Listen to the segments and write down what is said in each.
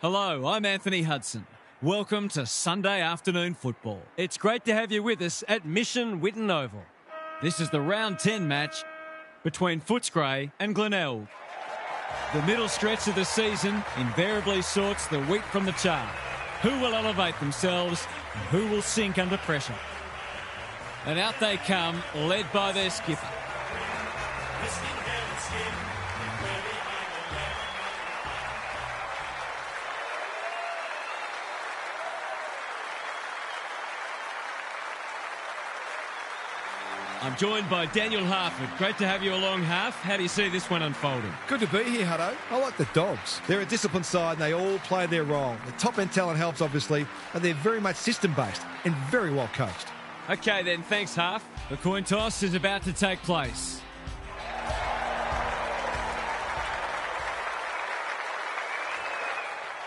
Hello, I'm Anthony Hudson. Welcome to Sunday afternoon football. It's great to have you with us at Mission Whitten Oval. This is the round 10 match between Footscray and Glengle. The middle stretch of the season invariably sorts the wheat from the chaff. Who will elevate themselves and who will sink under pressure? And out they come, led by their skipper. I'm joined by Daniel Harford. Great to have you along, Harf. How do you see this one unfolding? Good to be here, Hutto. I like the Dogs. They're a disciplined side and they all play their role. The top-end talent helps, obviously, and they're very much system-based and very well coached. Okay then, thanks, Harf. The coin toss is about to take place.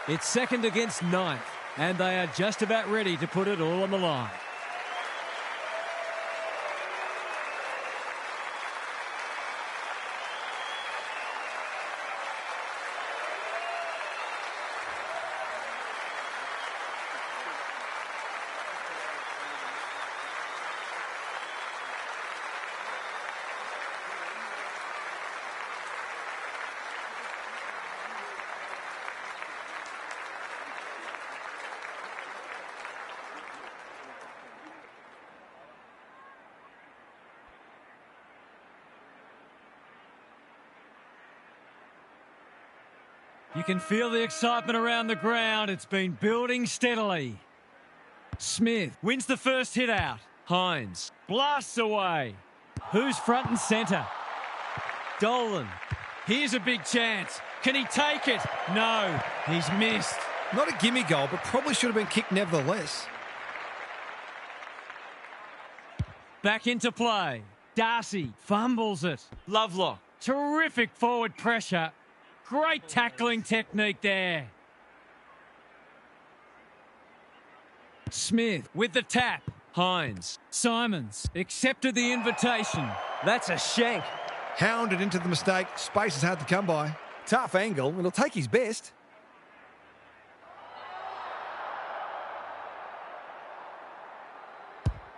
It's second against ninth, and they are just about ready to put it all on the line. You can feel the excitement around the ground. It's been building steadily. Smith wins the first hit out. Hines blasts away. Who's front and centre? Dolan. Here's a big chance. Can he take it? No, he's missed. Not a gimme goal, but probably should have been kicked nevertheless. Back into play. Darcy fumbles it. Lovelock. Terrific forward pressure. Great tackling technique there. Smith with the tap. Hines. Simons accepted the invitation. That's a shank. Hounded into the mistake. Space is hard to come by. Tough angle. It'll take his best.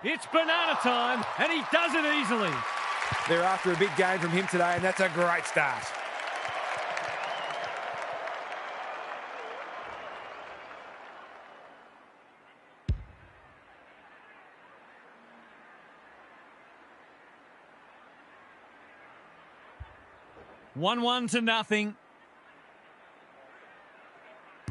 It's banana time, and he does it easily. They're after a big game from him today, and that's a great start. One to nothing.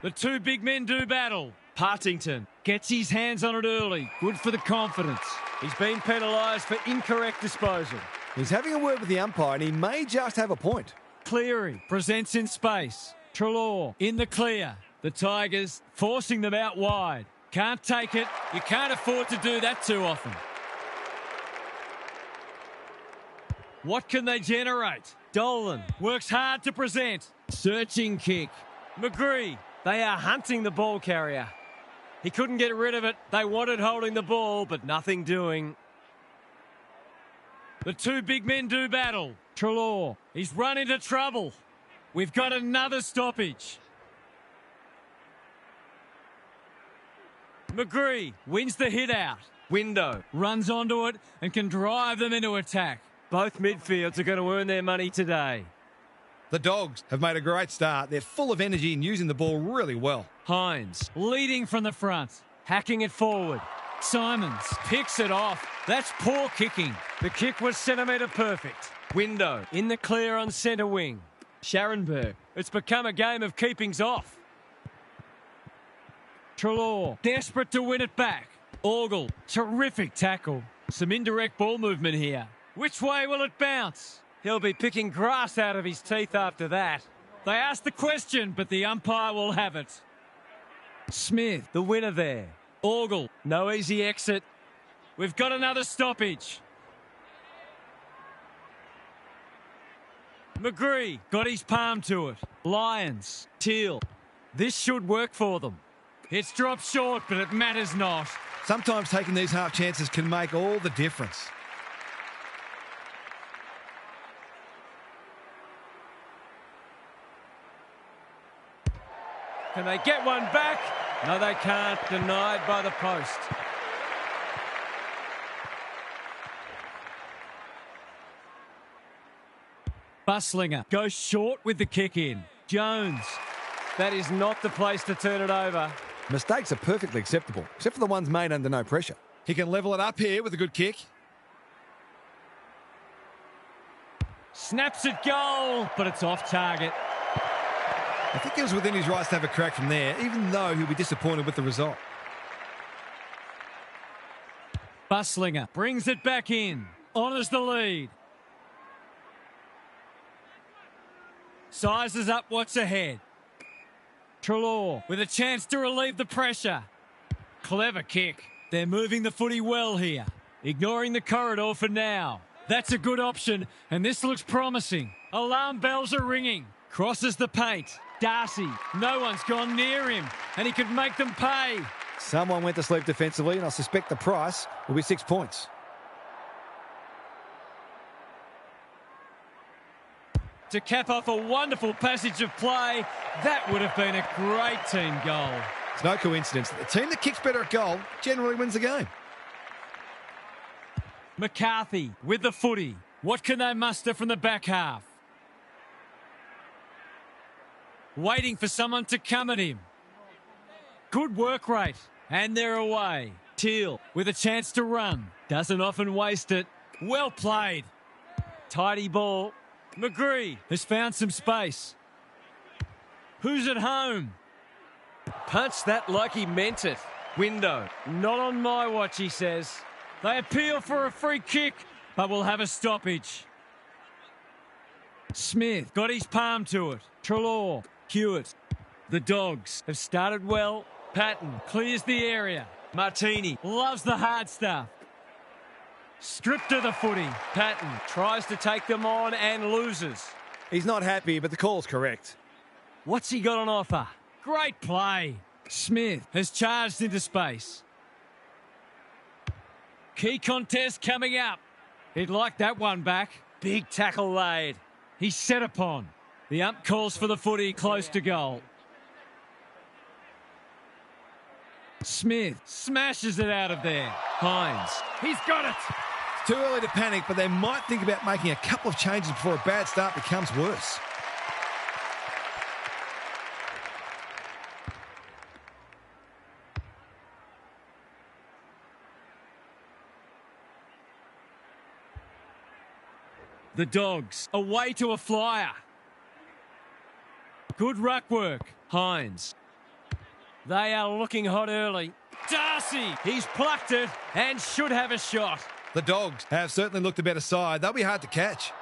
The two big men do battle. Partington gets his hands on it early. Good for the confidence. He's been penalised for incorrect disposal. He's having a word with the umpire and he may just have a point. Cleary presents in space. Treloar in the clear. The Tigers forcing them out wide. Can't take it. You can't afford to do that too often. What can they generate? Dolan works hard to present. Searching kick. McGree. They are hunting the ball carrier. He couldn't get rid of it. They wanted holding the ball, but nothing doing. The two big men do battle. Treloar. He's run into trouble. We've got another stoppage. McGree wins the hit out. Window runs onto it and can drive them into attack. Both midfields are going to earn their money today. The Dogs have made a great start. They're full of energy and using the ball really well. Hines leading from the front, hacking it forward. Simons picks it off. That's poor kicking. The kick was centimetre perfect. Window in the clear on centre wing. Scharenberg. It's become a game of keepings off. Treloar desperate to win it back. Orgel, terrific tackle. Some indirect ball movement here. Which way will it bounce? He'll be picking grass out of his teeth after that. They asked the question, but the umpire will have it. Smith, the winner there. Orgel, no easy exit. We've got another stoppage. McGree got his palm to it. Lyons, Teal. This should work for them. It's dropped short, but it matters not. Sometimes taking these half chances can make all the difference. Can they get one back? No, they can't. Denied by the post. Buslinger goes short with the kick in. Jones. That is not the place to turn it over. Mistakes are perfectly acceptable, except for the ones made under no pressure. He can level it up here with a good kick. Snaps it goal, but it's off target. I think he was within his rights to have a crack from there, even though he'll be disappointed with the result. Buslinger brings it back in. Honours the lead. Sizes up what's ahead. Treloar with a chance to relieve the pressure. Clever kick. They're moving the footy well here. Ignoring the corridor for now. That's a good option, and this looks promising. Alarm bells are ringing. Crosses the paint. Darcy. No one's gone near him, and he could make them pay. Someone went to sleep defensively, and I suspect the price will be 6 points. To cap off a wonderful passage of play, that would have been a great team goal. It's no coincidence that the team that kicks better at goal generally wins the game. McCarthy with the footy. What can they muster from the back half? Waiting for someone to come at him. Good work rate. And they're away. Teal with a chance to run. Doesn't often waste it. Well played. Tidy ball. McGree has found some space. Who's at home? Punched that like he meant it. Window. Not on my watch, he says. They appeal for a free kick, but will have a stoppage. Smith got his palm to it. Treloar. Hewitt. The Dogs have started well. Patton clears the area. Martini loves the hard stuff. Stripped of the footy. Patton tries to take them on and loses. He's not happy, but the call's correct. What's he got on offer? Great play. Smith has charged into space. Key contest coming up. He'd like that one back. Big tackle laid. He's set upon. The ump calls for the footy close to goal. Smith smashes it out of there. Hines. He's got it. It's too early to panic, but they might think about making a couple of changes before a bad start becomes worse. The Dogs away to a flyer. Good ruck work. Hines. They are looking hot early. Darcy, he's plucked it and should have a shot. The Dogs have certainly looked a better side. They'll be hard to catch.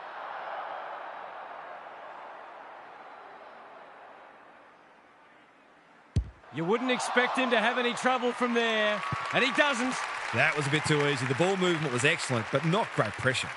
You wouldn't expect him to have any trouble from there, and he doesn't. That was a bit too easy. The ball movement was excellent, but not great pressure.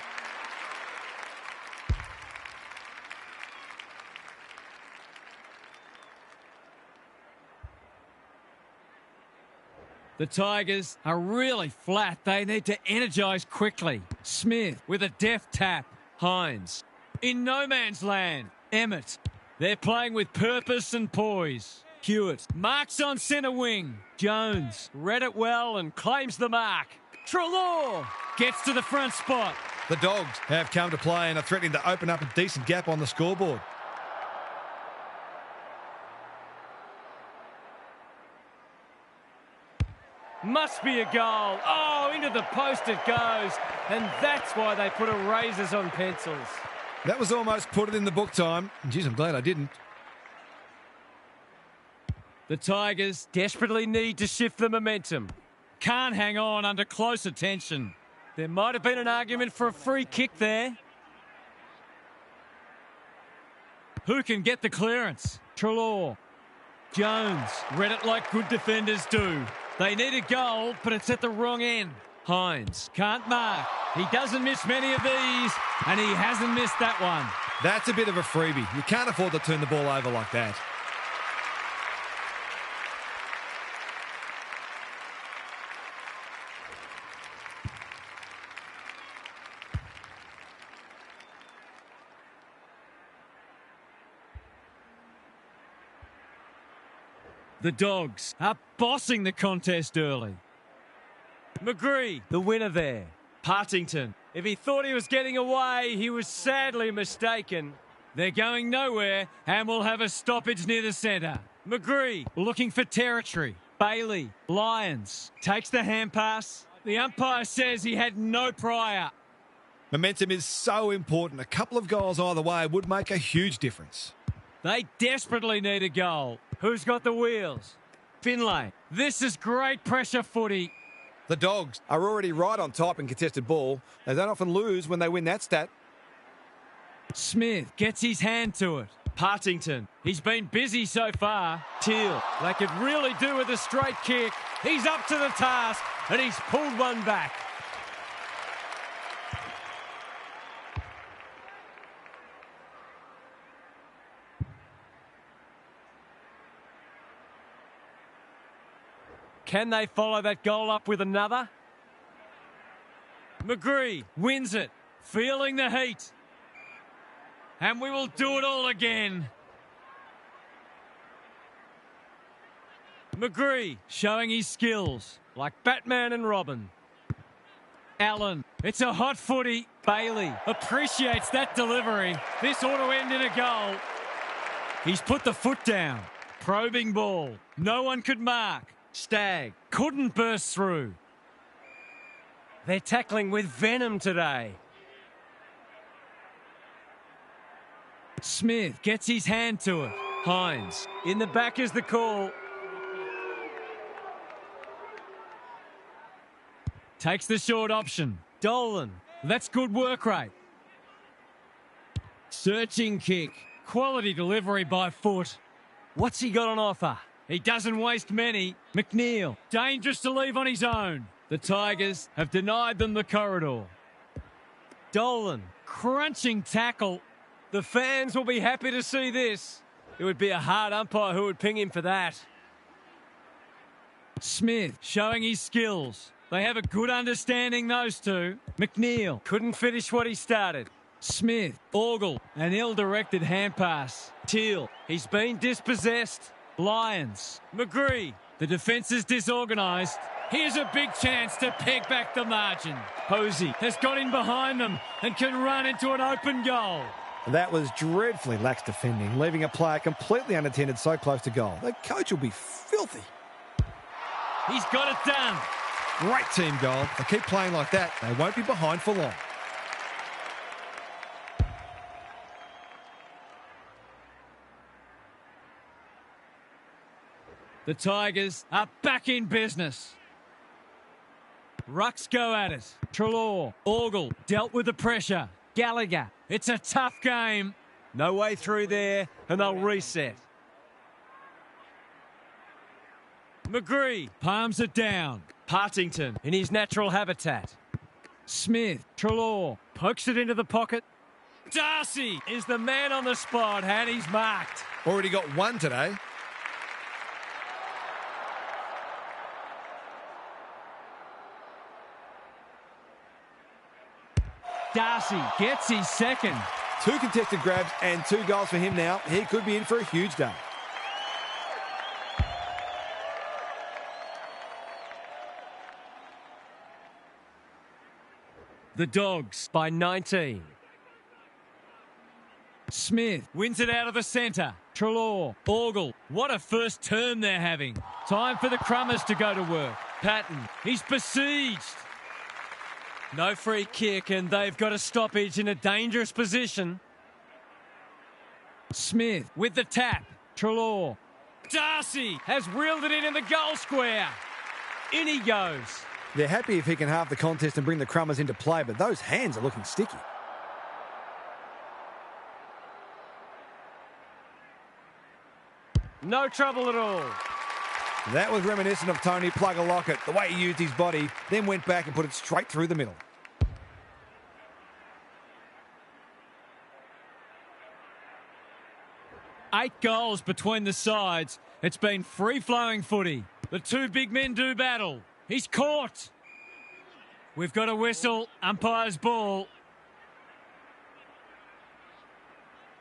The Tigers are really flat. They need to energise quickly. Smith with a deft tap. Hines. In no man's land. Emmett. They're playing with purpose and poise. Hewitt. Marks on centre wing. Jones. Read it well and claims the mark. Treloar gets to the front spot. The Dogs have come to play and are threatening to open up a decent gap on the scoreboard. Must be a goal. Oh, into the post it goes. And that's why they put erasers on pencils. That was almost put it in the book time. Geez, I'm glad I didn't. The Tigers desperately need to shift the momentum. Can't hang on under close attention. There might have been an argument for a free kick there. Who can get the clearance? Treloar. Jones. Read it like good defenders do. They need a goal, but it's at the wrong end. Hines can't mark. He doesn't miss many of these, and he hasn't missed that one. That's a bit of a freebie. You can't afford to turn the ball over like that. The Dogs are bossing the contest early. McGree, the winner there. Partington, if he thought he was getting away, he was sadly mistaken. They're going nowhere and will have a stoppage near the centre. McGree looking for territory. Bailey, Lyons, takes the hand pass. The umpire says he had no prior. Momentum is so important. A couple of goals either way would make a huge difference. They desperately need a goal. Who's got the wheels? Finlay. This is great pressure footy. The Dogs are already right on top in contested ball. They don't often lose when they win that stat. Smith gets his hand to it. Partington. He's been busy so far. Teal. They could really do with a straight kick. He's up to the task and he's pulled one back. Can they follow that goal up with another? McGree wins it, feeling the heat. And we will do it all again. McGree showing his skills like Batman and Robin. Allen, it's a hot footy. Bailey appreciates that delivery. This ought to end in a goal. He's put the foot down. Probing ball. No one could mark. Stagg couldn't burst through. They're tackling with venom today. Smith gets his hand to it. Hines in the back is the call. Takes the short option. Dolan, that's good work rate. Searching kick. Quality delivery by Foot. What's he got on offer? He doesn't waste many. McNeil, dangerous to leave on his own. The Tigers have denied them the corridor. Dolan, crunching tackle. The fans will be happy to see this. It would be a hard umpire who would ping him for that. Smith showing his skills. They have a good understanding, those two. McNeil couldn't finish what he started. Smith, Orgel, an ill-directed hand pass. Teal, he's been dispossessed. Lyons, McGree, the defence is disorganised. Here's a big chance to peg back the margin. Posey has got in behind them and can run into an open goal. That was dreadfully lax defending, leaving a player completely unattended so close to goal. The coach will be filthy. He's got it done. Great team goal. They keep playing like that, they won't be behind for long. The Tigers are back in business. Rucks go at it. Treloar, Orgel dealt with the pressure. Gallagher, it's a tough game. No way through there, and they'll reset. McGree palms it down. Partington in his natural habitat. Smith, Treloar, pokes it into the pocket. Darcy is the man on the spot, and he's marked. Already got one today. Darcy gets his second. 2 contested grabs and 2 goals for him now. He could be in for a huge day. The Dogs by 19. Smith wins it out of the centre. Treloar, Orgel, what a first term they're having. Time for the Crummers to go to work. Patton, he's besieged. No free kick and they've got a stoppage in a dangerous position. Smith with the tap. Treloar. Darcy has reeled it in the goal square. In he goes. They're happy if he can halve the contest and bring the Crummers into play, but those hands are looking sticky. No trouble at all. That was reminiscent of Tony Plugger Lockett, the way he used his body, then went back and put it straight through the middle. Eight goals between the sides. It's been free-flowing footy. The two big men do battle. He's caught. We've got a whistle. Umpire's ball.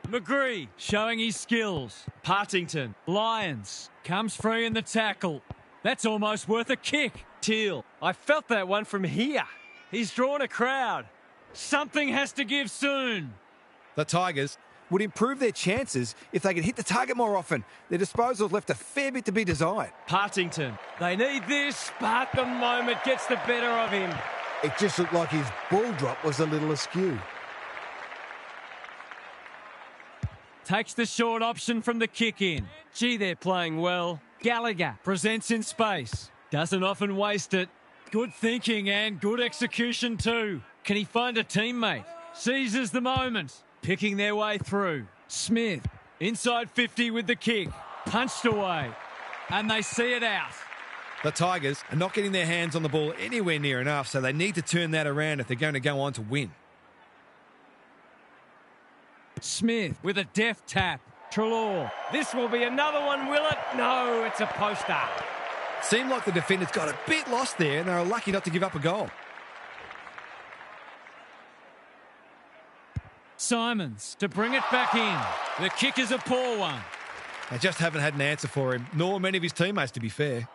McGree showing his skills. Partington. Lyons comes free in the tackle. That's almost worth a kick. Teal. I felt that one from here. He's drawn a crowd. Something has to give soon. The Tigers would improve their chances if they could hit the target more often. Their disposal's left a fair bit to be desired. Partington. They need this, but the moment gets the better of him. It just looked like his ball drop was a little askew. Takes the short option from the kick in. Gee, they're playing well. Gallagher presents in space. Doesn't often waste it. Good thinking and good execution too. Can he find a teammate? Seizes the moment. Picking their way through. Smith, inside 50 with the kick. Punched away. And they see it out. The Tigers are not getting their hands on the ball anywhere near enough, so they need to turn that around if they're going to go on to win. Smith with a deft tap. Treloar. This will be another one, will it? No, it's a poster. Seemed like the defenders got a bit lost there and they were lucky not to give up a goal. Simons to bring it back in. The kick is a poor one. They just haven't had an answer for him, nor many of his teammates, to be fair.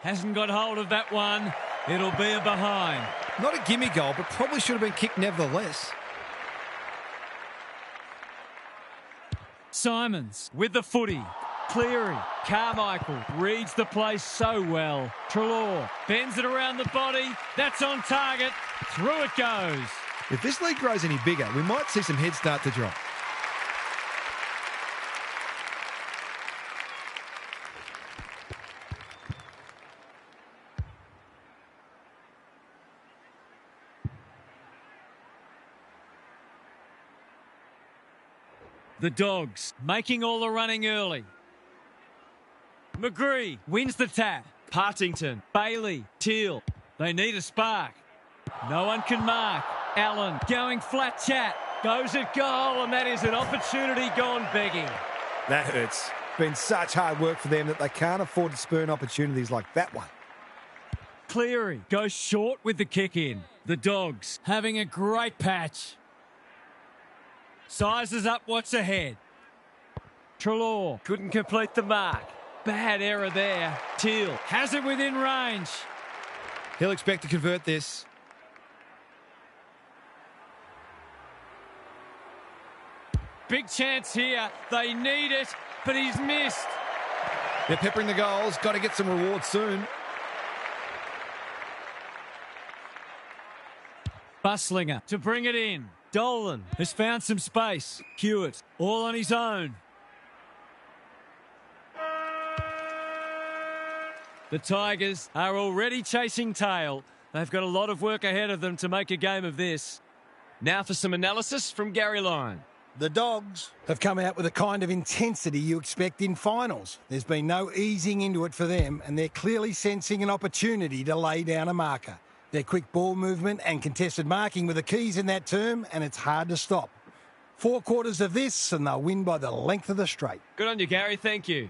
Hasn't got hold of that one. It'll be a behind. Not a gimme goal, but probably should have been kicked nevertheless. Simons with the footy. Cleary. Carmichael reads the play so well. Treloar bends it around the body. That's on target. Through it goes. If this league grows any bigger, we might see some heads start to drop. The Dogs making all the running early. McGree wins the tap. Partington, Bailey, Teal. They need a spark. No one can mark. Allen going flat chat. Goes at goal, and that is an opportunity gone begging. That hurts. Been such hard work for them that they can't afford to spurn opportunities like that one. Cleary goes short with the kick in. The Dogs having a great patch. Sizes up what's ahead. Treloar couldn't complete the mark. Bad error there. Teal has it within range. He'll expect to convert this. Big chance here. They need it, but he's missed. They're peppering the goals. Got to get some reward soon. Buslinger to bring it in. Dolan has found some space. Hewitt all on his own. The Tigers are already chasing tail. They've got a lot of work ahead of them to make a game of this. Now for some analysis from Gary Lyon. The Dogs have come out with a kind of intensity you expect in finals. There's been no easing into it for them, and they're clearly sensing an opportunity to lay down a marker. Their quick ball movement and contested marking were the keys in that term, and it's hard to stop. 4 quarters of this, and they'll win by the length of the straight. Good on you, Gary. Thank you.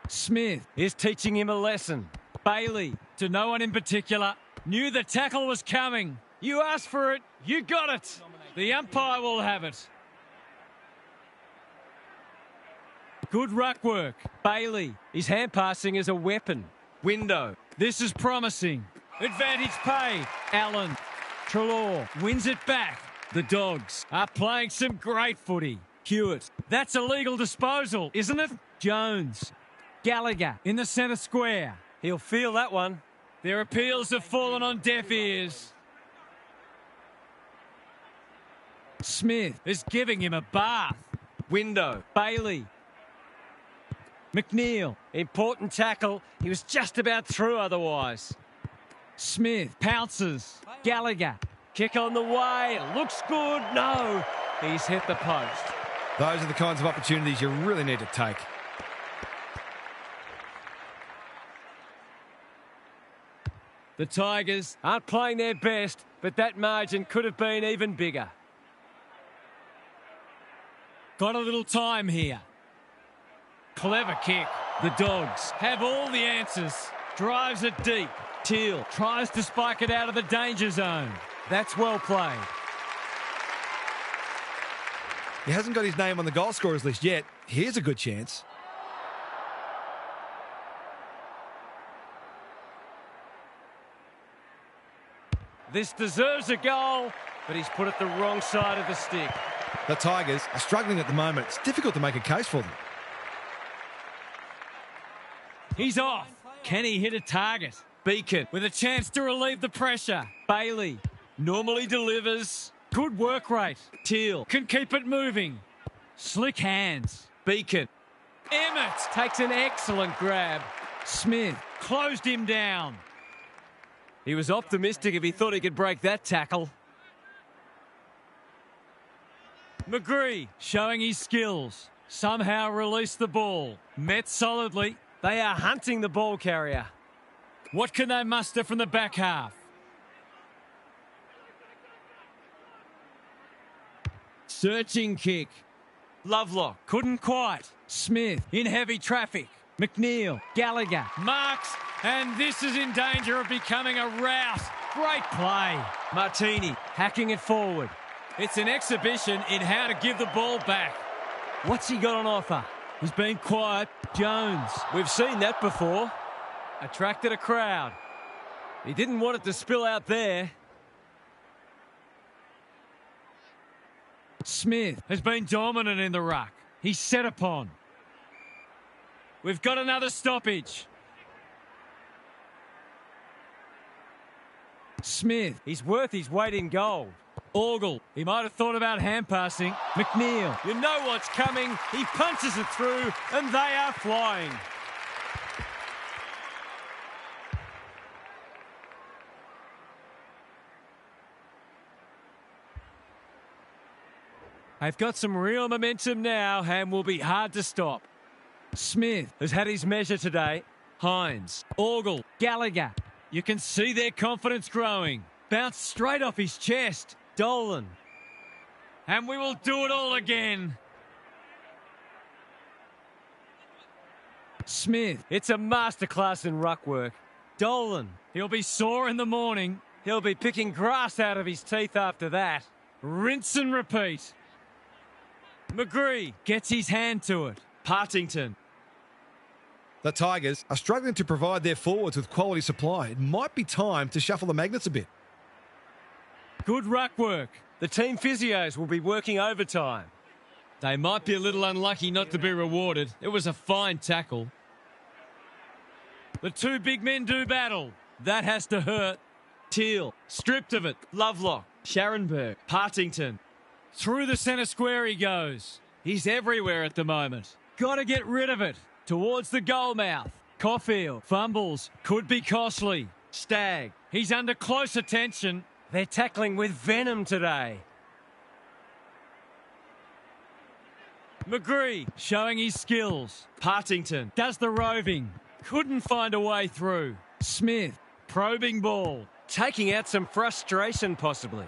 Smith is teaching him a lesson. Bailey, to no one in particular, knew the tackle was coming. You asked for it, you got it. The umpire will have it. Good ruck work. Bailey, his hand passing is a weapon. Window, this is promising. Advantage paid. Allen, Trelaw wins it back. The Dogs are playing some great footy. Hewitt, that's a legal disposal, isn't it? Jones, Gallagher in the centre square. He'll feel that one. Their appeals have fallen on deaf ears. Smith is giving him a bath. Window, Bailey. McNeil, important tackle. He was just about through otherwise. Smith pounces. Gallagher, kick on the way. Looks good. No, he's hit the post. Those are the kinds of opportunities you really need to take. The Tigers aren't playing their best, but that margin could have been even bigger. Got a little time here. Clever kick. The Dogs have all the answers. Drives it deep. Teal tries to spike it out of the danger zone. That's well played. He hasn't got his name on the goal scorers list yet. Here's a good chance. This deserves a goal, but he's put it the wrong side of the stick. The Tigers are struggling at the moment. It's difficult to make a case for them. He's off. Can he hit a target? Beacon with a chance to relieve the pressure. Bailey normally delivers. Good work rate. Teal can keep it moving. Slick hands. Beacon. Emmett takes an excellent grab. Smith closed him down. He was optimistic if he thought he could break that tackle. McGree showing his skills. Somehow released the ball. Met solidly. They are hunting the ball carrier. What can they muster from the back half? Searching kick. Lovelock couldn't quite. Smith in heavy traffic. McNeil, Gallagher, marks, and this is in danger of becoming a rout. Great play. Martini hacking it forward. It's an exhibition in how to give the ball back. What's he got on offer? He's been quiet. Jones, we've seen that before. Attracted a crowd. He didn't want it to spill out there. Smith has been dominant in the ruck. He's set upon. We've got another stoppage. Smith, he's worth his weight in gold. Orgel, he might have thought about hand passing. McNeil, you know what's coming. He punches it through, and they are flying. They've got some real momentum now and will be hard to stop. Smith has had his measure today. Hines, Orgel, Gallagher. You can see their confidence growing. Bounced straight off his chest. Dolan. And we will do it all again. Smith, it's a masterclass in ruck work. Dolan, he'll be sore in the morning. He'll be picking grass out of his teeth after that. Rinse and repeat. McGree gets his hand to it. Partington. The Tigers are struggling to provide their forwards with quality supply. It might be time to shuffle the magnets a bit. Good ruck work. The team physios will be working overtime. They might be a little unlucky not to be rewarded. It was a fine tackle. The two big men do battle. That has to hurt. Teal, stripped of it. Lovelock, Scharenberg, Partington. Through the centre square he goes. He's everywhere at the moment. Got to get rid of it. Towards the goal mouth. Caulfield fumbles. Could be costly. Stagg. He's under close attention. They're tackling with venom today. McGree showing his skills. Partington does the roving. Couldn't find a way through. Smith probing ball. Taking out some frustration possibly.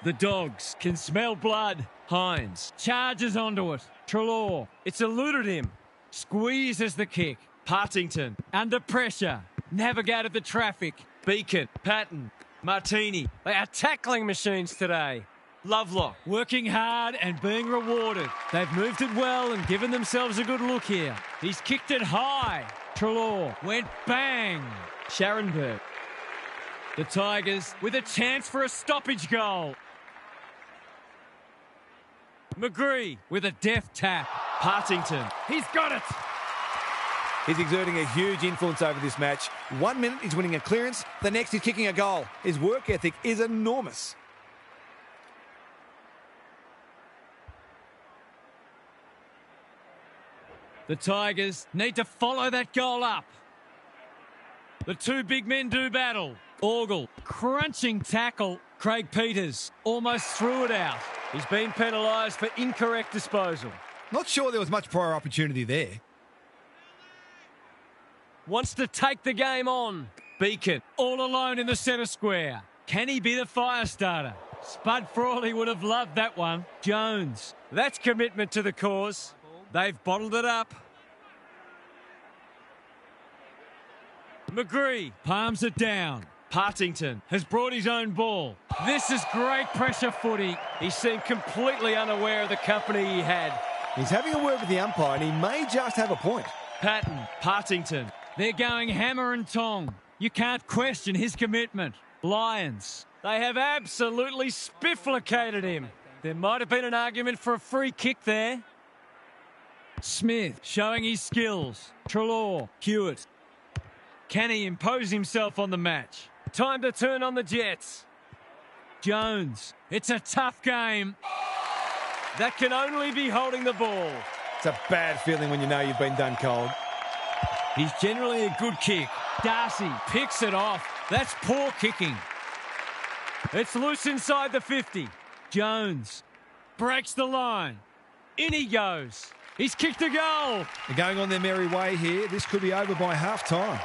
The Dogs can smell blood. Hines charges onto it. Trelaw. It's eluded him. Squeezes the kick. Partington, under pressure, navigated the traffic. Beacon, Patton, Martini. They are tackling machines today. Lovelock, working hard and being rewarded. They've moved it well and given themselves a good look here. He's kicked it high. Trelaw went bang. Scharenberg. The Tigers with a chance for a stoppage goal. McGree with a deft tap. Partington, he's got it. He's exerting a huge influence over this match. 1 minute he's winning a clearance, the next he's kicking a goal. His work ethic is enormous. The Tigers need to follow that goal up. The two big men do battle. Orgel, crunching tackle. Craig Peters almost threw it out. He's been penalised for incorrect disposal. Not sure there was much prior opportunity there. Wants to take the game on. Beacon, all alone in the centre square. Can he be the fire starter? Spud Frawley would have loved that one. Jones, that's commitment to the cause. They've bottled it up. McGree palms it down. Partington has brought his own ball. This is great pressure footy. He seemed completely unaware of the company he had. He's having a word with the umpire and he may just have a point. Patton, Partington. They're going hammer and tong. You can't question his commitment. Lions, they have absolutely spifflicated him. There might have been an argument for a free kick there. Smith showing his skills. Trelaw, Hewitt. Can he impose himself on the match? Time to turn on the Jets. Jones, it's a tough game. That can only be holding the ball. It's a bad feeling when you know you've been done cold. He's generally a good kick. Darcy picks it off. That's poor kicking. It's loose inside the 50. Jones breaks the line. In he goes. He's kicked a goal. They're going on their merry way here. This could be over by half-time.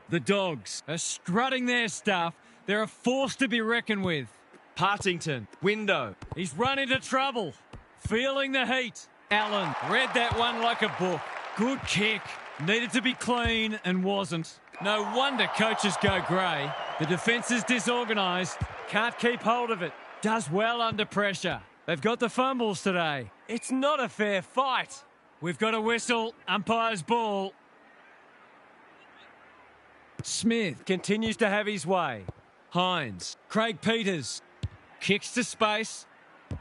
The Dogs are strutting their stuff. They're a force to be reckoned with. Partington, window. He's run into trouble. Feeling the heat. Allen read that one like a book. Good kick. Needed to be clean and wasn't. No wonder coaches go grey. The defence is disorganised. Can't keep hold of it. Does well under pressure. They've got the fumbles today. It's not a fair fight. We've got a whistle. Umpire's ball. Smith continues to have his way. Hines, Craig Peters, kicks to space.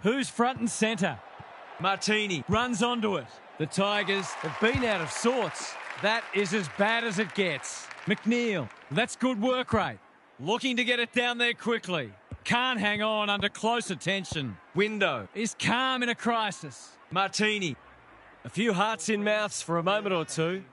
Who's front and centre? Martini runs onto it. The Tigers have been out of sorts. That is as bad as it gets. McNeil, that's good work rate. Looking to get it down there quickly. Can't hang on under close attention. Window is calm in a crisis. Martini, a few hearts in mouths for a moment or two.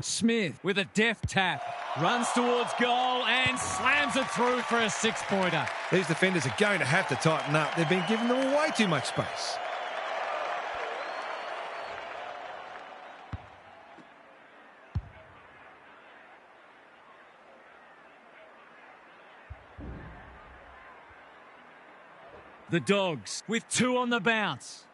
Smith with a deft tap. Runs towards goal and slams it through for a six-pointer. These defenders are going to have to tighten up. They've been giving them way too much space. The Dogs with two on the bounce.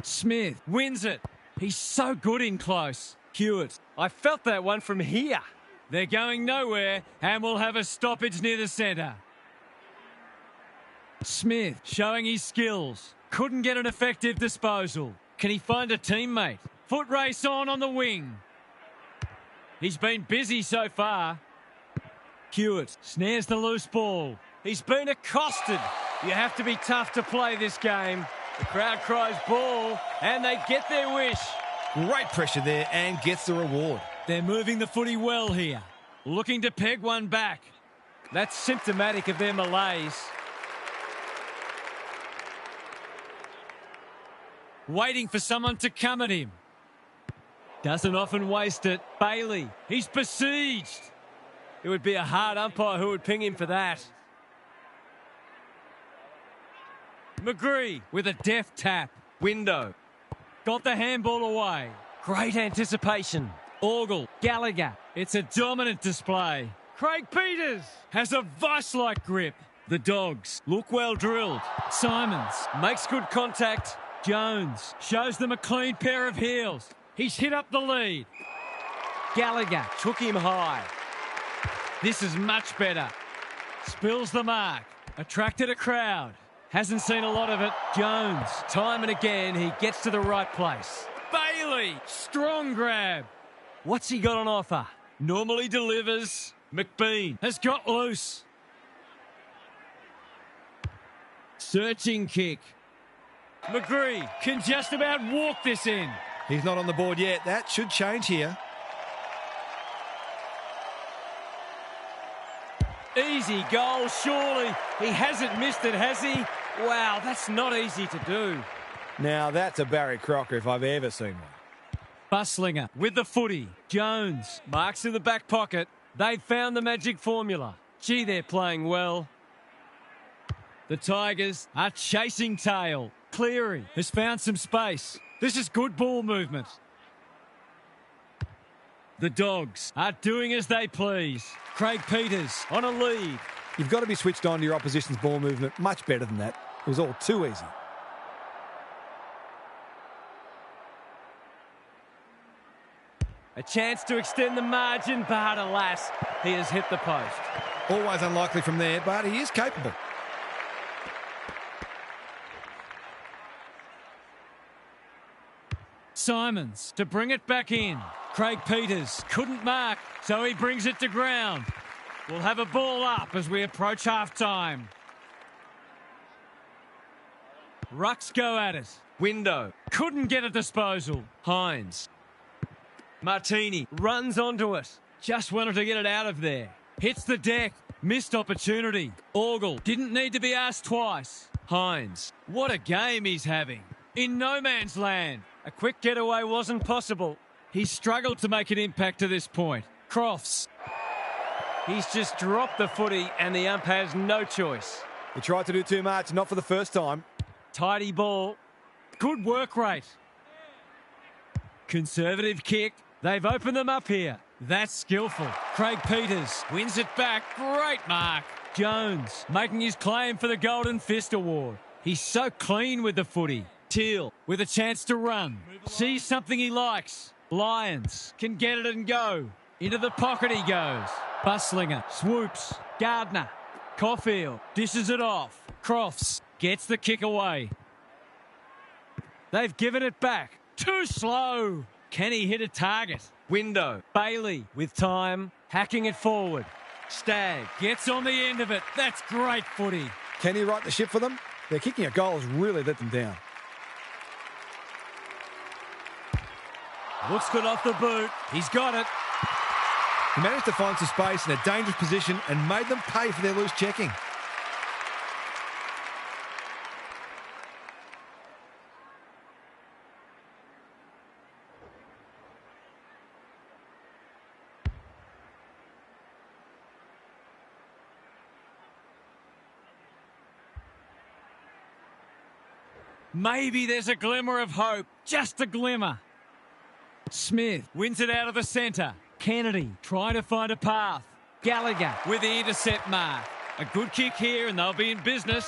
Smith wins it. He's so good in close. Hewitt, I felt that one from here. They're going nowhere and will have a stoppage near the centre. Smith showing his skills. Couldn't get an effective disposal. Can he find a teammate? Foot race on the wing. He's been busy so far. Hewitt snares the loose ball. He's been accosted. You have to be tough to play this game. The crowd cries ball and they get their wish. Great pressure there and gets the reward. They're moving the footy well here. Looking to peg one back. That's symptomatic of their malaise. Waiting for someone to come at him. Doesn't often waste it. Bailey, he's besieged. It would be a hard umpire who would ping him for that. McGree with a deft tap. Window. Got the handball away. Great anticipation. Orgle, Gallagher. It's a dominant display. Craig Peters has a vice-like grip. The Dogs look well drilled. Simons makes good contact. Jones shows them a clean pair of heels. He's hit up the lead. Gallagher took him high. This is much better. Spills the mark. Attracted a crowd. Hasn't seen a lot of it. Jones, time and again, he gets to the right place. Bailey, strong grab. What's he got on offer? Normally delivers. McBean has got loose. Searching kick. McGree can just about walk this in. He's not on the board yet. That should change here. Easy goal, surely. He hasn't missed it, has he? Wow, that's not easy to do. Now, that's a Barry Crocker if I've ever seen one. Buslinger with the footy. Jones marks in the back pocket. They've found the magic formula. Gee, they're playing well. The Tigers are chasing tail. Cleary has found some space. This is good ball movement. The Dogs are doing as they please. Craig Peters on a lead. You've got to be switched on to your opposition's ball movement much better than that. It was all too easy. A chance to extend the margin, but alas, he has hit the post. Always unlikely from there, but he is capable. Simons to bring it back in. Craig Peters couldn't mark, so he brings it to ground. We'll have a ball up as we approach half-time. Rucks go at it. Window couldn't get a disposal. Hines. Martini runs onto it. Just wanted to get it out of there. Hits the deck. Missed opportunity. Orgle didn't need to be asked twice. Hines. What a game he's having. In no man's land. A quick getaway wasn't possible. He struggled to make an impact to this point. Crofts. He's just dropped the footy and the ump has no choice. He tried to do too much, not for the first time. Tidy ball. Good work rate. Conservative kick. They've opened them up here. That's skillful. Craig Peters wins it back. Great mark. Jones making his claim for the Golden Fist Award. He's so clean with the footy. Teal with a chance to run. Sees something he likes. Lyons can get it and go. Into the pocket he goes. Buslinger swoops. Gardner. Caulfield dishes it off. Crofts gets the kick away. They've given it back. Too slow. Can he hit a target? Window. Bailey with time. Hacking it forward. Stagg gets on the end of it. That's great footy. Can he right the ship for them? Their kicking a goal has really let them down. Looks good off the boot. He's got it. He managed to find some space in a dangerous position and made them pay for their loose checking. Maybe there's a glimmer of hope. Just a glimmer. Smith wins it out of the centre. Kennedy trying to find a path. Gallagher with the intercept mark. A good kick here and they'll be in business.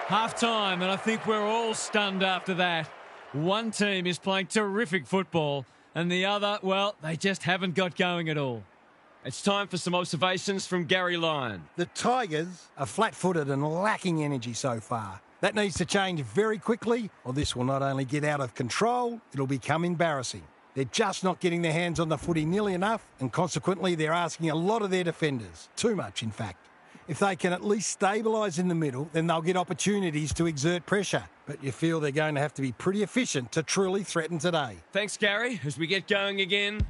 Half-time, and I think we're all stunned after that. One team is playing terrific football and the other, well, they just haven't got going at all. It's time for some observations from Gary Lyon. The Tigers are flat-footed and lacking energy so far. That needs to change very quickly, or this will not only get out of control, it'll become embarrassing. They're just not getting their hands on the footy nearly enough, and consequently they're asking a lot of their defenders. Too much, in fact. If they can at least stabilise in the middle, then they'll get opportunities to exert pressure. But you feel they're going to have to be pretty efficient to truly threaten today. Thanks, Gary. As we get going again,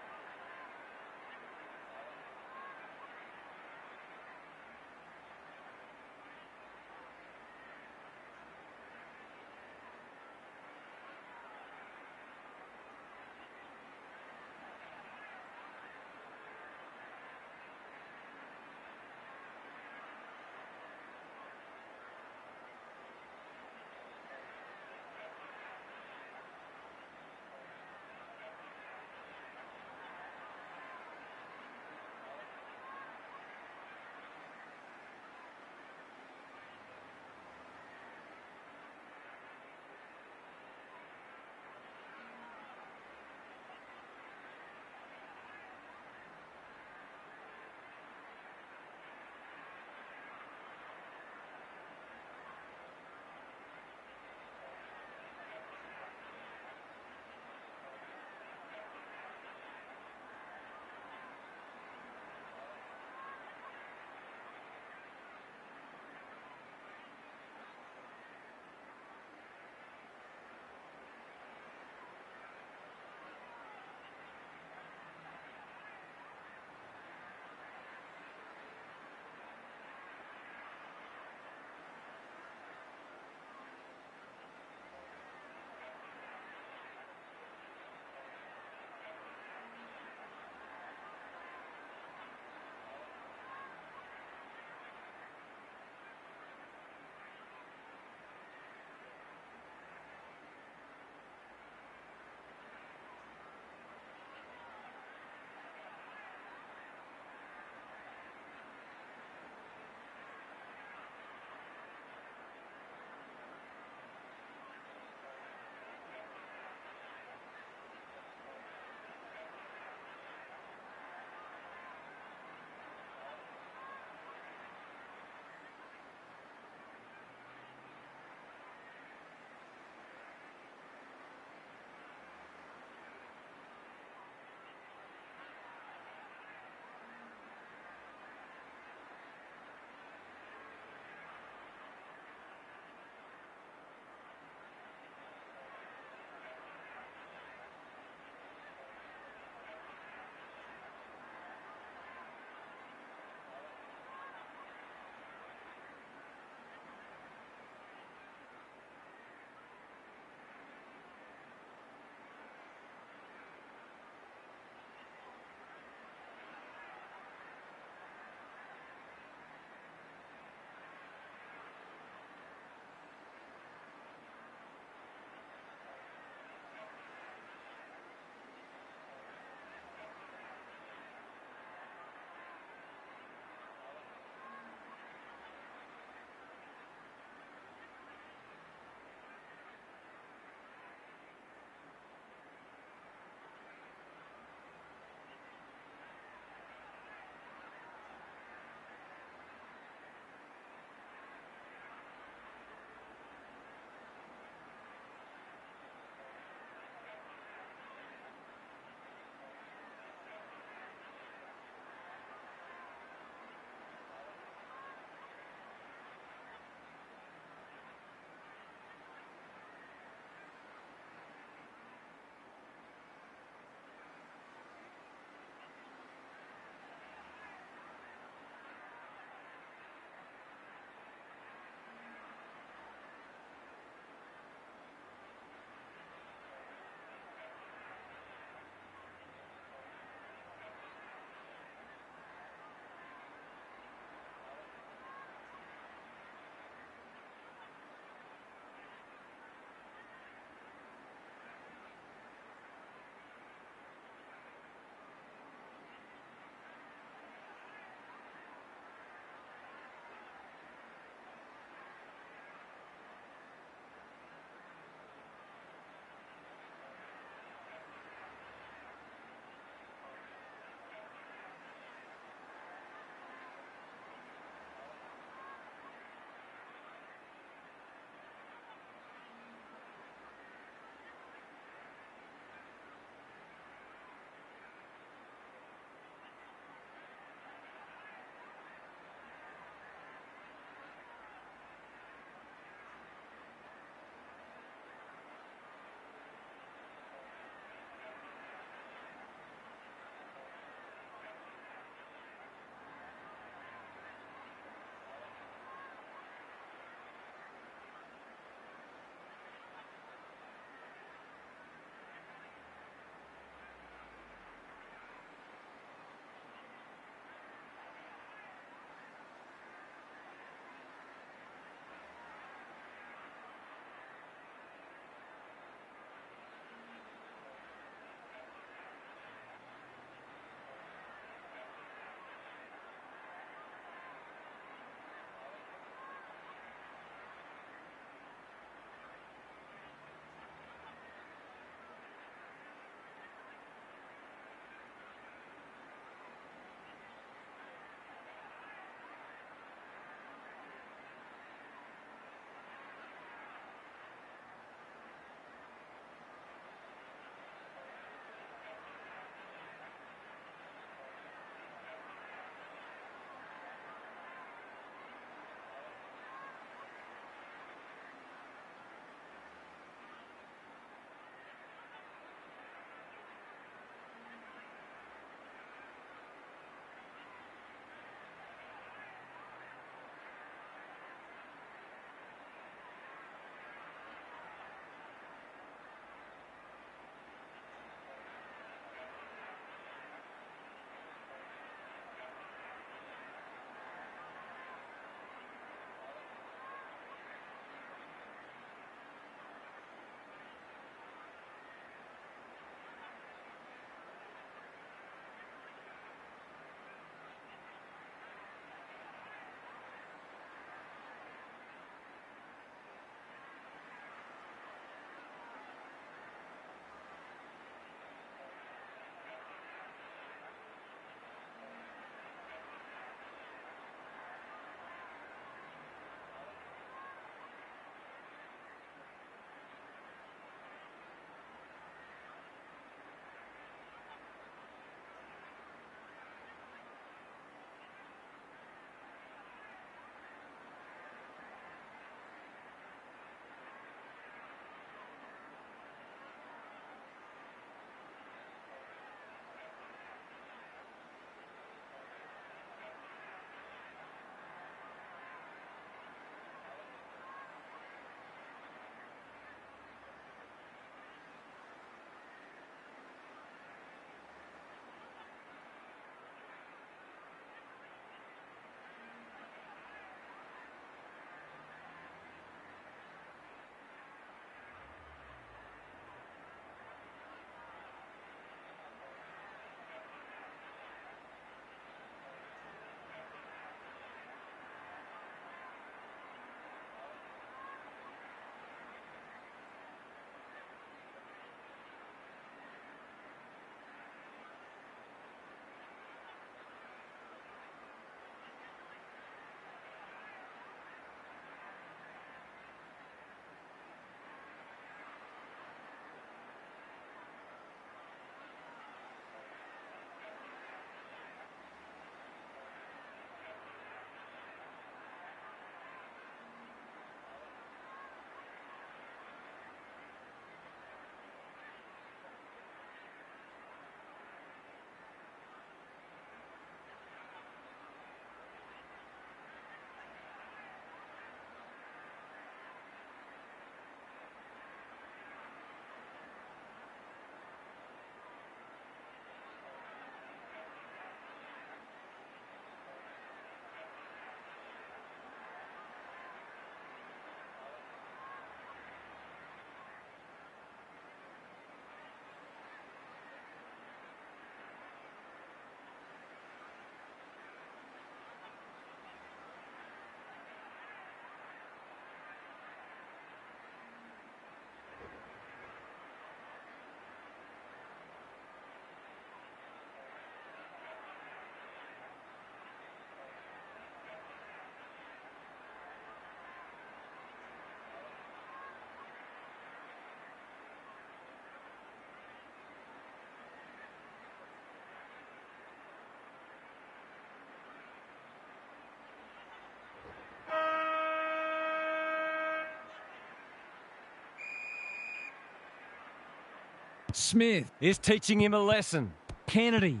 Smith is teaching him a lesson. Kennedy.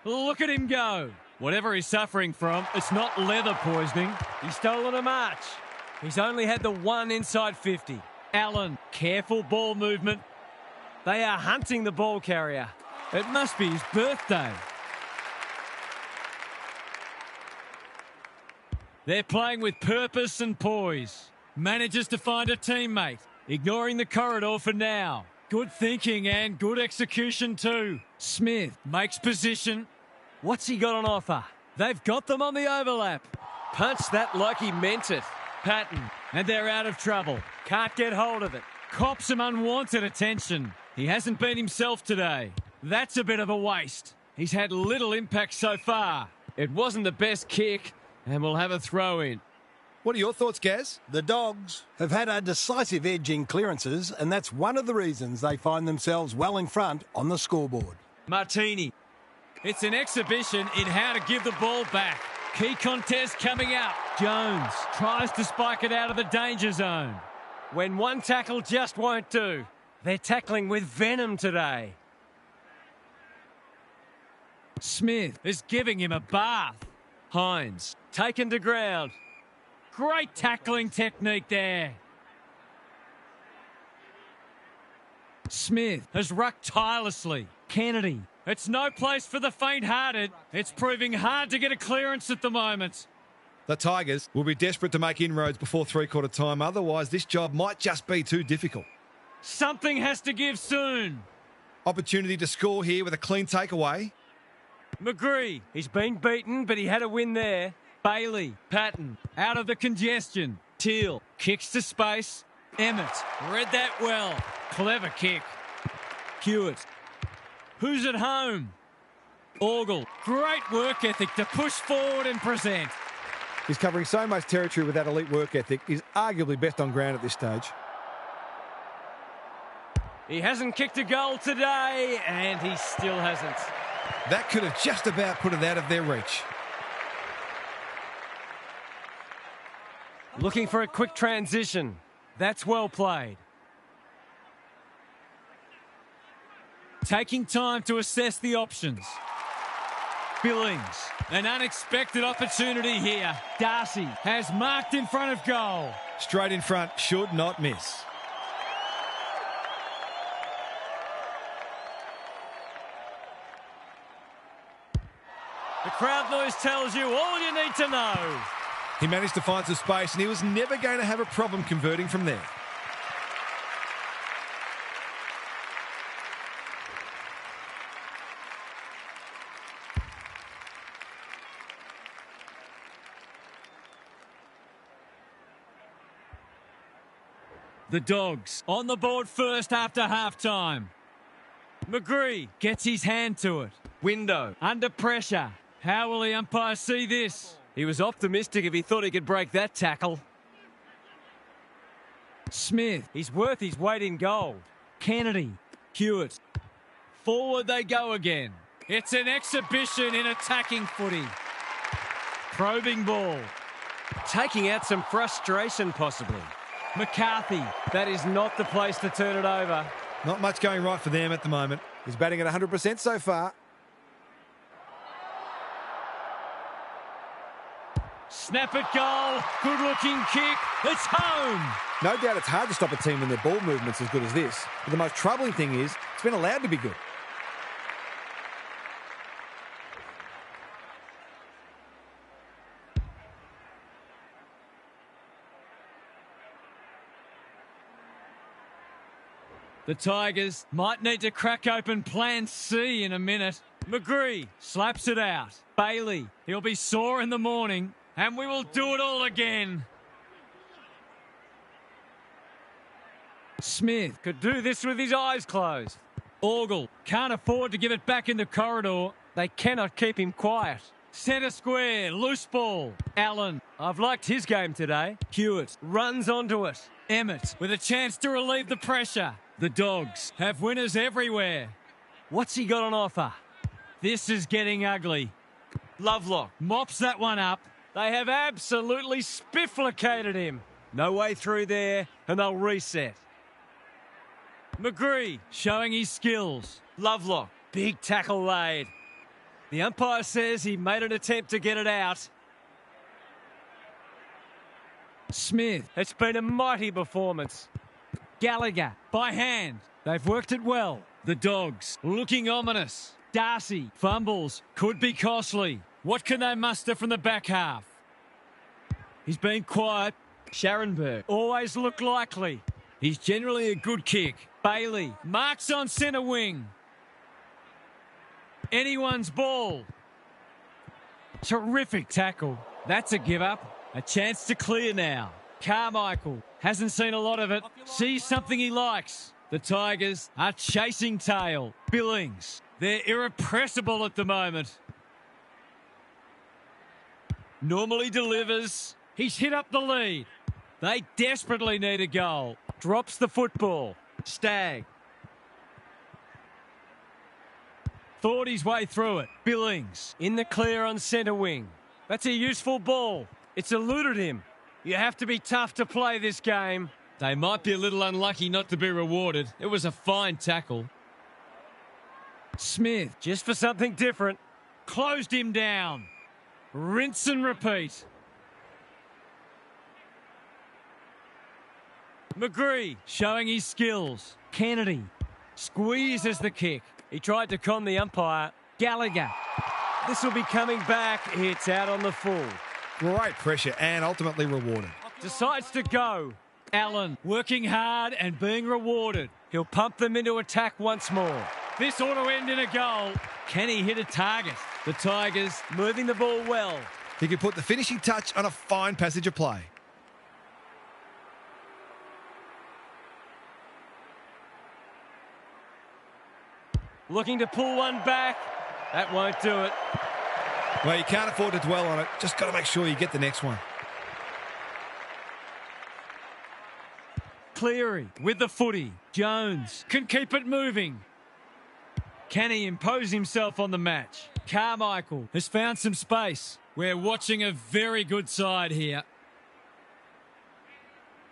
Look at him go. Whatever he's suffering from, it's not leather poisoning. He's stolen a march. He's only had the one inside 50. Allen, careful ball movement. They are hunting the ball carrier. It must be his birthday. They're playing with purpose and poise. Manages to find a teammate. Ignoring the corridor for now. Good thinking and good execution too. Smith makes position. What's he got on offer? They've got them on the overlap. Punched that like he meant it. Patton. And they're out of trouble. Can't get hold of it. Cops some unwanted attention. He hasn't been himself today. That's a bit of a waste. He's had little impact so far. It wasn't the best kick, and we'll have a throw in. What are your thoughts, Gaz? The Dogs have had a decisive edge in clearances, and that's one of the reasons they find themselves well in front on the scoreboard. Martini. It's an exhibition in how to give the ball back. Key contest coming out. Jones tries to spike it out of the danger zone. When one tackle just won't do. They're tackling with venom today. Smith is giving him a bath. Hines taken to ground. Great tackling technique there. Smith has rucked tirelessly. Kennedy. It's no place for the faint-hearted. It's proving hard to get a clearance at the moment. The Tigers will be desperate to make inroads before three-quarter time. Otherwise, this job might just be too difficult. Something has to give soon. Opportunity to score here with a clean takeaway. McGree. He's been beaten, but he had a win there. Bailey. Patton. Out of the congestion. Teal. Kicks to space. Emmett. Read that well. Clever kick. Hewitt. Who's at home? Orgel. Great work ethic to push forward and present. He's covering so much territory with that elite work ethic. He's arguably best on ground at this stage. He hasn't kicked a goal today, and he still hasn't. That could have just about put it out of their reach. Looking for a quick transition. That's well played. Taking time to assess the options. Billings, an unexpected opportunity here. Darcy has marked in front of goal. Straight in front, should not miss. The crowd noise tells you all you need to know. He managed to find some space and he was never going to have a problem converting from there. The Dogs on the board first after half-time. McGree gets his hand to it. Window under pressure. How will the umpire see this? He was optimistic if he thought he could break that tackle. Smith, he's worth his weight in gold. Kennedy, Hewitt. Forward they go again. It's an exhibition in attacking footy. Probing ball. Taking out some frustration possibly. McCarthy, that is not the place to turn it over. Not much going right for them at the moment. He's batting at 100% so far. Snap it goal. Good looking kick. It's home. No doubt it's hard to stop a team when their ball movement's as good as this. But the most troubling thing is it's been allowed to be good. The Tigers might need to crack open plan C in a minute. McGree slaps it out. Bailey, he'll be sore in the morning, and we will do it all again. Smith could do this with his eyes closed. Orgel can't afford to give it back in the corridor. They cannot keep him quiet. Centre square, loose ball. Allen, I've liked his game today. Hewitt runs onto it. Emmett with a chance to relieve the pressure. The Dogs have winners everywhere. What's he got on offer? This is getting ugly. Lovelock mops that one up. They have absolutely spifflicated him. No way through there, and they'll reset. McGree showing his skills. Lovelock, big tackle laid. The umpire says he made an attempt to get it out. Smith, it's been a mighty performance. Gallagher, by hand. They've worked it well. The Dogs, looking ominous. Darcy, fumbles, could be costly. What can they muster from the back half? He's been quiet. Scharenberg, always look likely. He's generally a good kick. Bailey, marks on centre wing. Anyone's ball. Terrific tackle. That's a give up. A chance to clear now. Carmichael hasn't seen a lot of it. Sees something he likes. The Tigers are chasing tail. Billings, they're irrepressible at the moment. Normally delivers. He's hit up the lead. They desperately need a goal. Drops the football. Stagg. Thought his way through it. Billings in the clear on centre wing. That's a useful ball. It's eluded him. You have to be tough to play this game. They might be a little unlucky not to be rewarded. It was a fine tackle. Smith, just for something different, closed him down. Rinse and repeat. McGree showing his skills. Kennedy squeezes the kick. He tried to con the umpire. Gallagher. This will be coming back. It's out on the full. Great pressure and ultimately rewarded. Decides to go. Allen working hard and being rewarded. He'll pump them into attack once more. This ought to end in a goal. Can he hit a target? The Tigers moving the ball well. He can put the finishing touch on a fine passage of play. Looking to pull one back. That won't do it. Well, you can't afford to dwell on it. Just got to make sure you get the next one. Cleary with the footy. Jones can keep it moving. Can he impose himself on the match? Carmichael has found some space. We're watching a very good side here.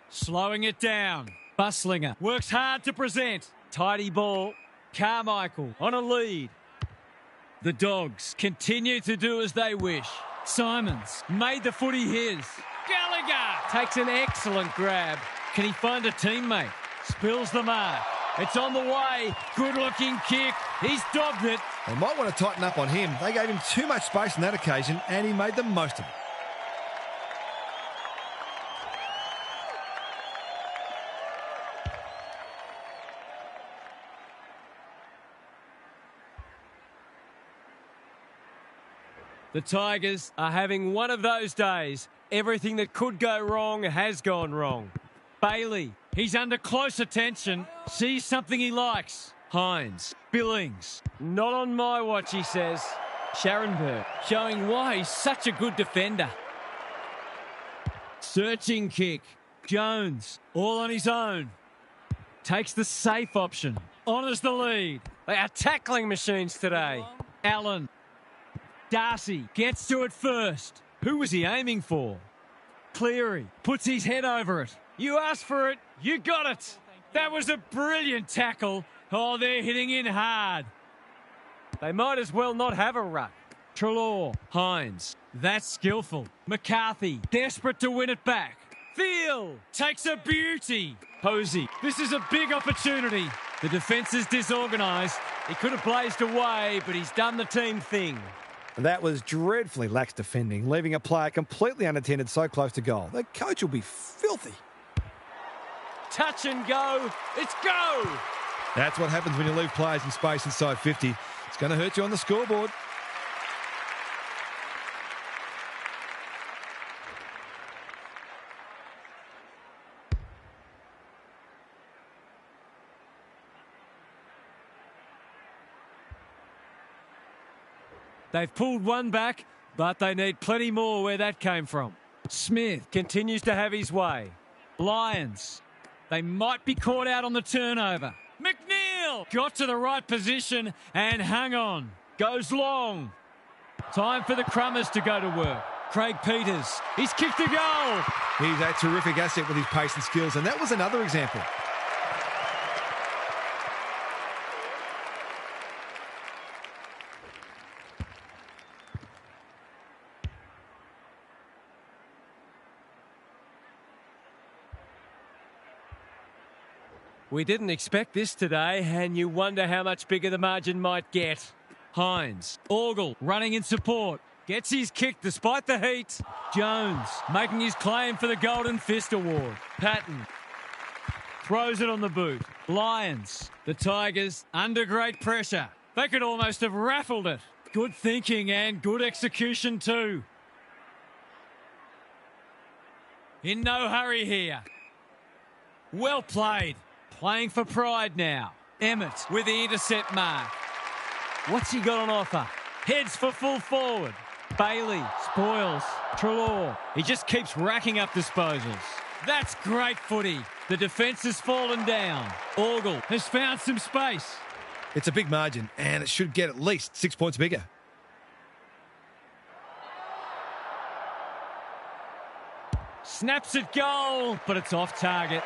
Slowing it down. Buslinger works hard to present. Tidy ball. Carmichael on a lead. The Dogs continue to do as they wish. Simons made the footy his. Gallagher takes an excellent grab. Can he find a teammate? Spills the mark. It's on the way. Good-looking kick. He's dogged it. They might want to tighten up on him. They gave him too much space on that occasion, and he made the most of it. The Tigers are having one of those days. Everything that could go wrong has gone wrong. Bailey, he's under close attention. Sees something he likes. Hines, Billings. Not on my watch, he says. Scharenberg showing why he's such a good defender. Searching kick. Jones, all on his own. Takes the safe option. Honours the lead. They are tackling machines today. Allen. Darcy gets to it first. Who was he aiming for? Cleary puts his head over it. You asked for it, you got it. That was a brilliant tackle. Oh, they're hitting in hard. They might as well not have a ruck. Treloar, Hines, that's skillful. McCarthy, desperate to win it back. Thiel takes a beauty. Posey, this is a big opportunity. The defence is disorganised. He could have blazed away, but he's done the team thing. That was dreadfully lax defending, leaving a player completely unattended so close to goal. The coach will be filthy. Touch and go. It's go. That's what happens when you leave players in space inside 50. It's going to hurt you on the scoreboard. They've pulled one back, but they need plenty more where that came from. Smith continues to have his way. Lions, they might be caught out on the turnover. McNeil got to the right position and hung on. Goes long. Time for the Crummers to go to work. Craig Peters, he's kicked a goal. He's a terrific asset with his pace and skills, and that was another example. We didn't expect this today, and you wonder how much bigger the margin might get. Hines, Orgel running in support. Gets his kick despite the heat. Jones making his claim for the Golden Fist Award. Patton throws it on the boot. Lions, the Tigers, under great pressure. They could almost have raffled it. Good thinking and good execution too. In no hurry here. Well played. Playing for pride now. Emmett with the intercept mark. What's he got on offer? Heads for full forward. Bailey spoils. Trelaw. He just keeps racking up disposals. That's great footy. The defence has fallen down. Orgel has found some space. It's a big margin, and it should get at least 6 points bigger. Snaps it goal, but it's off target.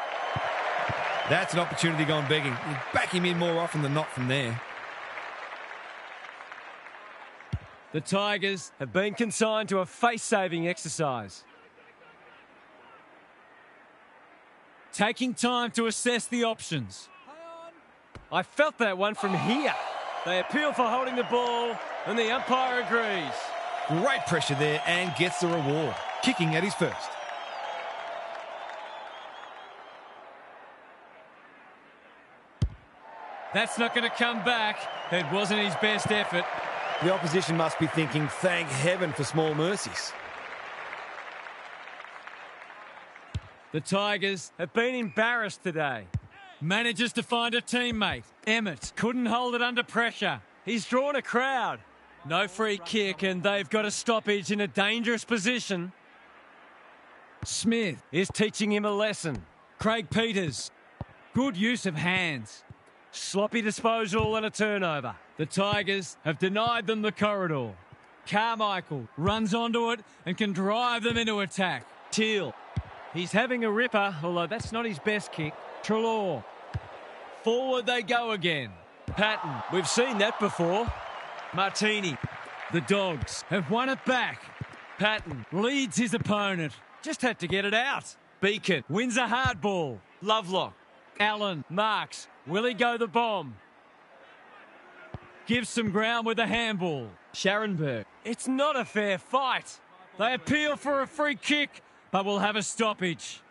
That's an opportunity gone begging. You back him in more often than not from there. The Tigers have been consigned to a face-saving exercise. Taking time to assess the options. I felt that one from here. They appeal for holding the ball, and the umpire agrees. Great pressure there and gets the reward. Kicking at his first. That's not going to come back. It wasn't his best effort. The opposition must be thinking, thank heaven for small mercies. The Tigers have been embarrassed today. Manages to find a teammate. Emmett couldn't hold it under pressure. He's drawn a crowd. No free kick, and they've got a stoppage in a dangerous position. Smith is teaching him a lesson. Craig Peters. Good use of hands. Sloppy disposal and a turnover. The Tigers have denied them the corridor. Carmichael runs onto it and can drive them into attack. Teal. He's having a ripper, although that's not his best kick. Trelaw. Forward they go again. Patton. We've seen that before. Martini. The Dogs have won it back. Patton leads his opponent. Just had to get it out. Beacon wins a hard ball. Lovelock. Allen marks. Will he go the bomb? Gives some ground with a handball. Scharenberg. It's not a fair fight. They appeal for a free kick, but will have a stoppage.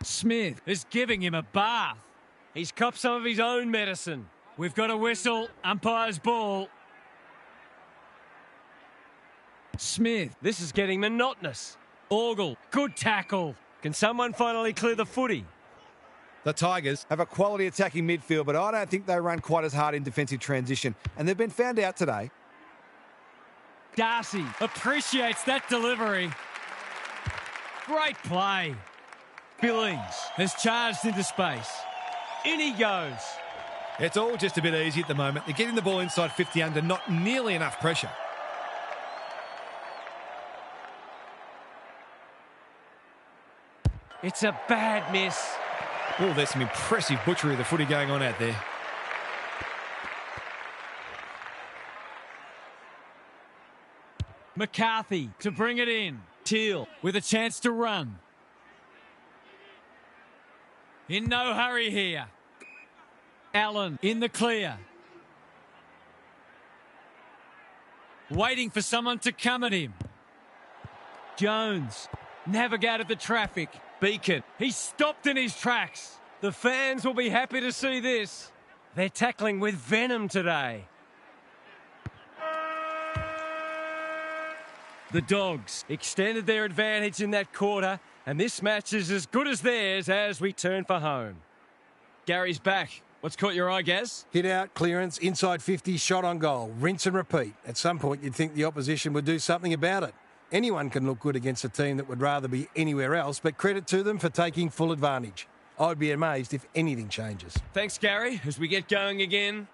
Smith is giving him a bath. He's copped some of his own medicine. We've got a whistle. Umpire's ball. Smith. This is getting monotonous. Orgel. Good tackle. Can someone finally clear the footy? The Tigers Have a quality attacking midfield, but I don't think they run quite as hard in defensive transition, and they've been found out today. Darcy appreciates that delivery. Great play. Billings has charged into space. In he goes. It's all just a bit easy at the moment. They're getting the ball inside 50 under, not nearly enough pressure. It's a bad miss. Oh, there's some impressive butchery of the footy going on out there. McCarthy to bring it in. Teal with a chance to run. In no hurry here. Allen in the clear. Waiting for someone to come at him. Jones navigated the traffic. Beacon. He's stopped in his tracks. The fans will be happy to see this. They're tackling with venom today. The Dogs extended their advantage in that quarter, and this match is as good as theirs as we turn for home. Gary's back. What's caught your eye, Gaz? Hit out, clearance, inside 50, shot on goal. Rinse and repeat. At some point, you'd think the opposition would do something about it. Anyone can look good against a team that would rather be anywhere else, but credit to them for taking full advantage. I'd be amazed if anything changes. Thanks, Gary. As we get going again,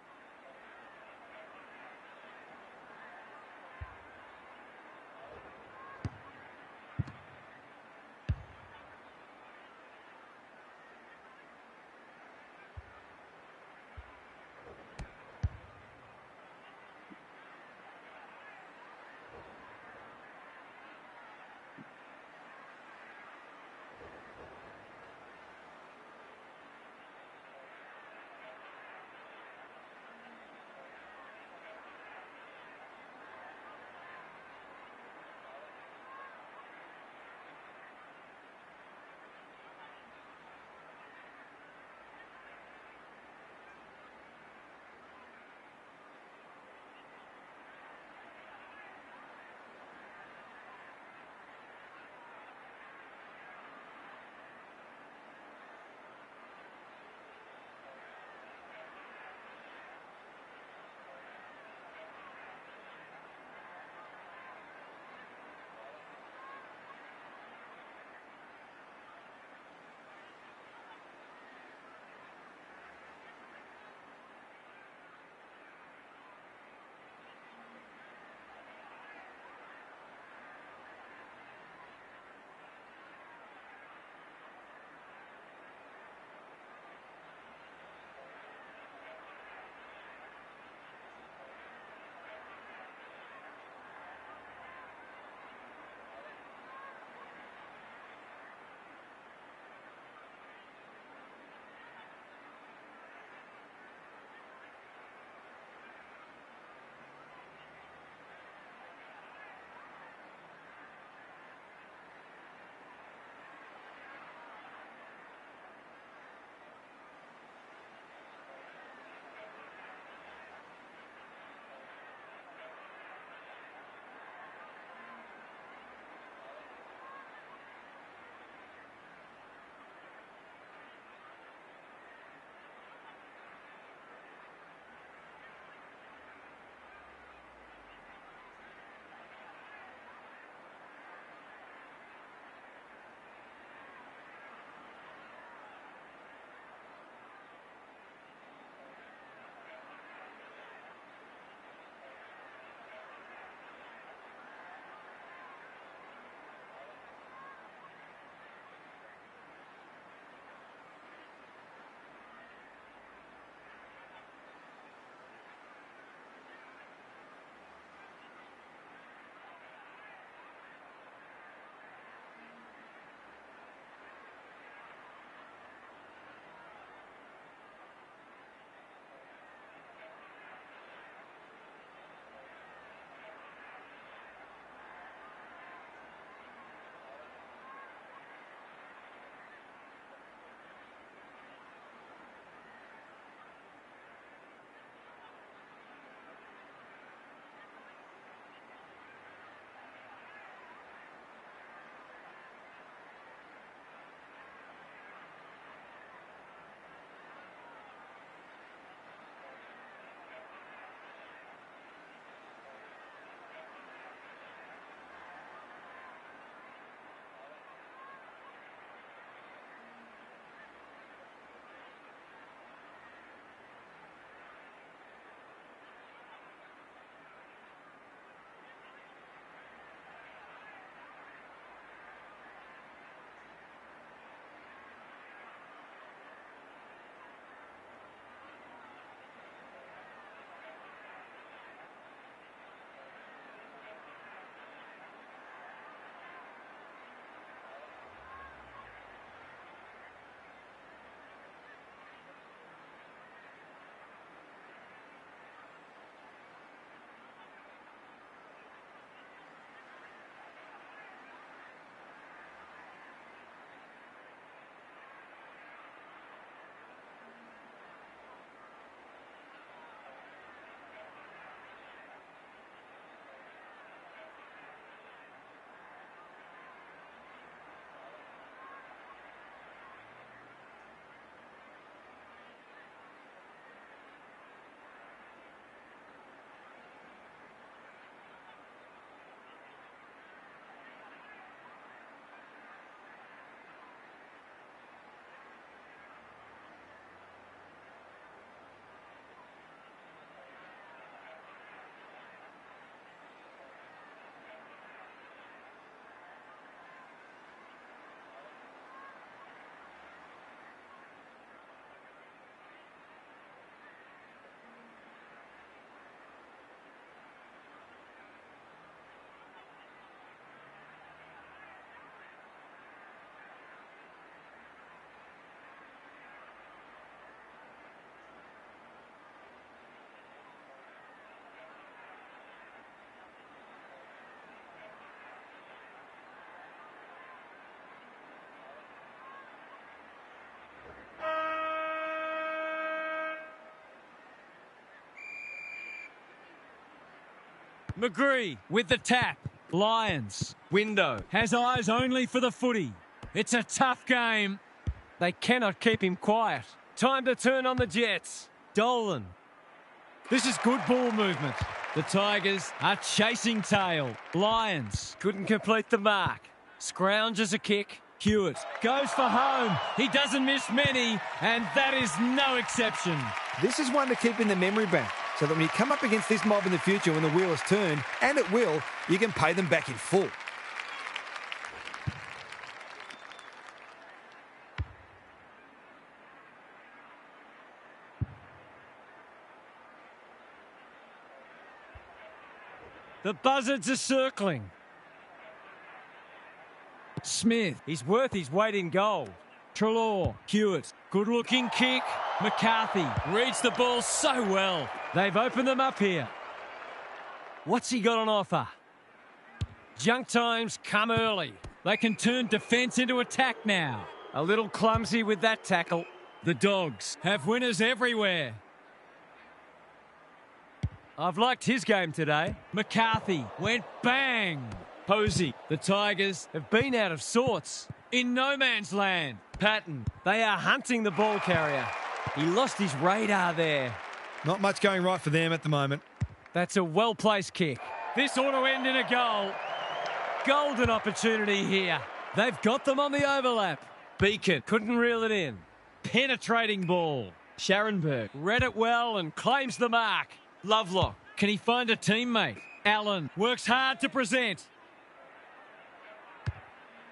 McGree with the tap. Lions. Window has eyes only for the footy. It's a tough game. They cannot keep him quiet. Time to turn on the Jets. Dolan. This is good ball movement. The Tigers are chasing tail. Lions couldn't complete the mark. Scrounges a kick. Hewitt goes for home. He doesn't miss many, and that is no exception. This is one to keep in the memory bank, so that when you come up against this mob in the future when the wheel is turned, and it will, you can pay them back in full. The buzzards are circling. Smith, he's worth his weight in gold. Treloar, Hewitt, good-looking kick. McCarthy reads the ball so well. They've opened them up here. What's he got on offer? Junk times come early. They can turn defence into attack now. A little clumsy with that tackle. The Dogs have winners everywhere. I've liked his game today. McCarthy went bang. Posey, the Tigers have been out of sorts. In no man's land. Patton, they are hunting the ball carrier. He lost his radar there. Not much going right for them at the moment. That's a well-placed kick. This ought to end in a goal. Golden opportunity here. They've got them on the overlap. Beacon couldn't reel it in. Penetrating ball. Scharenberg read it well and claims the mark. Lovelock, can he find a teammate? Allen works hard to present.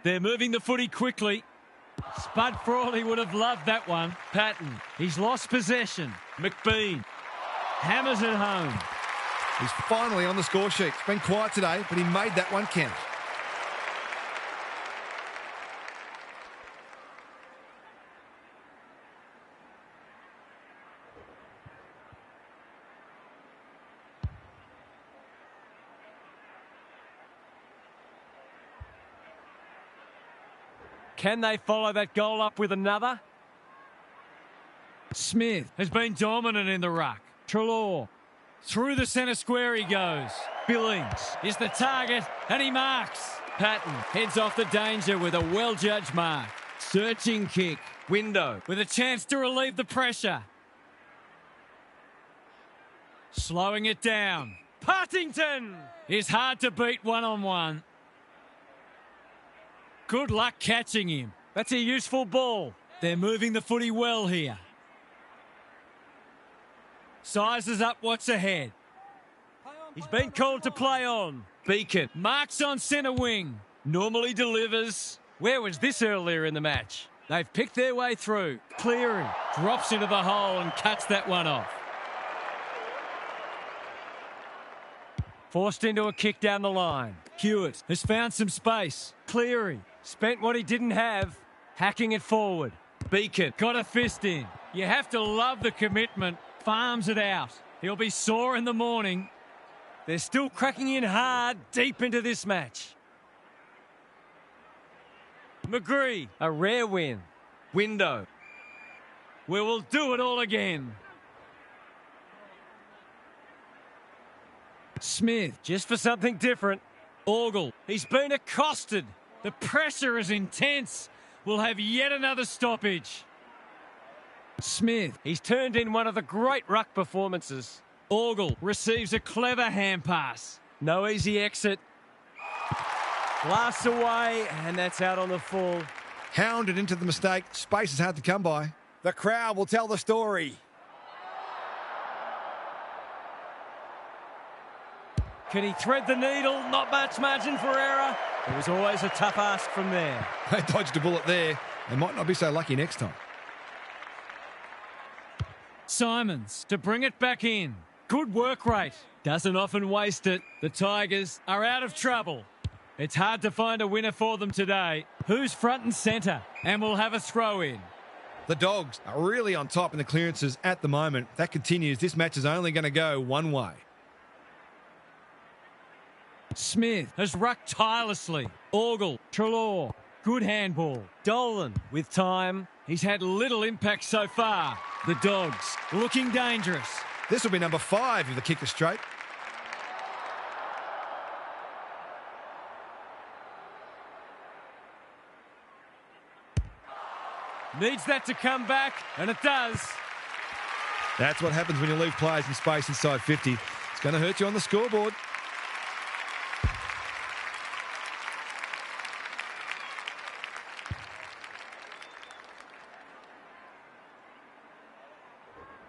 They're moving the footy quickly. Spud Frawley would have loved that one. Patton, he's lost possession. McBean hammers it home. He's finally on the score sheet. It's been quiet today, but he made that one count. Can they follow that goal up with another? Smith has been dominant in the ruck. Treloar. Through the centre square he goes. Billings is the target and he marks. Patton heads off the danger with a well-judged mark. Searching kick. Window with a chance to relieve the pressure. Slowing it down. Partington is hard to beat one-on-one. Good luck catching him. That's a useful ball. They're moving the footy well here. Sizes up what's ahead. He's been called to play on. Beacon marks on centre wing. Normally delivers. Where was this earlier in the match? They've picked their way through. Cleary drops into the hole and cuts that one off. Forced into a kick down the line. Hewitt has found some space. Cleary spent what he didn't have, hacking it forward. Beacon got a fist in. You have to love the commitment. Farms it out. He'll be sore in the morning. They're still cracking in hard deep into this match. McGree, a rare win. Window. We will do it all again. Smith, just for something different. Ogle, he's been accosted. The pressure is intense. We'll have yet another stoppage. Smith, he's turned in one of the great ruck performances. Ogle receives a clever hand pass. No easy exit. Blasts away, and that's out on the full. Hounded into the mistake. Space is hard to come by. The crowd will tell the story. Can he thread the needle? Not much margin for error. It was always a tough ask from there. They dodged a bullet there. They might not be so lucky next time. Simons to bring it back in. Good work rate. Doesn't often waste it. The Tigers are out of trouble. It's hard to find a winner for them today. Who's front and centre? And we'll have a throw in. The Dogs are really on top in the clearances at the moment. That continues. This match is only going to go one way. Smith has rucked tirelessly. Ogle, Treloar, good handball. Dolan with time. He's had little impact so far. The Dogs looking dangerous. This will be number 5 if the kick is straight. Needs that to come back, and it does. That's what happens when you leave players in space inside 50. It's going to hurt you on the scoreboard.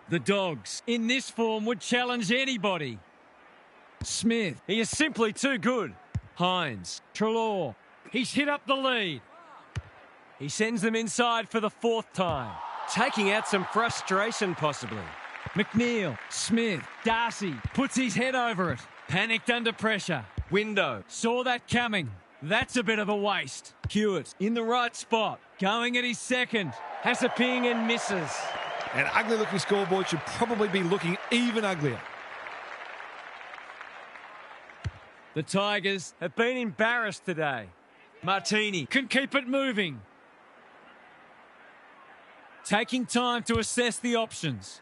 The Dogs, in this form, would challenge anybody. Smith, he is simply too good. Hines, Treloar, he's hit up the lead. He sends them inside for the 4th time. Taking out some frustration, possibly. McNeil, Smith, Darcy, puts his head over it. Panicked under pressure. Window, saw that coming. That's a bit of a waste. Hewitt, in the right spot. Going at his 2nd. Has a ping and misses. An ugly-looking scoreboard should probably be looking even uglier. The Tigers have been embarrassed today. Martini can keep it moving. Taking time to assess the options.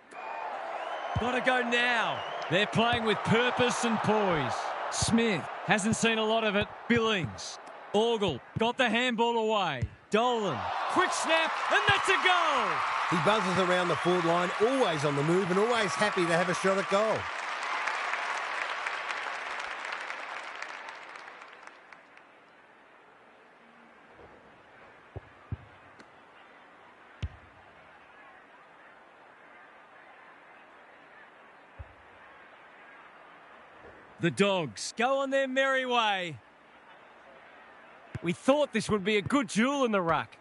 Gotta go now. They're playing with purpose and poise. Smith hasn't seen a lot of it. Billings. Orgel got the handball away. Dolan. Quick snap, and that's a goal. He buzzes around the forward line, always on the move and always happy to have a shot at goal. The Dogs go on their merry way. We thought this would be a good duel in the ruck.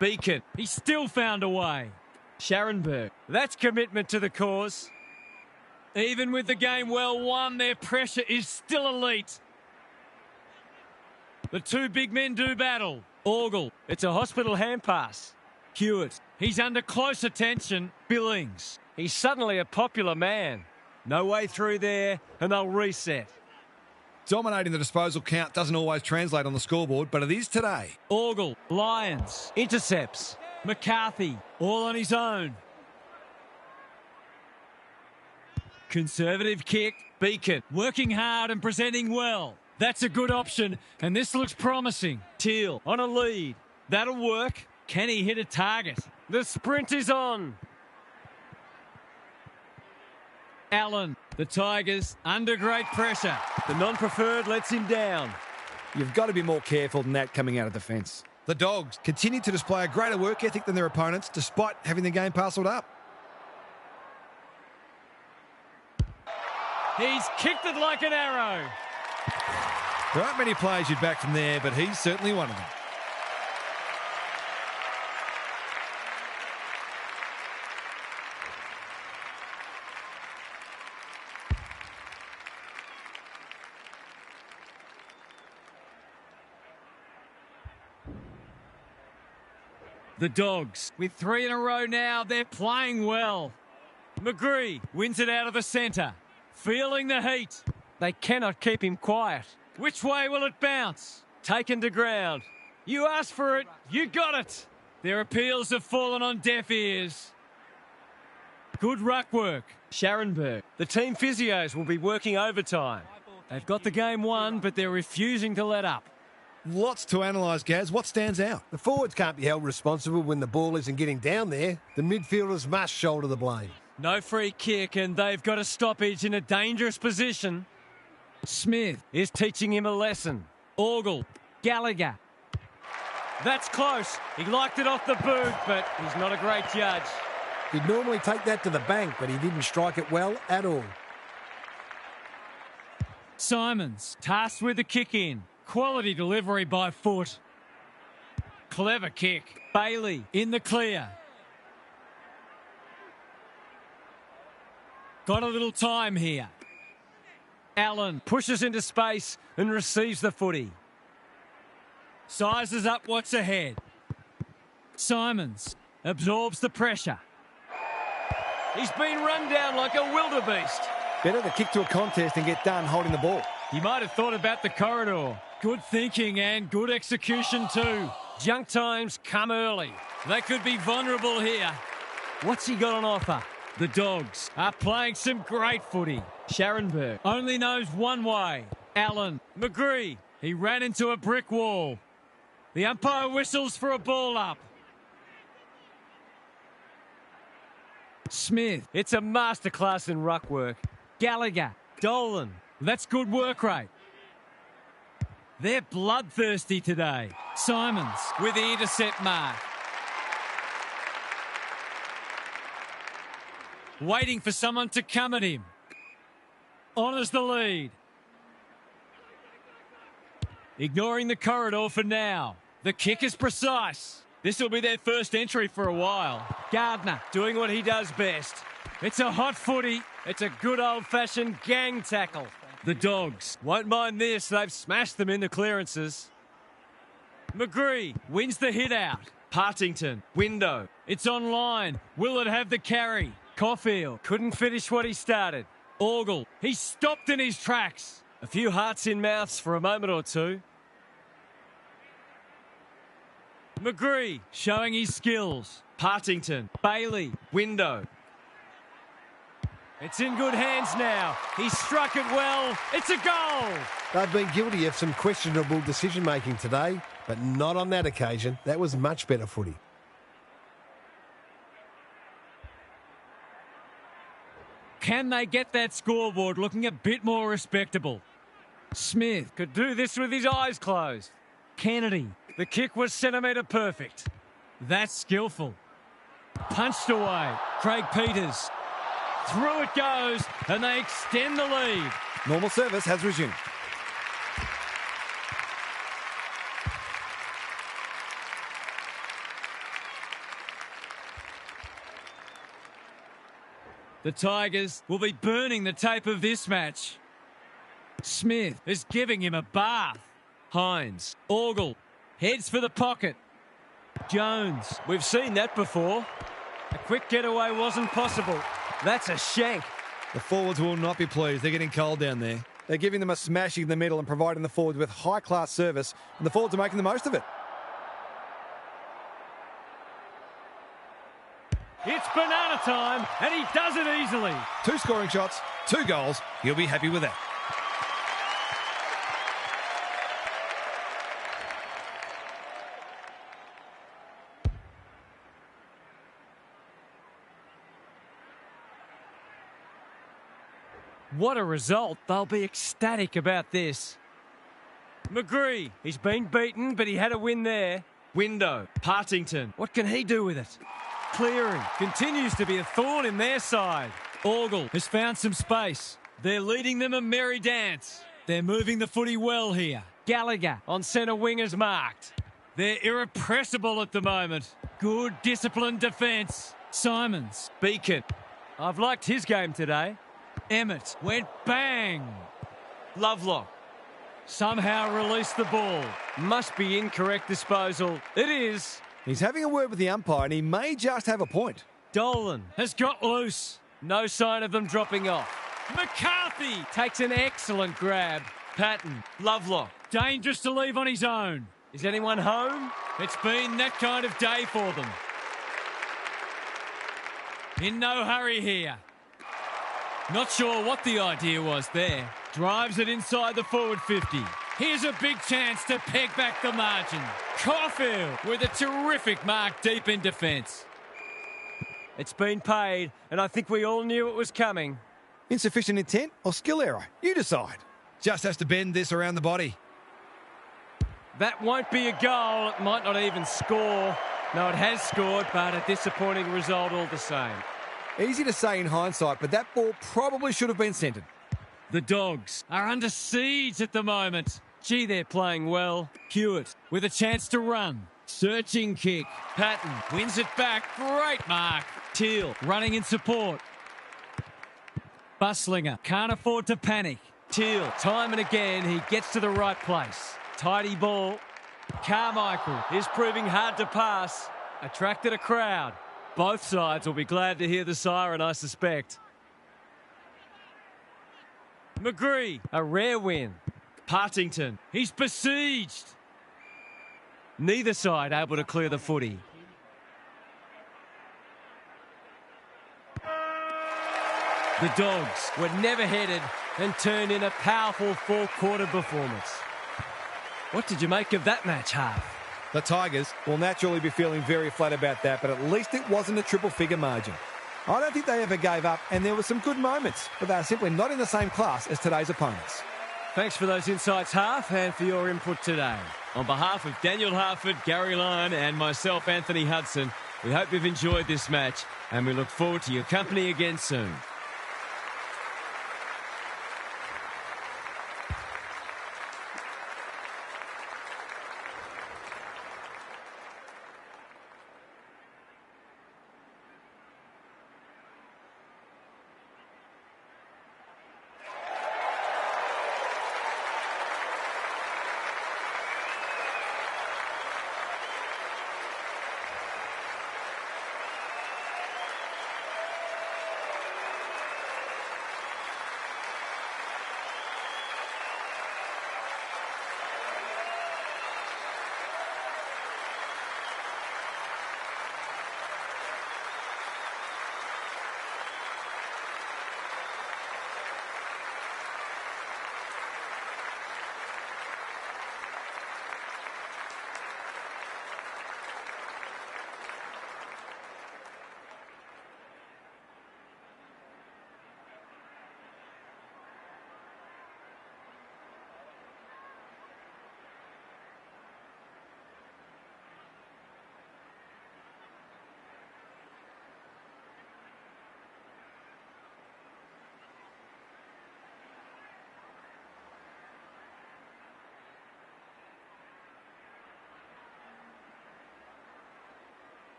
Beacon, he still found a way. Scharenberg, that's commitment to the cause. Even with the game well won, their pressure is still elite. The 2 big men do battle. Orgel, it's a hospital hand pass. Hewitt, he's under close attention. Billings, he's suddenly a popular man. No way through there, and they'll reset. Dominating the disposal count doesn't always translate on the scoreboard, but it is today. Orgel, Lyons, intercepts. McCarthy, all on his own. Conservative kick. Beacon, working hard and presenting well. That's a good option, and this looks promising. Teal, on a lead. That'll work. Can he hit a target? The sprint is on. Allen, the Tigers, under great pressure. The non-preferred lets him down. You've got to be more careful than that coming out of defence. The Dogs continue to display a greater work ethic than their opponents, despite having the game parcelled up. He's kicked it like an arrow. There aren't many players you'd back from there, but he's certainly one of them. The Dogs, with 3 in a row now, they're playing well. McGree wins it out of the centre. Feeling the heat. They cannot keep him quiet. Which way will it bounce? Taken to ground. You asked for it, you got it. Their appeals have fallen on deaf ears. Good ruck work. Scharenberg. The team physios will be working overtime. They've got the game won, but they're refusing to let up. Lots to analyse, Gaz. What stands out? The forwards can't be held responsible when the ball isn't getting down there. The midfielders must shoulder the blame. No free kick, and they've got a stoppage in a dangerous position. Smith is teaching him a lesson. Orgel, Gallagher. That's close. He liked it off the boot, but he's not a great judge. He'd normally take that to the bank, but he didn't strike it well at all. Simons, tasked with the kick in. Quality delivery by Foot. Clever kick. Bailey in the clear. Got a little time here. Allen pushes into space and receives the footy. Sizes up what's ahead. Simons absorbs the pressure. He's been run down like a wildebeest. Better to kick to a contest and get done holding the ball. He might have thought about the corridor. Good thinking and good execution too. Junk times come early. They could be vulnerable here. What's he got on offer? The Dogs are playing some great footy. Scharenberg only knows one way. Allen, McGree, he ran into a brick wall. The umpire whistles for a ball up. Smith. It's a masterclass in ruck work. Gallagher. Dolan. That's good work rate. They're bloodthirsty today. Simons with the intercept mark. Waiting for someone to come at him. Honours the lead. Ignoring the corridor for now. The kick is precise. This will be their first entry for a while. Gardner doing what he does best. It's a hot footy. It's a good old-fashioned gang tackle. The Dogs won't mind this. They've smashed them in the clearances. McGree wins the hit out. Partington. Window. It's online. Will it have the carry? Caulfield couldn't finish what he started. Orgel. He stopped in his tracks. A few hearts in mouths for a moment or two. McGree showing his skills. Partington. Bailey. Window. It's in good hands now. He struck it well. It's a goal. They've been guilty of some questionable decision-making today, but not on that occasion. That was much better footy. Can they get that scoreboard looking a bit more respectable? Smith could do this with his eyes closed. Kennedy. The kick was centimetre perfect. That's skillful. Punched away. Craig Peters. Through it goes, and they extend the lead. Normal service has resumed. The Tigers will be burning the tape of this match. Smith is giving him a bath. Hines. Orgel. Heads for the pocket. Jones. We've seen that before. A quick getaway wasn't possible. That's a shank. The forwards will not be pleased. They're getting cold down there. They're giving them a smashing in the middle and providing the forwards with high-class service, and the forwards are making the most of it. It's banana time, and he does it easily. 2 scoring shots, 2 goals. He'll be happy with that. What a result. They'll be ecstatic about this. McGree. He's been beaten, but he had a win there. Window. Partington. What can he do with it? Cleary continues to be a thorn in their side. Orgel has found some space. They're leading them a merry dance. They're moving the footy well here. Gallagher on centre wing is marked. They're irrepressible at the moment. Good disciplined defence. Simons. Beacon. I've liked his game today. Emmett went bang. Lovelock somehow released the ball. Must be incorrect disposal. It is. He's having a word with the umpire, and he may just have a point. Dolan has got loose. No sign of them dropping off. McCarthy takes an excellent grab. Patton. Lovelock. Dangerous to leave on his own. Is anyone home? It's been that kind of day for them. In no hurry here. Not sure what the idea was there. Drives it inside the forward 50. Here's a big chance to peg back the margin. Caulfield with a terrific mark deep in defence. It's been paid, and I think we all knew it was coming. Insufficient intent or skill error? You decide. Just has to bend this around the body. That won't be a goal. It might not even score. No, it has scored, but a disappointing result all the same. Easy to say in hindsight, but that ball probably should have been centred. The Dogs are under siege at the moment. Gee, they're playing well. Hewitt with a chance to run. Searching kick. Patton wins it back. Great mark. Teal running in support. Buslinger can't afford to panic. Teal, time and again, he gets to the right place. Tidy ball. Carmichael is proving hard to pass. Attracted a crowd. Both sides will be glad to hear the siren, I suspect. McGree, a rare win. Partington, he's besieged. Neither side able to clear the footy. The Dogs were never headed and turned in a powerful fourth-quarter performance. What did you make of that match, Half? The Tigers will naturally be feeling very flat about that, but at least it wasn't a triple-figure margin. I don't think they ever gave up, and there were some good moments, but they are simply not in the same class as today's opponents. Thanks for those insights, Half, and for your input today. On behalf of Daniel Harford, Gary Lyon and myself, Anthony Hudson, we hope you've enjoyed this match, and we look forward to your company again soon.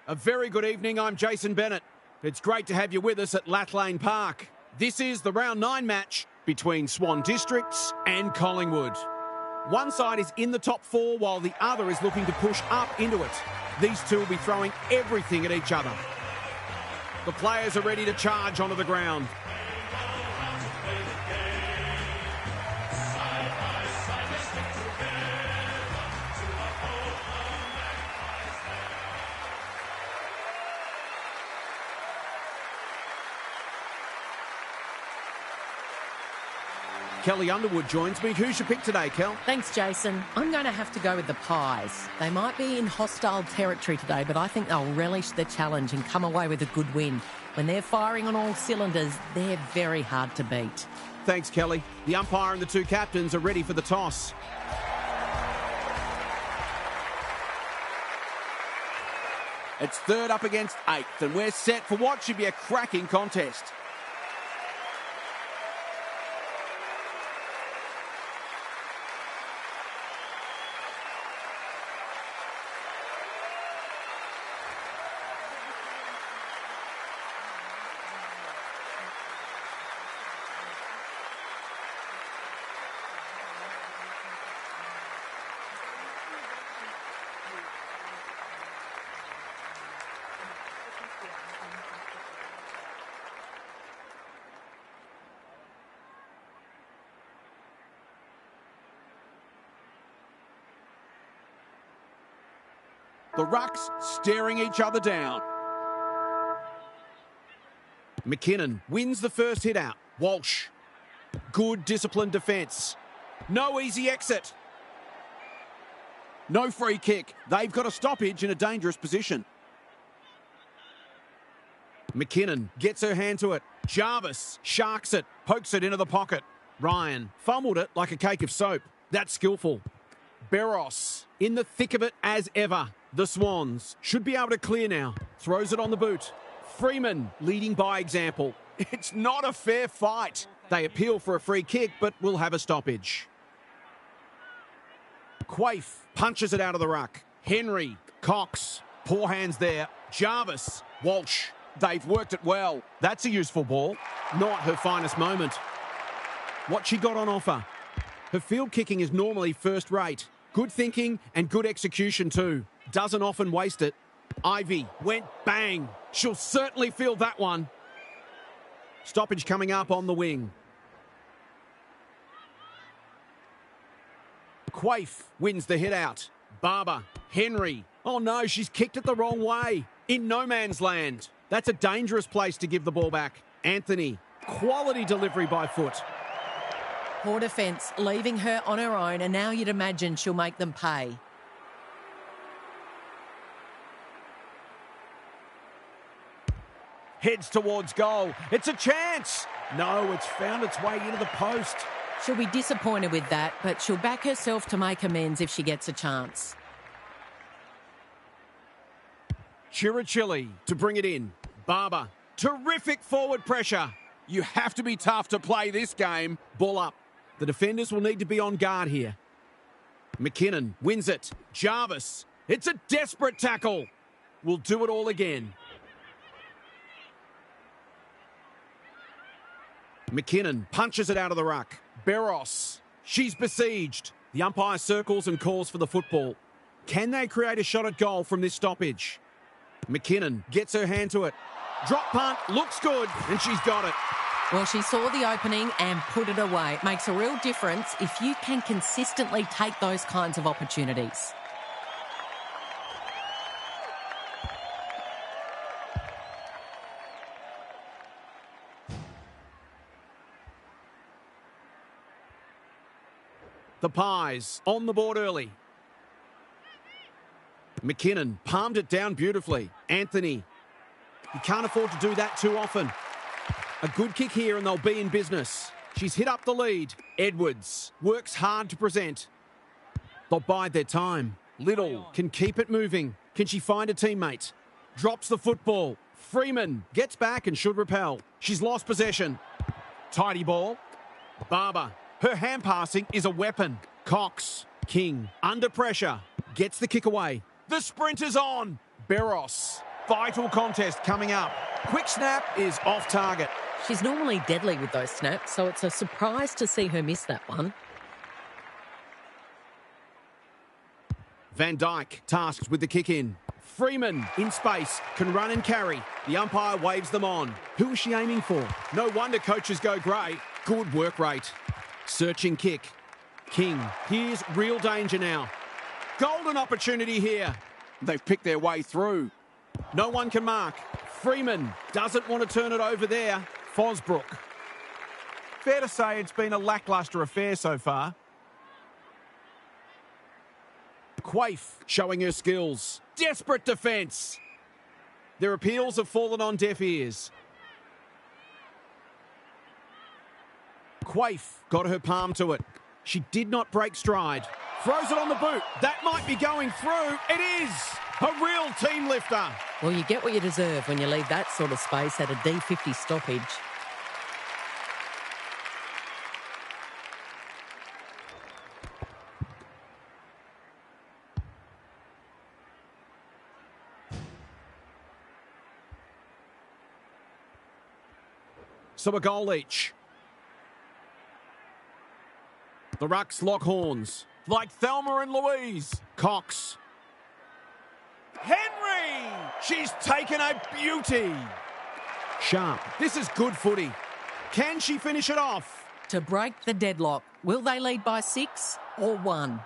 A very good evening, I'm Jason Bennett. It's great to have you with us at Lat Lane Park. This is the round 9 match between Swan Districts and Collingwood. One side is in the top 4 while the other is looking to push up into it. These two will be throwing everything at each other. The players are ready to charge onto the ground. Kelly Underwood joins me. Who's your pick today, Kel? Thanks, Jason. I'm going to have to go with the Pies. They might be in hostile territory today, but I think they'll relish the challenge and come away with a good win. When they're firing on all cylinders, they're very hard to beat. Thanks, Kelly. The umpire and the two captains are ready for the toss. It's 3rd up against 8th, and we're set for what should be a cracking contest. The rucks staring each other down. McKinnon wins the first hit out. Walsh. Good disciplined defence. No easy exit. No free kick. They've got a stoppage in a dangerous position. McKinnon gets her hand to it. Jarvis sharks it, pokes it into the pocket. Ryan fumbled it like a cake of soap. That's skillful. Barros in the thick of it as ever. The Swans should be able to clear now. Throws it on the boot. Freeman leading by example. It's not a fair fight. They appeal for a free kick, but will have a stoppage. Quaife punches it out of the ruck. Henry, Cox, poor hands there. Jarvis, Walsh. They've worked it well. That's a useful ball. Not her finest moment. What she got on offer? Her field kicking is normally first rate. Good thinking and good execution too. Doesn't often waste it. Ivy went bang. She'll certainly feel that one. Stoppage coming up on the wing. Quaife wins the hit out. Barber, Henry. Oh no, she's kicked it the wrong way. In no man's land. That's a dangerous place to give the ball back. Anthony, quality delivery by foot. Poor defence, leaving her on her own, and now you'd imagine she'll make them pay. Heads towards goal. It's a chance. No, it's found its way into the post. She'll be disappointed with that, but she'll back herself to make amends if she gets a chance. Chirichilli to bring it in. Barber. Terrific forward pressure. You have to be tough to play this game. Ball up. The defenders will need to be on guard here. McKinnon wins it. Jarvis. It's a desperate tackle. We'll do it all again. McKinnon punches it out of the ruck. Barros. She's besieged. The umpire circles and calls for the football. Can they create a shot at goal from this stoppage? McKinnon gets her hand to it. Drop punt, looks good, and she's got it. Well, she saw the opening and put it away. It makes a real difference if you can consistently take those kinds of opportunities. The Pies on the board early. McKinnon palmed it down beautifully. Anthony. You can't afford to do that too often. A good kick here and they'll be in business. She's hit up the lead. Edwards works hard to present. They'll bide their time. Little can keep it moving. Can she find a teammate? Drops the football. Freeman gets back and should repel. She's lost possession. Tidy ball. Barber. Her hand passing is a weapon. Cox. King. Under pressure. Gets the kick away. The sprint is on. Barros. Vital contest coming up. Quick snap is off target. She's normally deadly with those snaps, so it's a surprise to see her miss that one. Van Dijk tasked with the kick in. Freeman in space, can run and carry. The umpire waves them on. Who is she aiming for? No wonder coaches go grey. Good work rate. Searching kick. King, here's real danger now. Golden opportunity here. They've picked their way through. No one can mark. Freeman doesn't want to turn it over there. Fosbrook. Fair to say it's been a lacklustre affair so far. Quaife showing her skills. Desperate defence. Their appeals have fallen on deaf ears. Quaife got her palm to it. She did not break stride. Throws it on the boot. That might be going through. It is a real team lifter. Well, you get what you deserve when you leave that sort of space at a D50 stoppage. So a goal each. The Rucks lock horns. Like Thelma and Louise. Cox. Henry! She's taken a beauty. Sharp. This is good footy. Can she finish it off? To break the deadlock, will they lead by 6 or 1?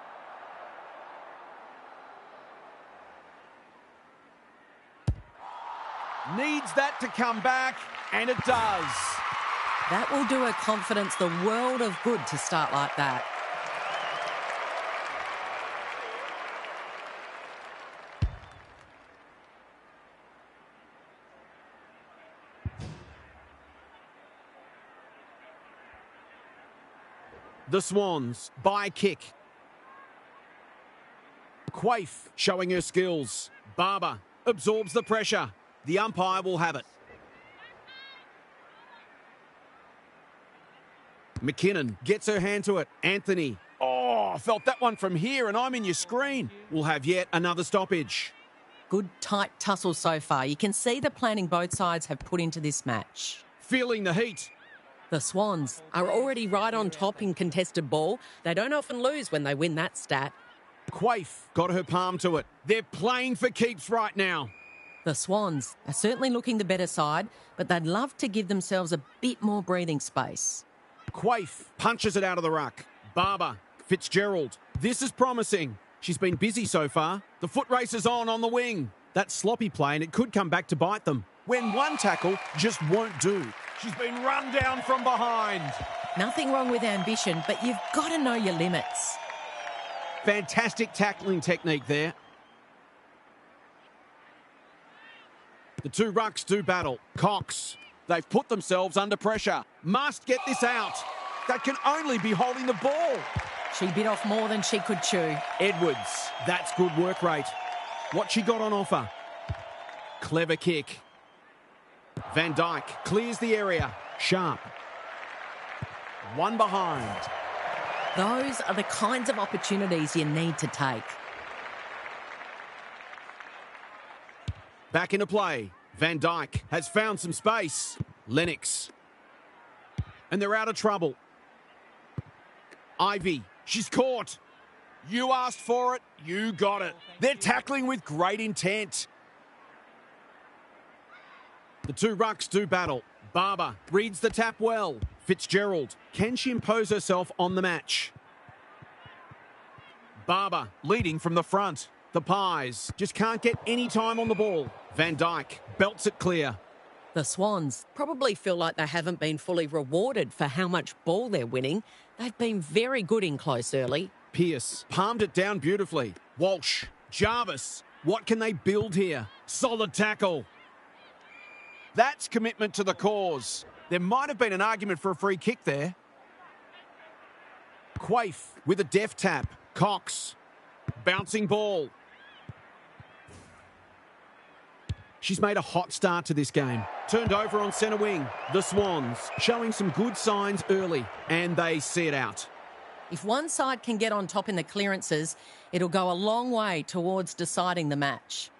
Needs that to come back, and it does. That will do her confidence the world of good to start like that. The Swans, by kick. Quaife showing her skills. Barber absorbs the pressure. The umpire will have it. McKinnon gets her hand to it. Anthony. Oh, I felt that one from here and I'm in your screen. We'll have yet another stoppage. Good tight tussle so far. You can see the planning both sides have put into this match. Feeling the heat. The Swans are already right on top in contested ball. They don't often lose when they win that stat. Quaife got her palm to it. They're playing for keeps right now. The Swans are certainly looking the better side, but they'd love to give themselves a bit more breathing space. Quaife punches it out of the ruck. Barber, Fitzgerald. This is promising. She's been busy so far. The foot race is on the wing. That's sloppy play and it could come back to bite them. When one tackle just won't do. She's been run down from behind. Nothing wrong with ambition, but you've got to know your limits. Fantastic tackling technique there. The two rucks do battle. Cox. They've put themselves under pressure. Must get this out. They can only be holding the ball. She bit off more than she could chew. Edwards. That's good work rate. What she got on offer. Clever kick. Van Dijk clears the area. Sharp. One behind. Those are the kinds of opportunities you need to take. Back into play. Van Dijk has found some space. Lennox. And they're out of trouble. Ivy. She's caught. You asked for it. You got it. They're tackling with great intent. The two rucks do battle. Barber reads the tap well. Fitzgerald. Can she impose herself on the match? Barber leading from the front. The Pies just can't get any time on the ball. Van Dijk belts it clear. The Swans probably feel like they haven't been fully rewarded for how much ball they're winning. They've been very good in close early. Pearce palmed it down beautifully. Walsh. Jarvis. What can they build here? Solid tackle. That's commitment to the cause. There might have been an argument for a free kick there. Quaife with a deft tap. Cox. Bouncing ball. She's made a hot start to this game. Turned over on centre wing. The Swans showing some good signs early, and they see it out. If one side can get on top in the clearances, it'll go a long way towards deciding the match.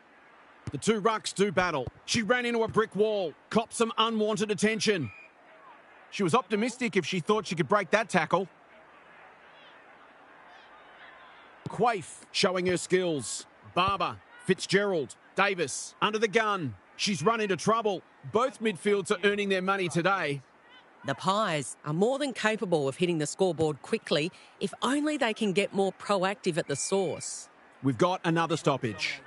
The two rucks do battle. She ran into a brick wall, copped some unwanted attention. She was optimistic if she thought she could break that tackle. Quaife showing her skills. Barber, Fitzgerald, Davis under the gun. She's run into trouble. Both midfields are earning their money today. The Pies are more than capable of hitting the scoreboard quickly if only they can get more proactive at the source. We've got another stoppage.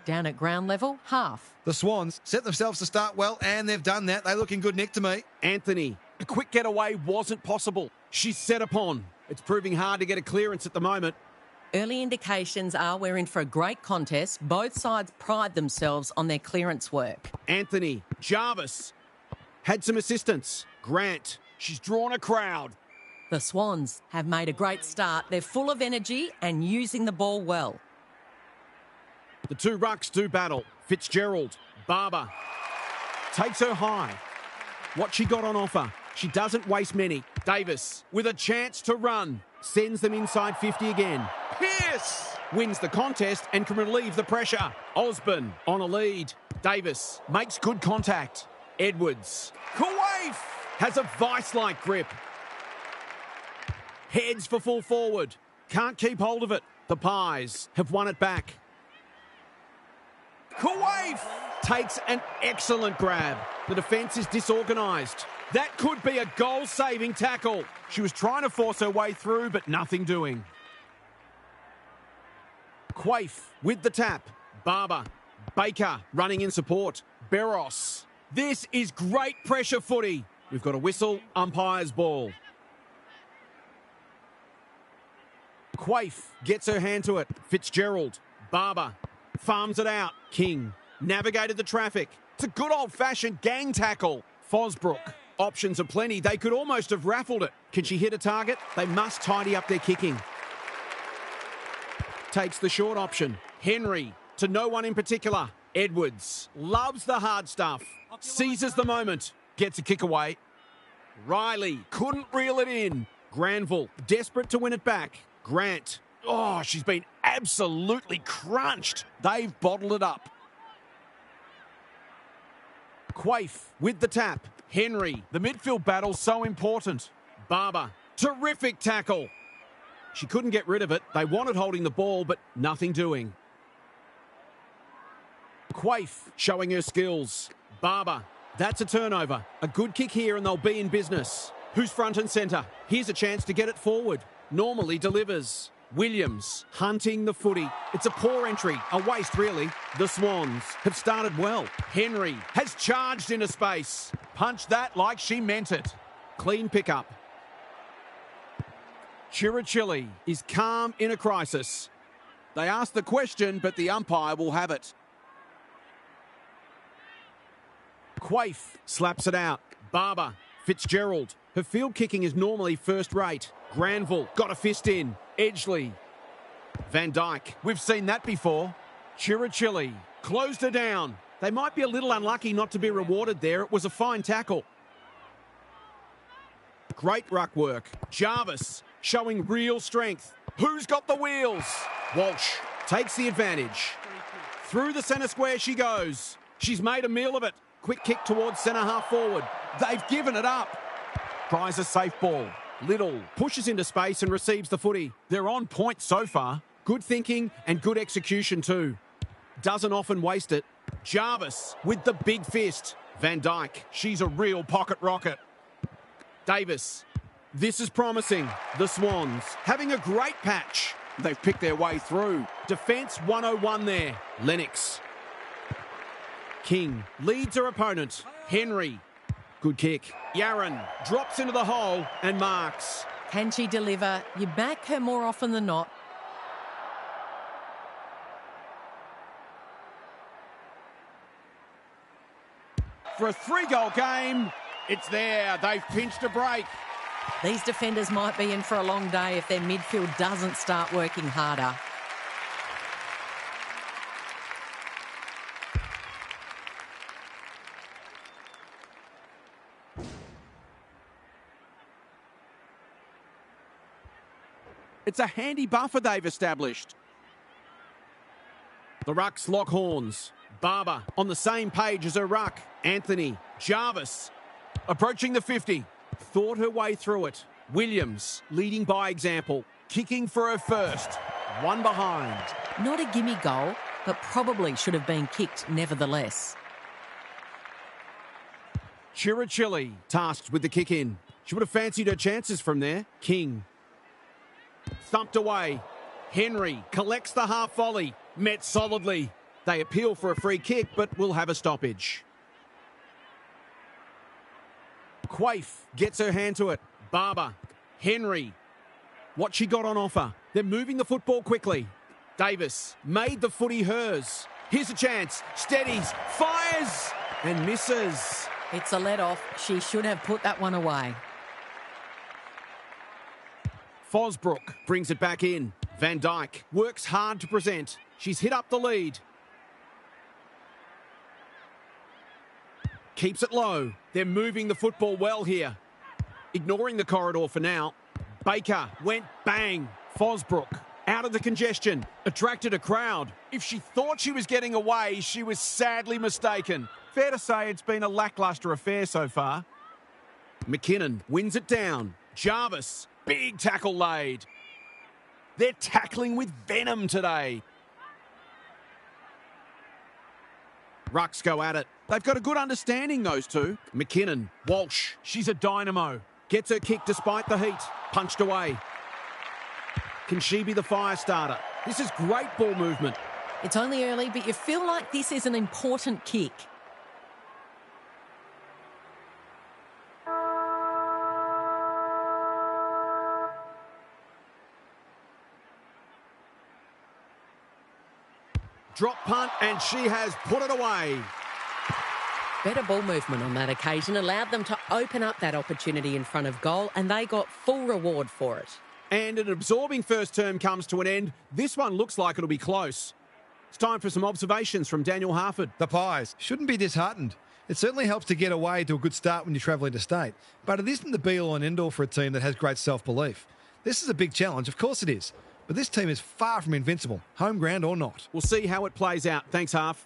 Down at ground level, half. The Swans set themselves to start well, and they've done that. They look in good nick to me. Anthony, a quick getaway wasn't possible. She's set upon. It's proving hard to get a clearance at the moment. Early indications are we're in for a great contest. Both sides pride themselves on their clearance work. Anthony, Jarvis, had some assistance. Grant, she's drawn a crowd. The Swans have made a great start. They're full of energy and using the ball well. The two rucks do battle. Fitzgerald, Barber, takes her high. What she got on offer. She doesn't waste many. Davis, with a chance to run, sends them inside 50 again. Pierce wins the contest and can relieve the pressure. Osborne on a lead. Davis makes good contact. Edwards. Quaife has a vice-like grip. Heads for full forward. Can't keep hold of it. The Pies have won it back. Quaife takes an excellent grab. The defence is disorganised. That could be a goal-saving tackle. She was trying to force her way through, but nothing doing. Quaife with the tap. Barber. Baker running in support. Beros. This is great pressure footy. We've got a whistle. Umpire's ball. Quaife gets her hand to it. Fitzgerald. Barber. Farms it out. King navigated the traffic. It's a good old-fashioned gang tackle. Fosbrook. Options are plenty. They could almost have raffled it. Can she hit a target? They must tidy up their kicking. Takes the short option. Henry to no one in particular. Edwards loves the hard stuff. Seizes the moment. Gets a kick away. Riley couldn't reel it in. Granville desperate to win it back. Grant. Oh, she's been absolutely crunched. They've bottled it up. Quaife with the tap. Henry. The midfield battle's so important. Barber. Terrific tackle. She couldn't get rid of it. They wanted holding the ball, but nothing doing. Quaife showing her skills. Barber. That's a turnover. A good kick here and they'll be in business. Who's front and centre? Here's a chance to get it forward. Normally delivers. Williams hunting the footy. It's a poor entry. A waste, really. The Swans have started well. Henry has charged into space. Punched that like she meant it. Clean pickup. Chirichilli is calm in a crisis. They ask the question, but the umpire will have it. Quaife slaps it out. Barber. Fitzgerald. Her field kicking is normally first rate. Granville got a fist in. Edgeley. Van Dijk. We've seen that before. Chirichilli closed her down. They might be a little unlucky not to be rewarded there. It was a fine tackle. Great ruck work. Jarvis showing real strength. Who's got the wheels? Walsh takes the advantage. Through the centre square she goes. She's made a meal of it. Quick kick towards centre half forward. They've given it up. Tries a safe ball. Little pushes into space and receives the footy. They're on point so far. Good thinking and good execution too. Doesn't often waste it. Jarvis with the big fist. Van Dijk. She's a real pocket rocket. Davis. This is promising. The Swans having a great patch. They've picked their way through. Defence 101 there. Lennox. King leads her opponent. Henry. Good kick. Yaron drops into the hole and marks. Can she deliver? You back her more often than not. For a 3-goal game, it's there. They've pinched a break. These defenders might be in for a long day if their midfield doesn't start working harder. It's a handy buffer they've established. The rucks lock horns. Barber on the same page as her ruck. Anthony. Jarvis. Approaching the 50. Thought her way through it. Williams leading by example. Kicking for her first. One behind. Not a gimme goal, but probably should have been kicked nevertheless. Chirichilli tasked with the kick in. She would have fancied her chances from there. King. Thumped away. Henry collects the half volley. Met solidly. They appeal for a free kick, but will have a stoppage. Quaife gets her hand to it. Barber. Henry. What she got on offer. They're moving the football quickly. Davis made the footy hers. Here's a chance. Steadies. Fires. And misses. It's a let-off. She should have put that one away. Fosbrook brings it back in. Van Dijk works hard to present. She's hit up the lead. Keeps it low. They're moving the football well here. Ignoring the corridor for now. Baker went bang. Fosbrook out of the congestion. Attracted a crowd. If she thought she was getting away, she was sadly mistaken. Fair to say it's been a lacklustre affair so far. McKinnon wins it down. Jarvis, big tackle laid. They're tackling with venom today. Rucks go at it. They've got a good understanding, those two. McKinnon, Walsh. She's a dynamo. Gets her kick despite the heat. Punched away. Can she be the fire starter? This is great ball movement. It's only early, but you feel like this is an important kick. Drop punt, and she has put it away. Better ball movement on that occasion allowed them to open up that opportunity in front of goal, and they got full reward for it. And an absorbing first term comes to an end. This one looks like it'll be close. It's time for some observations from Daniel Harford. The Pies shouldn't be disheartened. It certainly helps to get away to a good start when you travel interstate, but it isn't the be-all and end-all for a team that has great self-belief. This is a big challenge, of course it is. But this team is far from invincible, home ground or not. We'll see how it plays out. Thanks, Harf.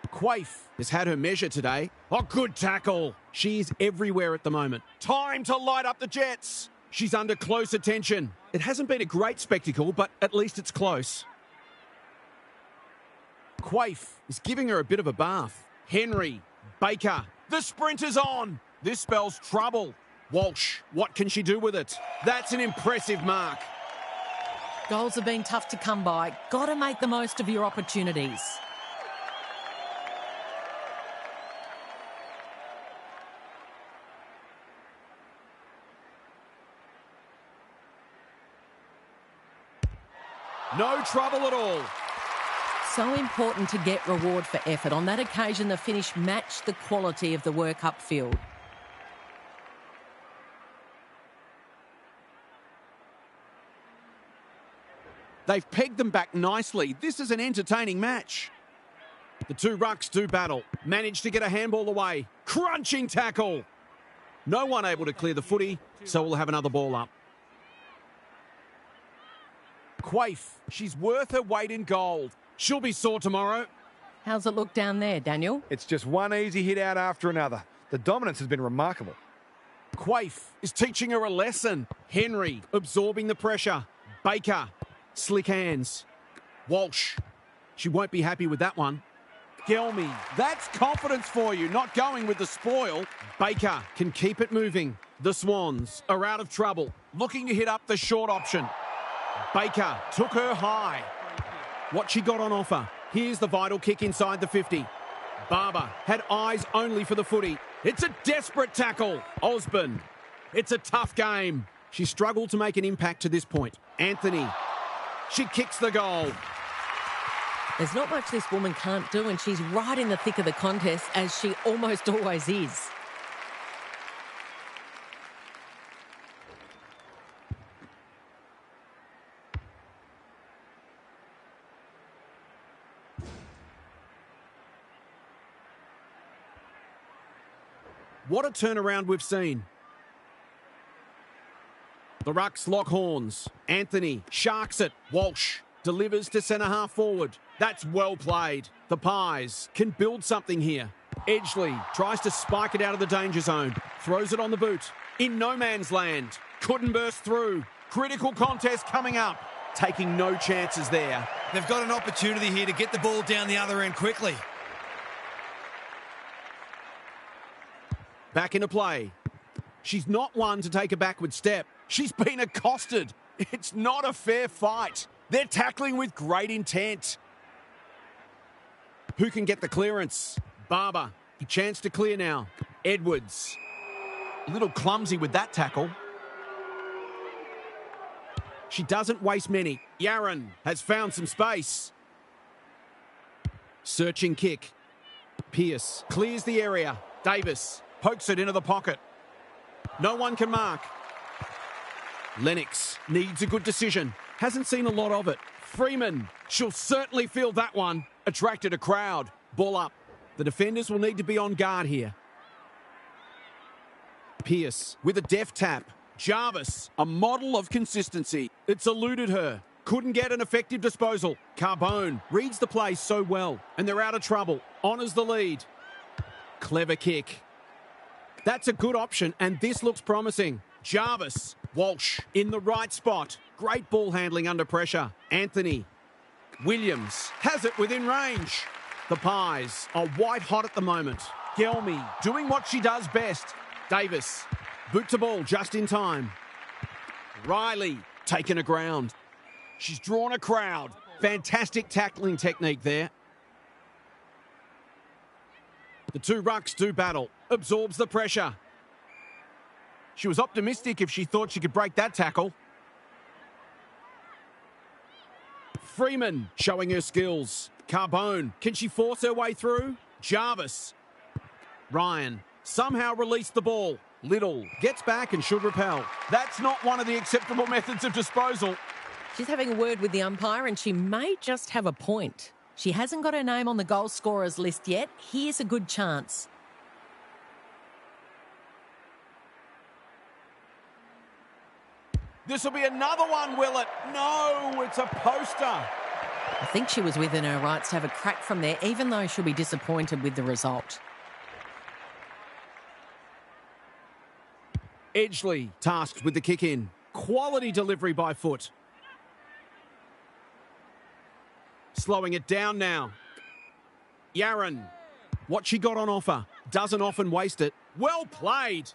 Quaife has had her measure today. Oh, good tackle. She's everywhere at the moment. Time to light up the Jets. She's under close attention. It hasn't been a great spectacle, but at least it's close. Quaife is giving her a bit of a bath. Henry, Baker, the sprint is on. This spells trouble. Walsh, what can she do with it? That's an impressive mark. Goals have been tough to come by. Got to make the most of your opportunities. No trouble at all. So important to get reward for effort. On that occasion, the finish matched the quality of the work upfield. They've pegged them back nicely. This is an entertaining match. The two rucks do battle. Manage to get a handball away. Crunching tackle. No one able to clear the footy, so we'll have another ball up. Quaife, she's worth her weight in gold. She'll be sore tomorrow. How's it look down there, Daniel? It's just one easy hit out after another. The dominance has been remarkable. Quaife is teaching her a lesson. Henry absorbing the pressure. Baker, slick hands. Walsh, she won't be happy with that one. Gelmy, that's confidence for you, not going with the spoil. Baker can keep it moving. The Swans are out of trouble, looking to hit up the short option. Baker took her high. What she got on offer. Here's the vital kick inside the 50. Barber had eyes only for the footy. It's a desperate tackle. Osborne. It's a tough game. She struggled to make an impact to this point. Anthony. She kicks the goal. There's not much this woman can't do, and she's right in the thick of the contest, as she almost always is. What a turnaround we've seen. The rucks lock horns. Anthony sharks it. Walsh delivers to centre half forward. That's well played. The Pies can build something here. Edgley tries to spike it out of the danger zone. Throws it on the boot. In no man's land. Couldn't burst through. Critical contest coming up. Taking no chances there. They've got an opportunity here to get the ball down the other end quickly. Back into play. She's not one to take a backward step. She's been accosted. It's not a fair fight. They're tackling with great intent. Who can get the clearance? Barber. A chance to clear now. Edwards. A little clumsy with that tackle. She doesn't waste many. Yaron has found some space. Searching kick. Pearce clears the area. Davis pokes it into the pocket. No one can mark. Lennox needs a good decision. Hasn't seen a lot of it. Freeman, she'll certainly feel that one. Attracted a crowd. Ball up. The defenders will need to be on guard here. Pearce with a deft tap. Jarvis, a model of consistency. It's eluded her. Couldn't get an effective disposal. Carbone reads the play so well, and they're out of trouble. Honours the lead. Clever kick. That's a good option, and this looks promising. Jarvis, Walsh in the right spot. Great ball handling under pressure. Anthony. Williams has it within range. The Pies are white hot at the moment. Gelmy doing what she does best. Davis, boot to ball just in time. Riley taken a ground. She's drawn a crowd. Fantastic tackling technique there. The two rucks do battle. Absorbs the pressure. She was optimistic if she thought she could break that tackle. Freeman showing her skills. Carbone, can she force her way through? Jarvis. Ryan somehow released the ball. Little gets back and should repel. That's not one of the acceptable methods of disposal. She's having a word with the umpire, and she may just have a point. She hasn't got her name on the goal scorers list yet. Here's a good chance. This will be another one, will it? No, it's a poster. I think she was within her rights to have a crack from there, even though she'll be disappointed with the result. Edgley tasked with the kick in. Quality delivery by foot. Slowing it down now. Yaron. What she got on offer. Doesn't often waste it. Well played.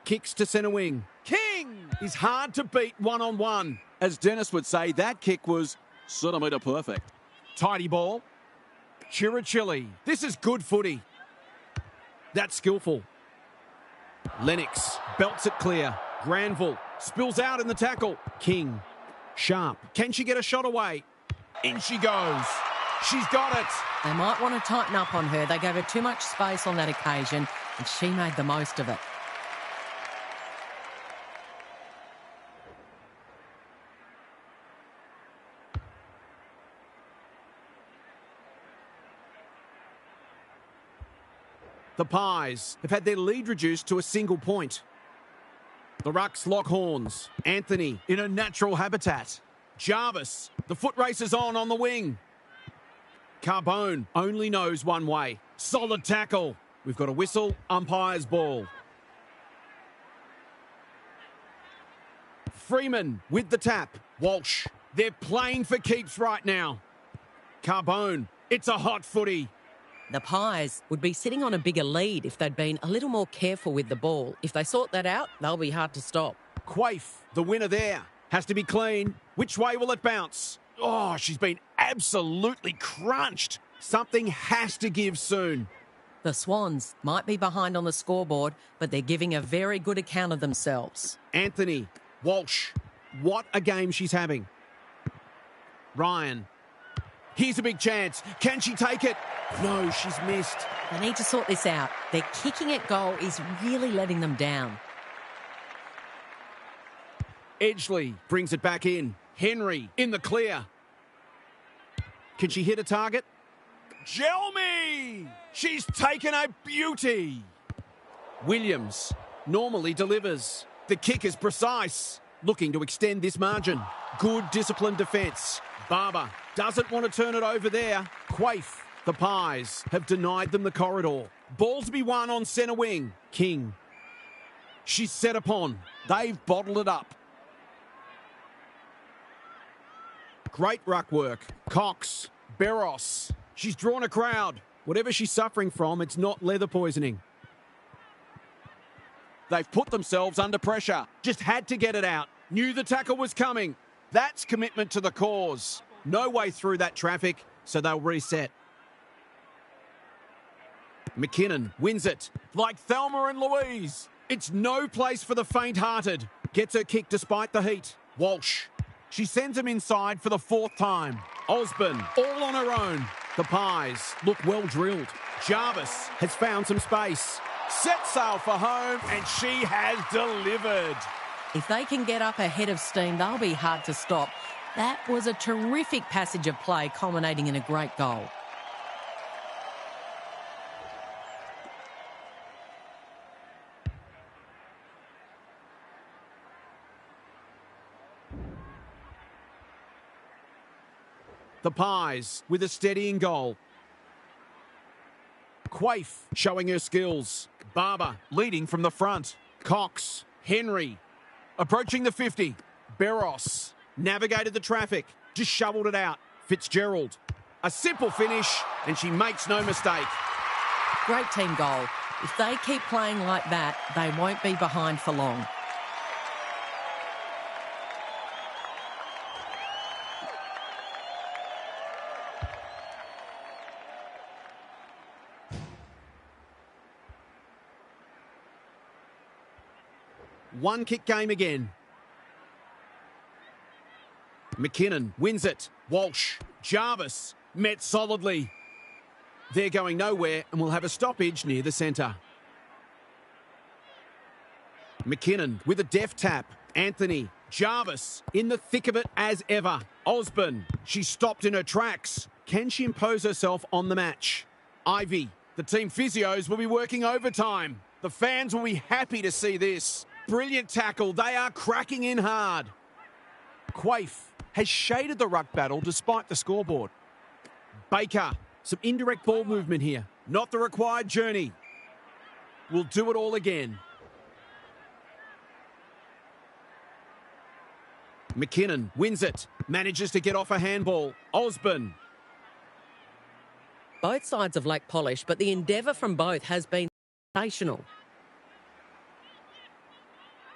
Kicks to centre wing. King is hard to beat one-on-one. As Dennis would say, that kick was centimetre perfect. Tidy ball. Chirichilli. This is good footy. That's skillful. Lennox belts it clear. Granville spills out in the tackle. King. Sharp. Can she get a shot away? In she goes. She's got it. They might want to tighten up on her. They gave her too much space on that occasion, and she made the most of it. The Pies have had their lead reduced to a single point. The Rucks lock horns. Anthony in a natural habitat. Jarvis, the foot race is on the wing. Carbone only knows one way. Solid tackle. We've got a whistle, umpire's ball. Freeman with the tap. Walsh, they're playing for keeps right now. Carbone, it's a hot footy. The Pies would be sitting on a bigger lead if they'd been a little more careful with the ball. If they sort that out, they'll be hard to stop. Quaife, the winner there. Has to be clean. Which way will it bounce? Oh, she's been absolutely crunched. Something has to give soon. The Swans might be behind on the scoreboard, but they're giving a very good account of themselves. Anthony, Walsh, what a game she's having. Ryan, here's a big chance. Can she take it? No, she's missed. They need to sort this out. Their kicking at goal is really letting them down. Edgley brings it back in. Henry in the clear. Can she hit a target? Gelmy! She's taken a beauty. Williams normally delivers. The kick is precise. Looking to extend this margin. Good disciplined defence. Barber doesn't want to turn it over there. Quaife. The Pies have denied them the corridor. Ball to be won on centre wing. King. She's set upon. They've bottled it up. Great ruck work. Cox. Barros. She's drawn a crowd. Whatever she's suffering from, it's not leather poisoning. They've put themselves under pressure. Just had to get it out. Knew the tackle was coming. That's commitment to the cause. No way through that traffic, so they'll reset. McKinnon wins it. Like Thelma and Louise. It's no place for the faint-hearted. Gets her kick despite the heat. Walsh. She sends him inside for the fourth time. Osborne, all on her own. The Pies look well drilled. Jarvis has found some space. Set sail for home, and she has delivered. If they can get up ahead of steam, they'll be hard to stop. That was a terrific passage of play, culminating in a great goal. The Pies with a steadying goal. Quaife showing her skills. Barber leading from the front. Cox. Henry approaching the 50. Barros navigated the traffic. Just shoveled it out. Fitzgerald. A simple finish, and she makes no mistake. Great team goal. If they keep playing like that, they won't be behind for long. One kick game again. McKinnon wins it. Walsh. Jarvis met solidly. They're going nowhere and will have a stoppage near the centre. McKinnon with a deft tap. Anthony. Jarvis in the thick of it as ever. Osborne. She stopped in her tracks. Can she impose herself on the match? Ivy. The team physios will be working overtime. The fans will be happy to see this. Brilliant tackle. They are cracking in hard. Quaife has shaded the ruck battle despite the scoreboard. Baker, some indirect ball movement here. Not the required journey. We'll do it all again. McKinnon wins it. Manages to get off a handball. Osborne. Both sides of lacked polish, but the endeavour from both has been sensational.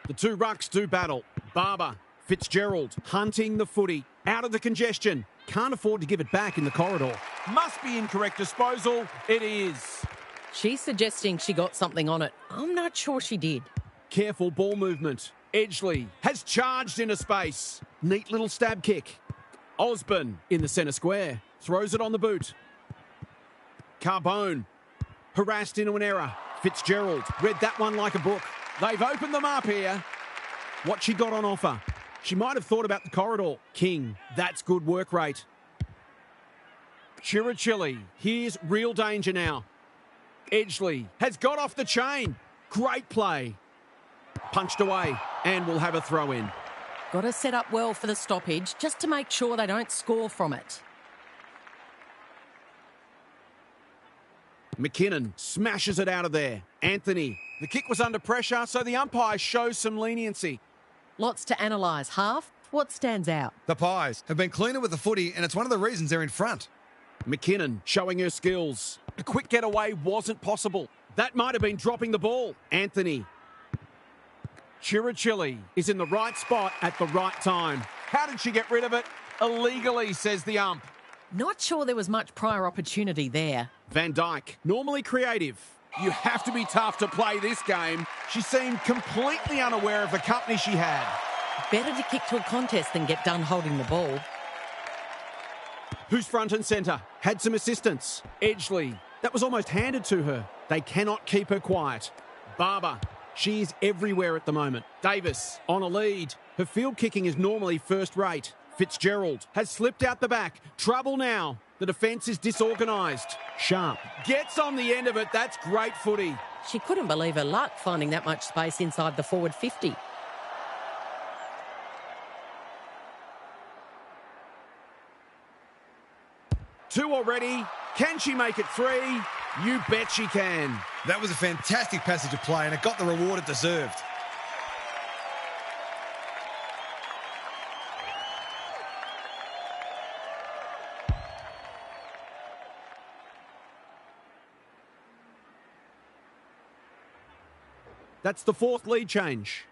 The two rucks do battle. Barber, Fitzgerald, hunting the footy. Out of the congestion. Can't afford to give it back in the corridor. Must be incorrect disposal. It is. She's suggesting she got something on it. I'm not sure she did. Careful ball movement. Edgley has charged into space. Neat little stab kick. Osborne in the centre square. Throws it on the boot. Carbone harassed into an error. Fitzgerald read that one like a book. They've opened them up here. What she got on offer? She might have thought about the corridor. King, that's good work rate. Chirichilli, here's real danger now. Edgley has got off the chain. Great play. Punched away and we'll have a throw in. Got to set up well for the stoppage just to make sure they don't score from it. McKinnon smashes it out of there. Anthony. The kick was under pressure, so the umpire shows some leniency. Lots to analyse. Half, what stands out? The Pies have been cleaner with the footy, and it's one of the reasons they're in front. McKinnon showing her skills. A quick getaway wasn't possible. That might have been dropping the ball. Anthony. Chirichilli is in the right spot at the right time. How did she get rid of it? Illegally, says the ump. Not sure there was much prior opportunity there. Van Dijk, normally creative. You have to be tough to play this game. She seemed completely unaware of the company she had. Better to kick to a contest than get done holding the ball. Who's front and centre? Had some assistance. Edgley, that was almost handed to her. They cannot keep her quiet. Barber, she is everywhere at the moment. Davis on a lead. Her field kicking is normally first rate. Fitzgerald has slipped out the back. Trouble now. The defence is disorganised. Sharp gets on the end of it. That's great footy. She couldn't believe her luck finding that much space inside the forward 50. Two already. Can she make it three? You bet she can. That was a fantastic passage of play, and it got the reward it deserved. That's the fourth lead change.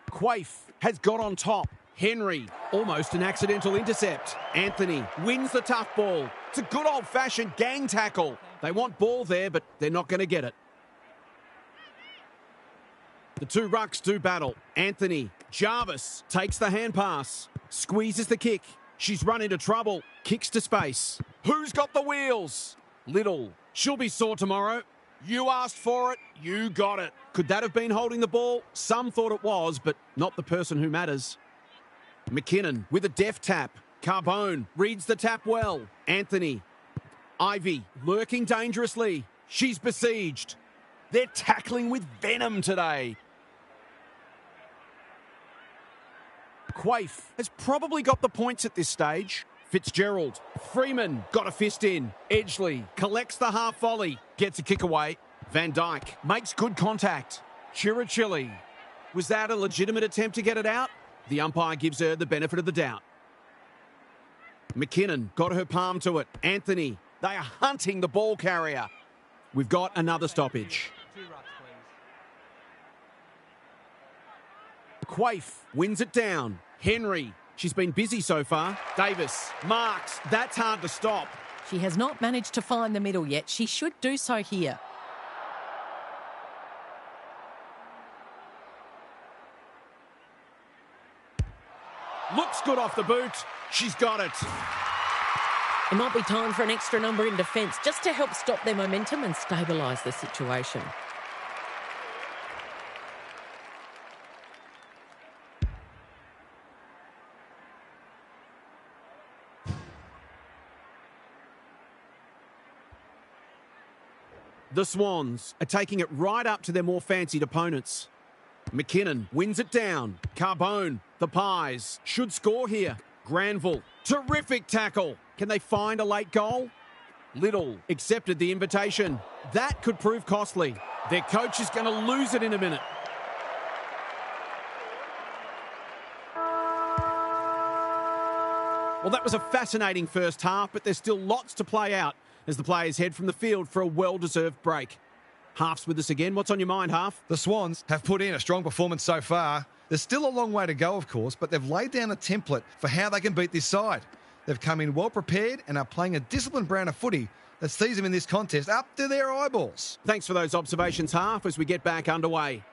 Quaife has got on top. Henry, almost an accidental intercept. Anthony wins the tough ball. It's a good old-fashioned gang tackle. They want ball there, but they're not going to get it. The two rucks do battle. Anthony, Jarvis takes the hand pass. Squeezes the kick. She's run into trouble. Kicks to space. Who's got the wheels? Little. She'll be sore tomorrow. You asked for it, you got it. Could that have been holding the ball? Some thought it was, but not the person who matters. McKinnon with a deft tap. Carbone reads the tap well. Anthony. Ivy lurking dangerously. She's besieged. They're tackling with venom today. Quaife has probably got the points at this stage. Fitzgerald. Freeman got a fist in. Edgley collects the half volley. Gets a kick away. Van Dijk makes good contact. Chirichilli. Was that a legitimate attempt to get it out? The umpire gives her the benefit of the doubt. McKinnon got her palm to it. Anthony. They are hunting the ball carrier. We've got another stoppage. Quaife wins it down. Henry. She's been busy so far. Davis marks. That's hard to stop. She has not managed to find the middle yet. She should do so here. Looks good off the boot. She's got it. It might be time for an extra number in defence just to help stop their momentum and stabilise the situation. The Swans are taking it right up to their more fancied opponents. McKinnon wins it down. Carbone, the Pies, should score here. Granville, terrific tackle. Can they find a late goal? Little accepted the invitation. That could prove costly. Their coach is going to lose it in a minute. Well, that was a fascinating first half, but there's still lots to play out as the players head from the field for a well-deserved break. Half's with us again. What's on your mind, Half? The Swans have put in a strong performance so far. There's still a long way to go, of course, but they've laid down a template for how they can beat this side. They've come in well prepared and are playing a disciplined brand of footy that sees them in this contest up to their eyeballs. Thanks for those observations, Half, as we get back underway.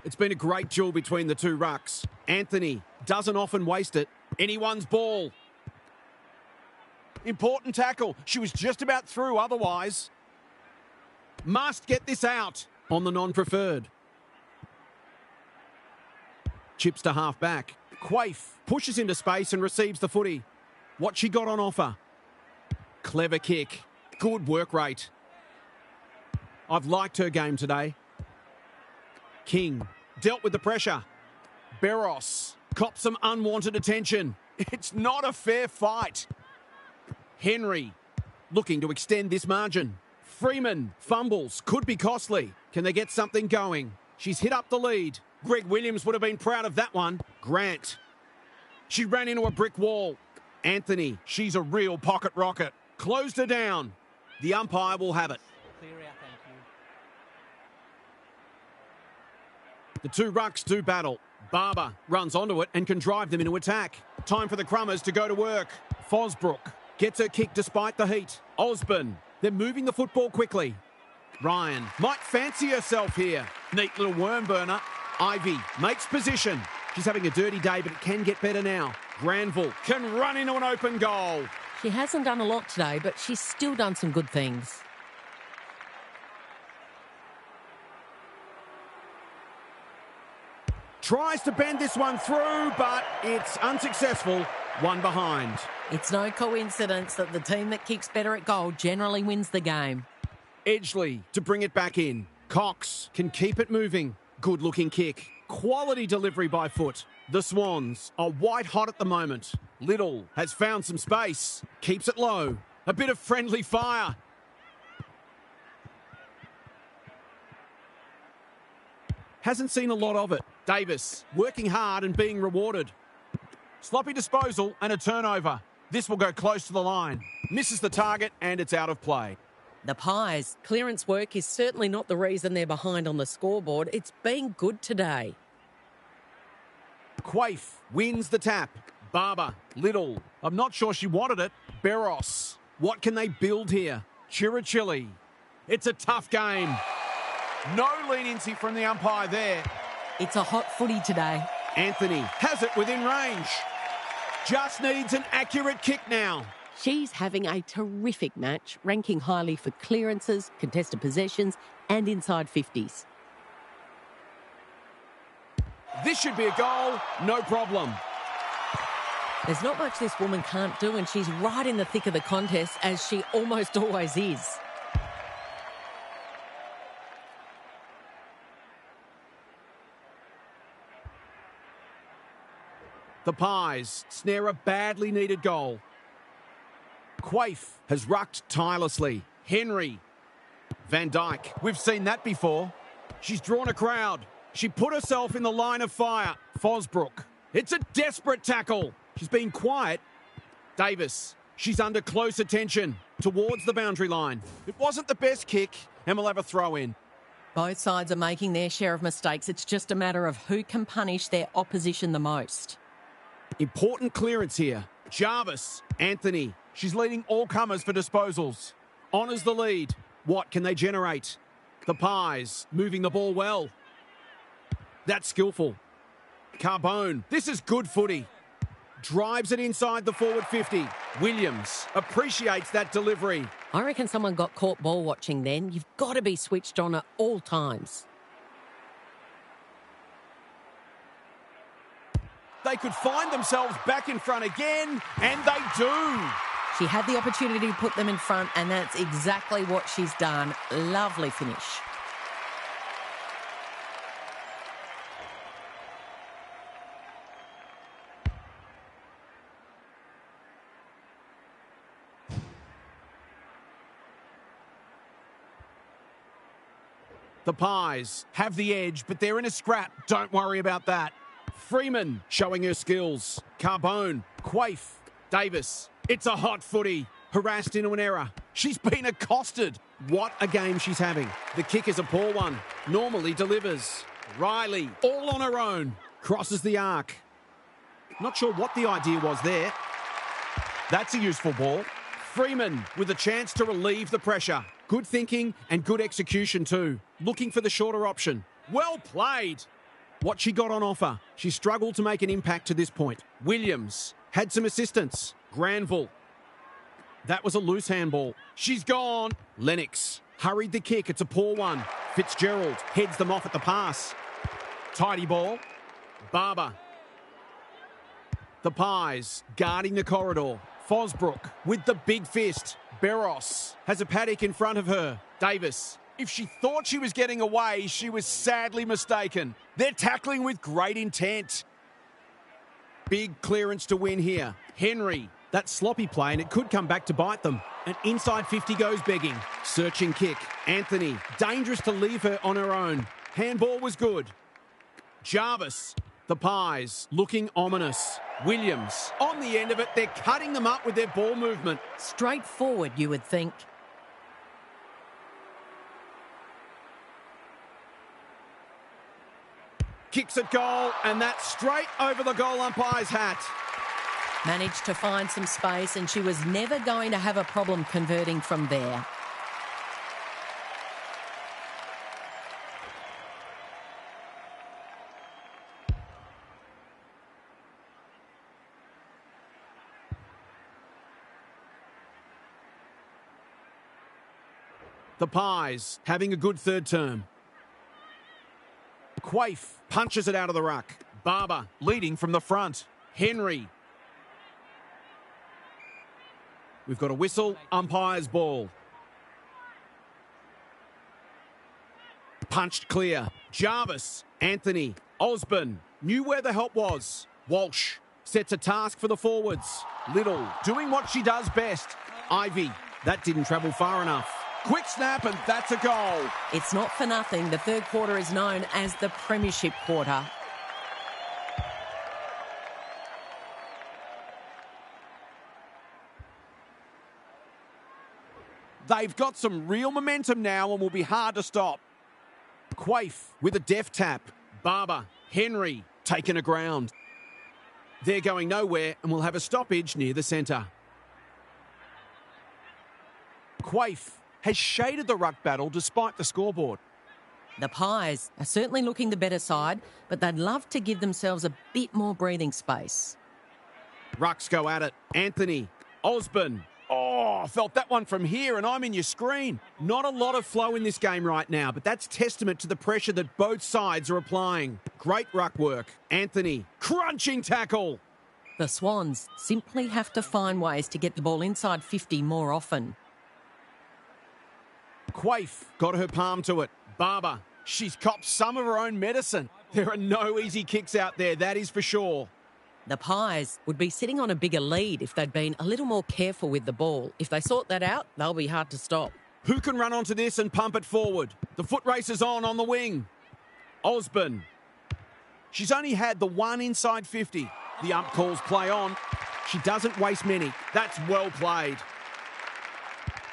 It's been a great duel between the two rucks. Anthony doesn't often waste it. Anyone's ball. Important tackle. She was just about through otherwise. Must get this out on the non-preferred. Chips to half back. Quaife pushes into space and receives the footy. What she got on offer. Clever kick. Good work rate. I've liked her game today. King dealt with the pressure. Barros Cops some unwanted attention. It's not a fair fight. Henry looking to extend this margin. Freeman fumbles. Could be costly. Can they get something going? She's hit up the lead. Greg Williams would have been proud of that one. Grant. She ran into a brick wall. Anthony. She's a real pocket rocket. Closed her down. The umpire will have it. Clear out, thank you. The two rucks do battle. Barber runs onto it and can drive them into attack. Time for the Crummers to go to work. Fosbrook gets her kick despite the heat. Osborne. They're moving the football quickly. Ryan might fancy herself here. Neat little worm burner. Ivy makes position. She's having a dirty day, but it can get better now. Granville can run into an open goal. She hasn't done a lot today, but she's still done some good things. Tries to bend this one through, but it's unsuccessful. One behind. It's no coincidence that the team that kicks better at goal generally wins the game. Edgley to bring it back in. Cox can keep it moving. Good looking kick. Quality delivery by foot. The Swans are white hot at the moment. Little has found some space. Keeps it low. A bit of friendly fire. Hasn't seen a lot of it. Davis working hard and being rewarded. Sloppy disposal and a turnover. This will go close to the line. Misses the target and it's out of play. The Pies' clearance work is certainly not the reason they're behind on the scoreboard. It's been good today. Quaife wins the tap. Barber, Little. I'm not sure she wanted it. Barros. What can they build here? Chirichilli. It's a tough game. No leniency from the umpire there. It's a hot footy today. Anthony has it within range. Just needs an accurate kick now. She's having a terrific match, ranking highly for clearances, contested possessions and inside 50s. This should be a goal, no problem. There's not much this woman can't do, and she's right in the thick of the contest, as she almost always is. The Pies snare a badly needed goal. Quaife has rucked tirelessly. Henry. Van Dijk. We've seen that before. She's drawn a crowd. She put herself in the line of fire. Fosbrook. It's a desperate tackle. She's been quiet. Davis. She's under close attention towards the boundary line. It wasn't the best kick, and we'll have a throw in. Both sides are making their share of mistakes. It's just a matter of who can punish their opposition the most. Important clearance here. Jarvis. Anthony. She's leading all comers for disposals. Honours the lead. What can they generate? The Pies moving the ball well. That's skillful. Carbone. This is good footy. Drives it inside the forward 50. Williams appreciates that delivery. I reckon someone got caught ball watching then. You've got to be switched on at all times. They could find themselves back in front again, and they do. She had the opportunity to put them in front, and that's exactly what she's done. Lovely finish. The Pies have the edge, but they're in a scrap. Don't worry about that. Freeman showing her skills. Carbone, Quaife, Davis. It's a hot footy. Harassed into an error. She's been accosted. What a game she's having. The kick is a poor one. Normally delivers. Riley, all on her own. Crosses the arc. Not sure what the idea was there. That's a useful ball. Freeman with a chance to relieve the pressure. Good thinking and good execution too. Looking for the shorter option. Well played. What she got on offer. She struggled to make an impact to this point. Williams had some assistance. Granville. That was a loose handball. She's gone. Lennox hurried the kick. It's a poor one. Fitzgerald heads them off at the pass. Tidy ball. Barber. The Pies guarding the corridor. Fosbrook with the big fist. Barros has a paddock in front of her. Davis. If she thought she was getting away, she was sadly mistaken. They're tackling with great intent. Big clearance to win here. Henry. That sloppy play, and it could come back to bite them. An inside 50 goes begging. Searching kick. Anthony. Dangerous to leave her on her own. Handball was good. Jarvis. The Pies looking ominous. Williams on the end of it. They're cutting them up with their ball movement. Straightforward, you would think. Kicks at goal, and that's straight over the goal umpire's hat. Managed to find some space, and she was never going to have a problem converting from there. The Pies having a good third term. Quaife punches it out of the ruck. Barber leading from the front. Henry. We've got a whistle. Umpire's ball. Punched clear. Jarvis. Anthony. Osborne. Knew where the help was. Walsh sets a task for the forwards. Little doing what she does best. Ivy. That didn't travel far enough. Quick snap, and that's a goal. It's not for nothing. The third quarter is known as the Premiership quarter. They've got some real momentum now and will be hard to stop. Quaife with a deft tap. Barber. Henry taken aground. They're going nowhere and will have a stoppage near the centre. Quaife has shaded the ruck battle despite the scoreboard. The Pies are certainly looking the better side, but they'd love to give themselves a bit more breathing space. Rucks go at it. Anthony. Osborne. Oh, I felt that one from here, and I'm in your screen. Not a lot of flow in this game right now, but that's testament to the pressure that both sides are applying. Great ruck work. Anthony. Crunching tackle. The Swans simply have to find ways to get the ball inside 50 more often. Quaife got her palm to it. Barber. She's copped some of her own medicine. There are no easy kicks out there, that is for sure. The Pies would be sitting on a bigger lead if they'd been a little more careful with the ball. If they sort that out, they'll be hard to stop. Who can run onto this and pump it forward? The foot race is on the wing. Osborne. She's only had the one inside 50. The ump calls play on. She doesn't waste many. That's well played.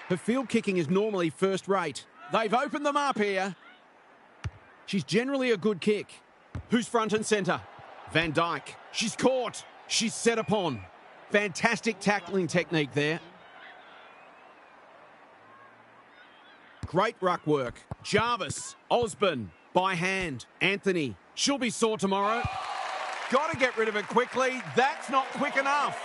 Her field kicking is normally first rate. They've opened them up here. She's generally a good kick. Who's front and centre? Van Dyke. She's caught. She's set upon. Fantastic tackling technique there. Great ruck work. Jarvis. Osborne. By hand. Anthony. She'll be sore tomorrow. Got to get rid of it quickly. That's not quick enough.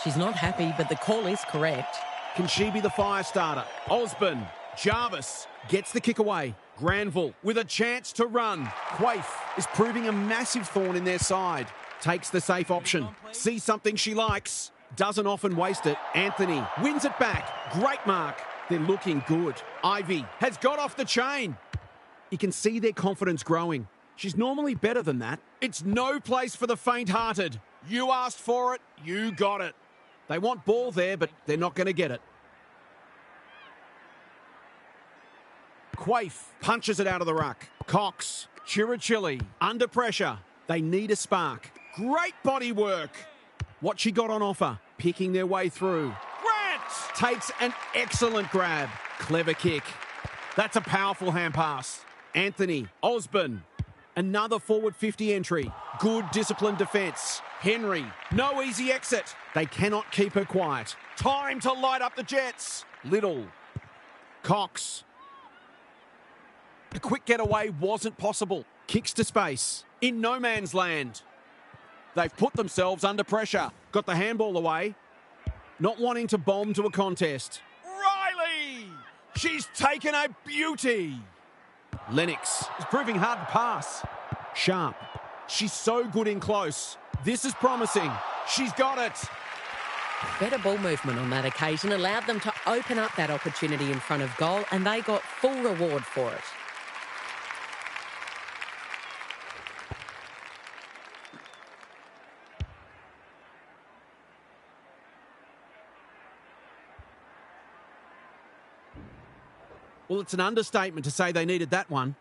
She's not happy, but the call is correct. Can she be the fire starter? Osborne. Jarvis gets the kick away. Granville with a chance to run. Quaife is proving a massive thorn in their side. Takes the safe option. Sees something she likes. Doesn't often waste it. Anthony wins it back. Great mark. They're looking good. Ivy has got off the chain. You can see their confidence growing. She's normally better than that. It's no place for the faint-hearted. You asked for it, you got it. They want ball there, but they're not going to get it. Quaife punches it out of the ruck. Cox. Chirichilli under pressure. They need a spark. Great body work. What she got on offer. Picking their way through. Grant takes an excellent grab. Clever kick. That's a powerful hand pass. Anthony. Osborne. Another forward 50 entry. Good disciplined defence. Henry. No easy exit. They cannot keep her quiet. Time to light up the Jets. Little. Cox. A quick getaway wasn't possible. Kicks to space. In no man's land. They've put themselves under pressure. Got the handball away. Not wanting to bomb to a contest. Riley! She's taken a beauty. Lennox. It's proving hard to pass. Sharp. She's so good in close. This is promising. She's got it. Better ball movement on that occasion allowed them to open up that opportunity in front of goal, and they got full reward for it. Well, it's an understatement to say they needed that one.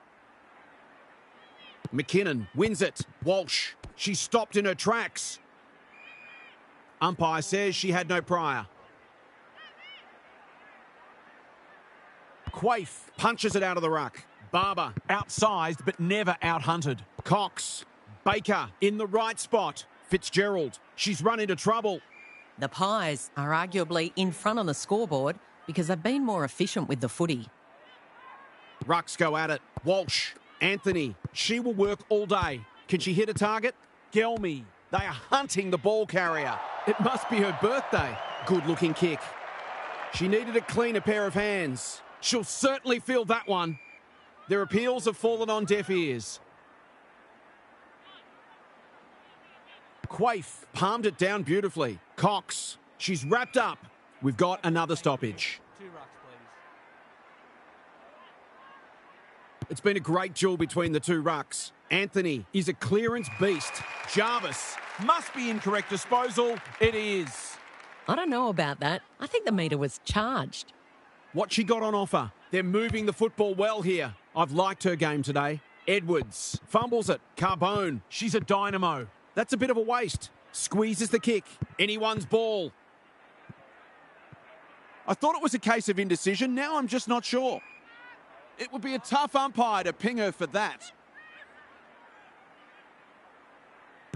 McKinnon wins it. Walsh. She's stopped in her tracks. Umpire says she had no prior. Quaife punches it out of the ruck. Barber. Outsized but never out-hunted. Cox. Baker in the right spot. Fitzgerald. She's run into trouble. The Pies are arguably in front on the scoreboard because they've been more efficient with the footy. Rucks go at it. Walsh. Anthony. She will work all day. Can she hit a target? Gelmy. They are hunting the ball carrier. It must be her birthday. Good-looking kick. She needed a cleaner pair of hands. She'll certainly feel that one. Their appeals have fallen on deaf ears. Quaife palmed it down beautifully. Cox. She's wrapped up. We've got another stoppage. It's been a great duel between the two rucks. Anthony is a clearance beast. Jarvis. Must be incorrect disposal. It is. I don't know about that. I think the meter was charged. What she got on offer. They're moving the football well here. I've liked her game today. Edwards fumbles it. Carbone. She's a dynamo. That's a bit of a waste. Squeezes the kick. Anyone's ball. I thought it was a case of indecision. Now I'm just not sure. It would be a tough umpire to ping her for that.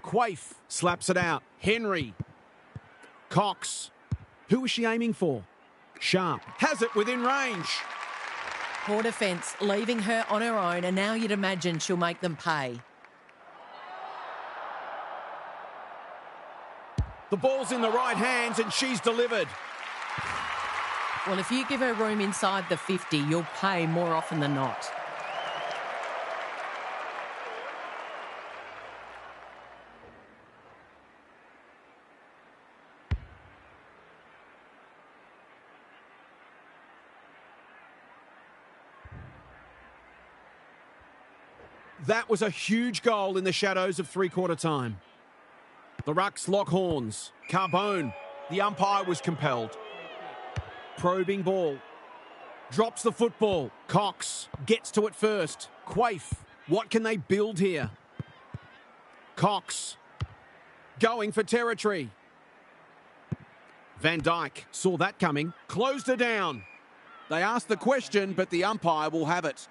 Quaife slaps it out. Henry. Cox. Who was she aiming for? Sharp. Has it within range. Poor defence, leaving her on her own, and now you'd imagine she'll make them pay. The ball's in the right hands and she's delivered. Well, if you give her room inside the 50, you'll pay more often than not. That was a huge goal in the shadows of three-quarter time. The Rucks lock horns. Carbone. The umpire was compelled. Probing ball. Drops the football. Cox gets to it first. Quaife. What can they build here? Cox. Going for territory. Van Dijk saw that coming. Closed her down. They asked the question, but the umpire will have it.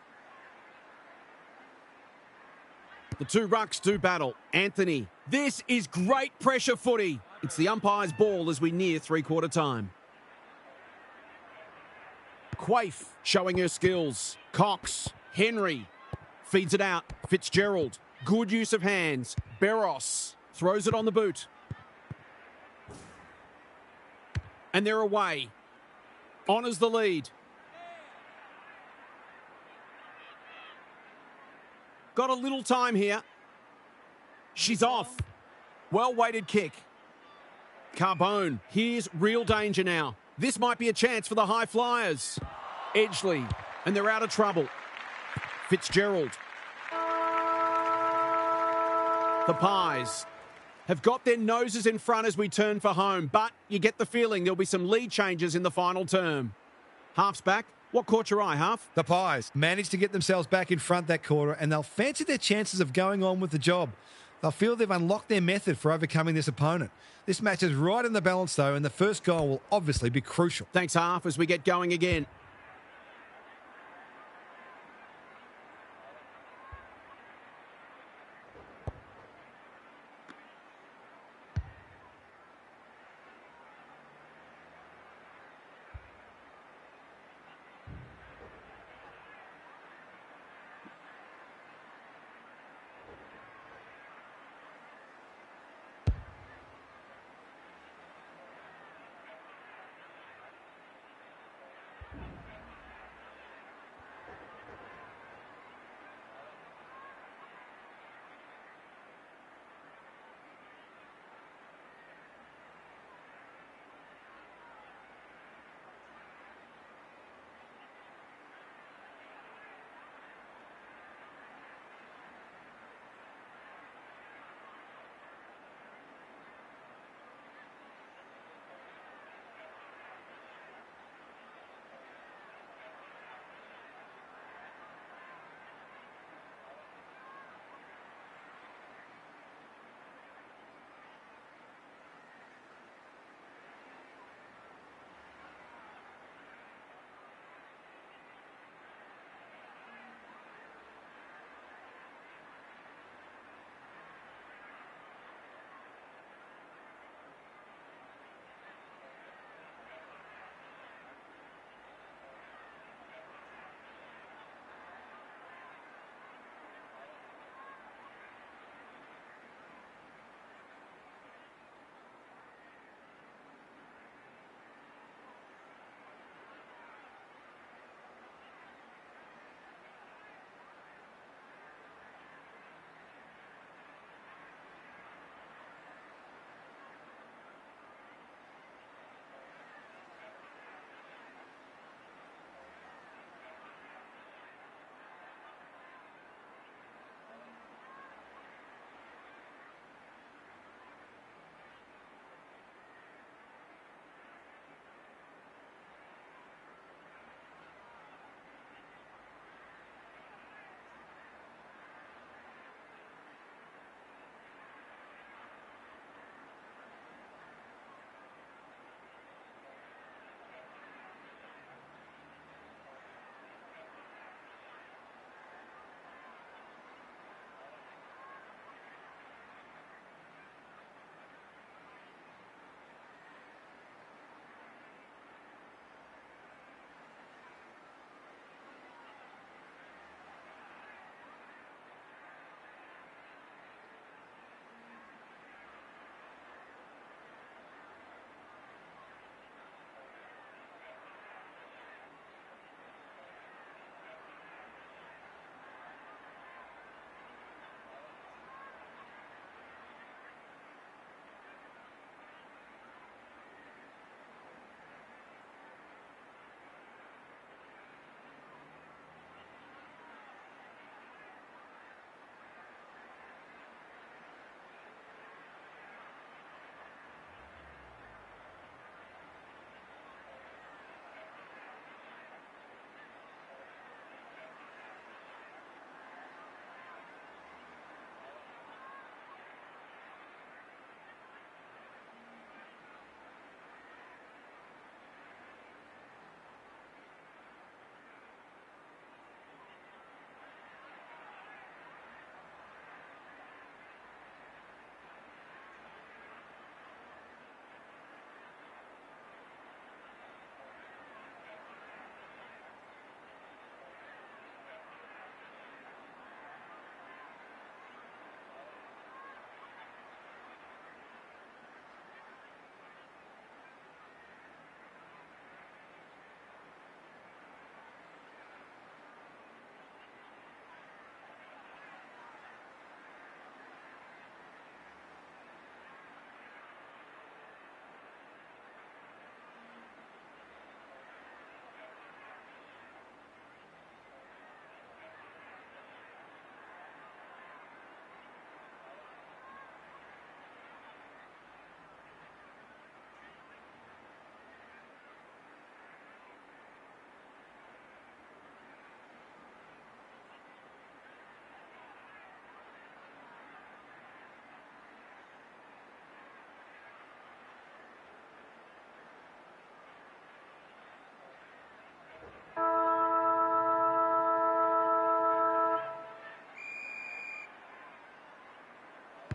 The two rucks do battle. Anthony. This is great pressure footy. It's the umpire's ball as we near three-quarter time. Quaife showing her skills. Cox. Henry. Feeds it out. Fitzgerald. Good use of hands. Barros throws it on the boot. And they're away. Honours the lead. Got a little time here. She's off. Well-weighted kick. Carbone. Here's real danger now. This might be a chance for the high flyers. Edgeley. And they're out of trouble. Fitzgerald. The Pies have got their noses in front as we turn for home, but you get the feeling there'll be some lead changes in the final term. Half's back. What caught your eye, Half? The Pies managed to get themselves back in front that quarter, and they'll fancy their chances of going on with the job. They'll feel they've unlocked their method for overcoming this opponent. This match is right in the balance, though, and the first goal will obviously be crucial. Thanks, Half, as we get going again.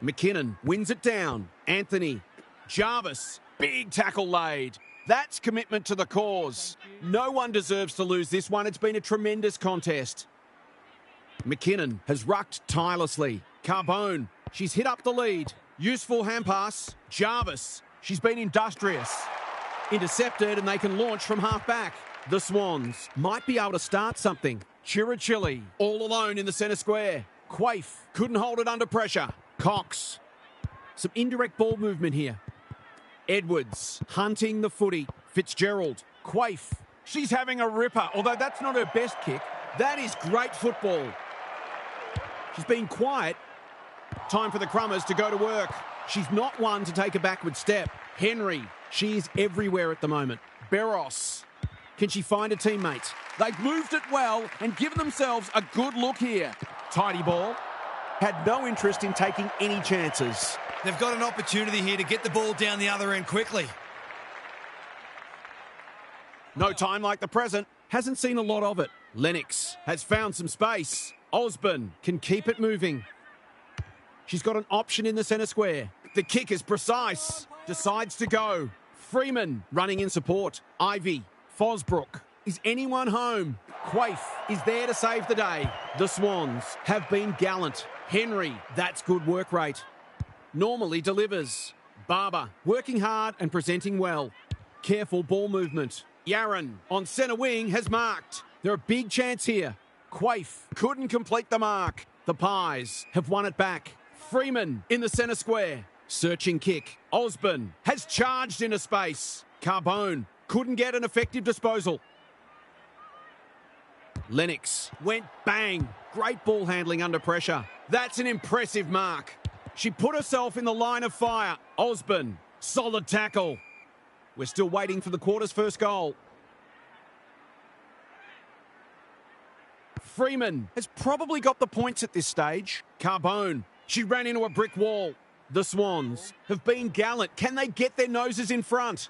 McKinnon wins it down. Anthony. Jarvis. Big tackle laid. That's commitment to the cause. No one deserves to lose this one. It's been a tremendous contest. McKinnon has rucked tirelessly. Carbone. She's hit up the lead. Useful hand pass. Jarvis. She's been industrious. Intercepted and they can launch from half back. The Swans might be able to start something. Chirichilli all alone in the centre square. Quaife couldn't hold it under pressure. Cox. Some indirect ball movement here. Edwards hunting the footy. Fitzgerald. Quaife. She's having a ripper, although that's not her best kick. That is great football. She's been quiet. Time for the Crummers to go to work. She's not one to take a backward step. Henry. She is everywhere at the moment. Barros. Can she find a teammate? They've moved it well and given themselves a good look here. Tidy ball. Had no interest in taking any chances. They've got an opportunity here to get the ball down the other end quickly. No time like the present. Hasn't seen a lot of it. Lennox has found some space. Osborne can keep it moving. She's got an option in the centre square. The kick is precise. Decides to go. Freeman running in support. Ivy. Fosbrook. Is anyone home? Quaife is there to save the day. The Swans have been gallant. Henry, that's good work rate. Normally delivers. Barber working hard and presenting well. Careful ball movement. Yaron on centre wing has marked. They're a big chance here. Quaife couldn't complete the mark. The Pies have won it back. Freeman in the centre square. Searching kick. Osborne has charged into space. Carbone couldn't get an effective disposal. Lennox went bang. Great ball handling under pressure. That's an impressive mark. She put herself in the line of fire. Osborne, solid tackle. We're still waiting for the quarter's first goal. Freeman has probably got the points at this stage. Carbone, she ran into a brick wall. The Swans have been gallant. Can they get their noses in front?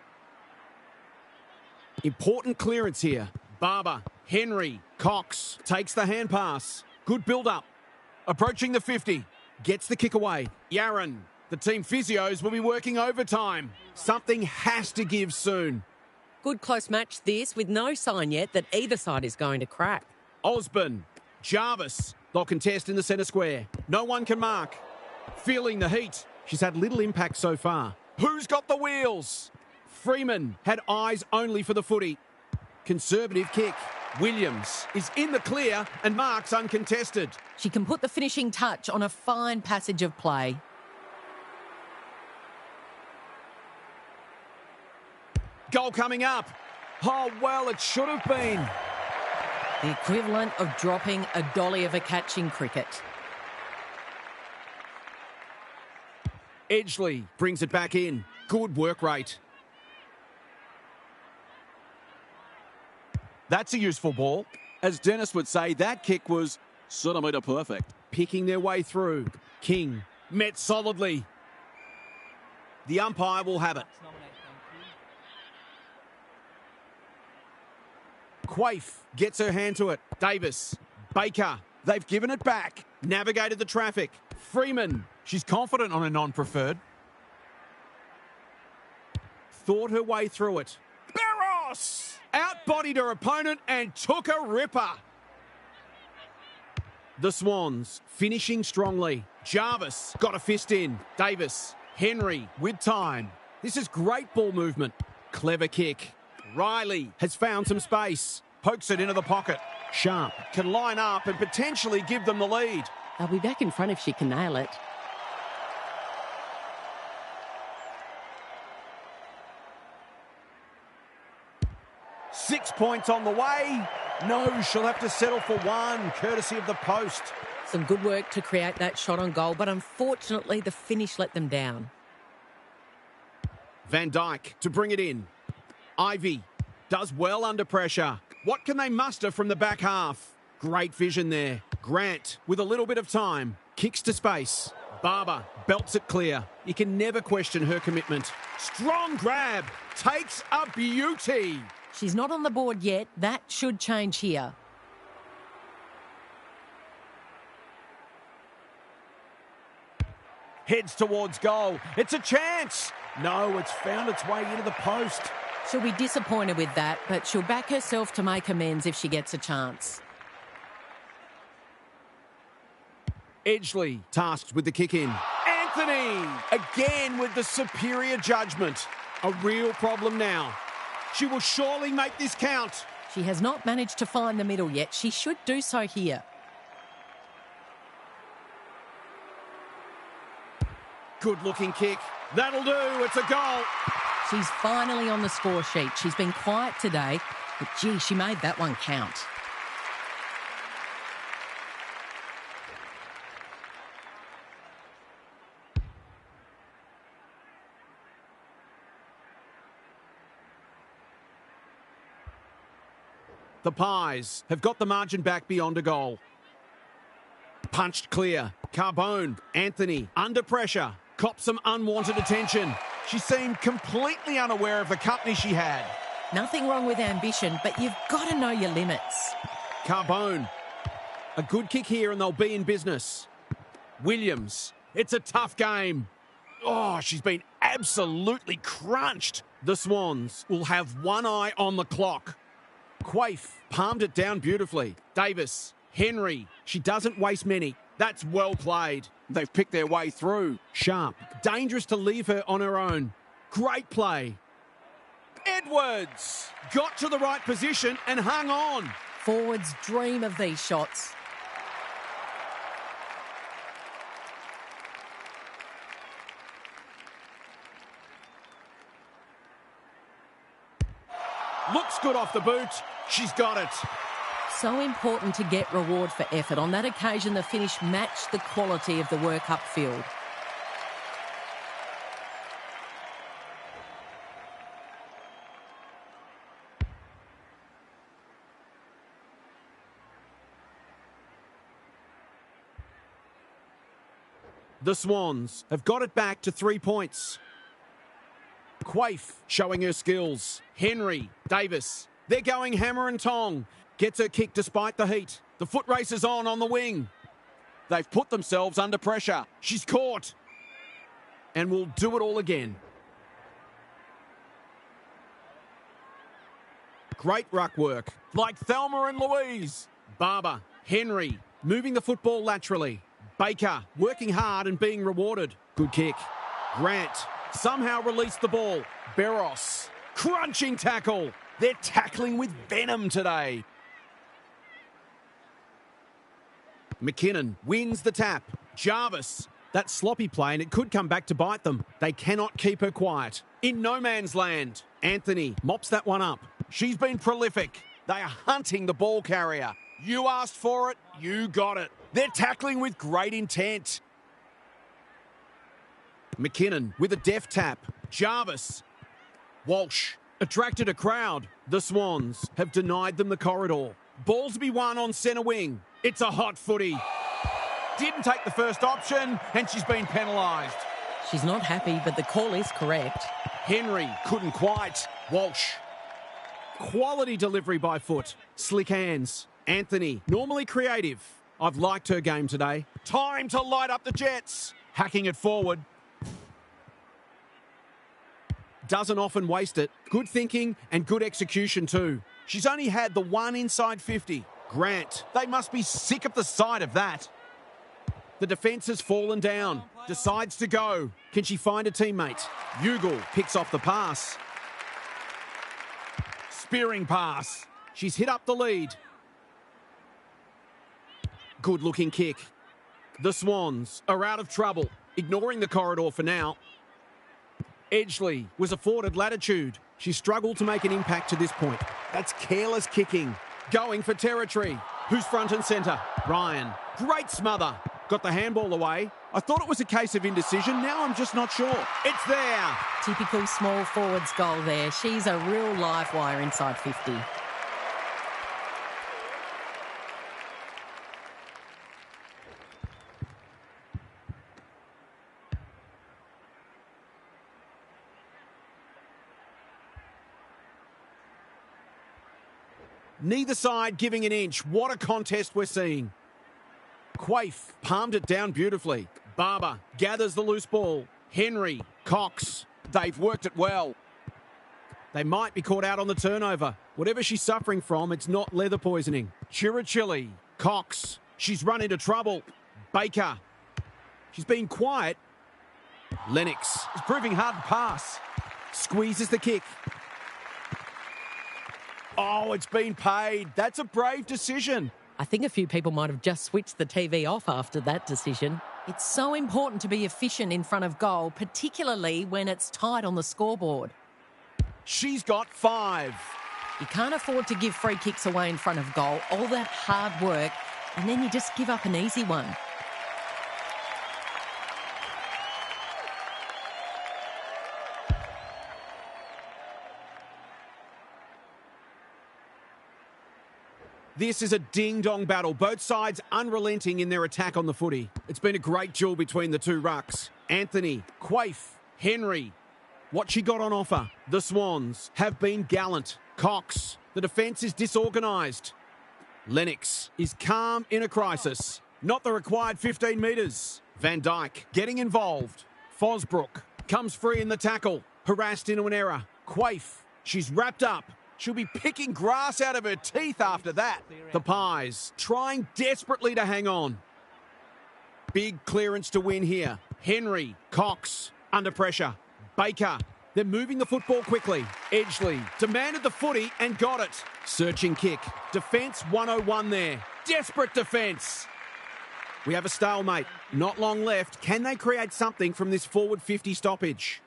Important clearance here. Barber, Henry, Cox takes the hand pass. Good build-up. Approaching the 50. Gets the kick away. Yaron. The team physios will be working overtime. Something has to give soon. Good close match this, with no sign yet that either side is going to crack. Osborne. Jarvis. They'll contest in the centre square. No one can mark. Feeling the heat. She's had little impact so far. Who's got the wheels? Freeman had eyes only for the footy. Conservative kick. Williams is in the clear and marks uncontested. She can put the finishing touch on a fine passage of play. Goal coming up. Oh, well, it should have been. The equivalent of dropping a dolly of a catch in cricket. Edgley brings it back in. Good work rate. That's a useful ball. As Dennis would say, that kick was centimetre perfect. Picking their way through. King met solidly. The umpire will have it. Quaife gets her hand to it. Davis. Baker. They've given it back. Navigated the traffic. Freeman. She's confident on a non-preferred. Thought her way through it. Barros! Outbodied her opponent and took a ripper. The Swans finishing strongly. Jarvis got a fist in. Davis. Henry with time. This is great ball movement. Clever kick. Riley has found some space. Pokes it into the pocket. Sharp can line up and potentially give them the lead. They'll be back in front if she can nail it. .6 points on the way. No, she'll have to settle for one, courtesy of the post. Some good work to create that shot on goal, but unfortunately the finish let them down. Van Dijk to bring it in. Ivy does well under pressure. What can they muster from the back half? Great vision there. Grant with a little bit of time. Kicks to space. Barber belts it clear. You can never question her commitment. Strong grab. Takes a beauty. She's not on the board yet. That should change here. Heads towards goal. It's a chance. No, it's found its way into the post. She'll be disappointed with that, but she'll back herself to make amends if she gets a chance. Edgley tasked with the kick in. Anthony again with the superior judgment. A real problem now. She will surely make this count. She has not managed to find the middle yet. She should do so here. Good looking kick. That'll do. It's a goal. She's finally on the score sheet. She's been quiet today, but gee, she made that one count. The Pies have got the margin back beyond a goal. Punched clear. Carbone. Anthony under pressure. Cops some unwanted attention. She seemed completely unaware of the company she had. Nothing wrong with ambition, but you've got to know your limits. Carbone. A good kick here and they'll be in business. Williams. It's a tough game. Oh, she's been absolutely crunched. The Swans will have one eye on the clock. Quaife palmed it down beautifully. Davis. Henry. She doesn't waste many. That's well played. They've picked their way through. Sharp. Dangerous to leave her on her own. Great play. Edwards got to the right position and hung on. Forwards dream of these shots. Looks good off the boot. She's got it. So important to get reward for effort. On that occasion, the finish matched the quality of the work upfield. The Swans have got it back to 3 points. Quaife showing her skills. Henry, Davis. They're going hammer and tong. Gets her kick despite the heat. The foot race is on the wing. They've put themselves under pressure. She's caught. And will do it all again. Great ruck work. Like Thelma and Louise. Barber, Henry, moving the football laterally. Baker, working hard and being rewarded. Good kick. Grant, somehow released the ball. Barros, crunching tackle. They're tackling with venom today. McKinnon wins the tap. Jarvis, that sloppy play and it could come back to bite them. They cannot keep her quiet. In no man's land. Anthony mops that one up. She's been prolific. They are hunting the ball carrier. You asked for it, you got it. They're tackling with great intent. McKinnon with a deft tap. Jarvis. Walsh attracted a crowd. The Swans have denied them the corridor. Ball to be won on centre wing. It's a hot footy. Didn't take the first option and she's been penalised. She's not happy, but the call is correct. Henry couldn't quite. Walsh. Quality delivery by foot. Slick hands. Anthony, normally creative. I've liked her game today. Time to light up the Jets. Hacking it forward. Doesn't often waste it. Good thinking and good execution too. She's only had the one inside 50. Grant, they must be sick of the sight of that. The defence has fallen down. Decides to go. Can she find a teammate? Ugle picks off the pass. Spearing pass. She's hit up the lead. Good looking kick. The Swans are out of trouble, ignoring the corridor for now. Edgley was afforded latitude. She struggled to make an impact to this point. That's careless kicking. Going for territory. Who's front and centre? Ryan. Great smother. Got the handball away. I thought it was a case of indecision. Now I'm just not sure. It's there. Typical small forwards goal there. She's a real live wire inside 50. Neither side giving an inch. What a contest we're seeing. Quaife palmed it down beautifully. Barber gathers the loose ball. Henry, Cox. They've worked it well. They might be caught out on the turnover. Whatever she's suffering from, it's not leather poisoning. Chirichilli, Cox. She's run into trouble. Baker. She's been quiet. Lennox is proving hard to pass. Squeezes the kick. Oh, it's been paid. That's a brave decision. I think a few people might have just switched the TV off after that decision. It's so important to be efficient in front of goal, particularly when it's tight on the scoreboard. She's got 5. You can't afford to give free kicks away in front of goal, all that hard work, and then you just give up an easy one. This is a ding-dong battle. Both sides unrelenting in their attack on the footy. It's been a great duel between the two rucks. Anthony, Quaife, Henry. What she got on offer? The Swans have been gallant. Cox, the defence is disorganised. Lennox is calm in a crisis. Not the required 15 metres. Van Dijk getting involved. Fosbrook comes free in the tackle. Harassed into an error. Quaife, she's wrapped up. She'll be picking grass out of her teeth after that. The Pies trying desperately to hang on. Big clearance to win here. Henry, Cox, under pressure. Baker, they're moving the football quickly. Edgeley demanded the footy and got it. Searching kick. Defence 101 there. Desperate defence. We have a stalemate. Not long left. Can they create something from this forward 50 stoppage?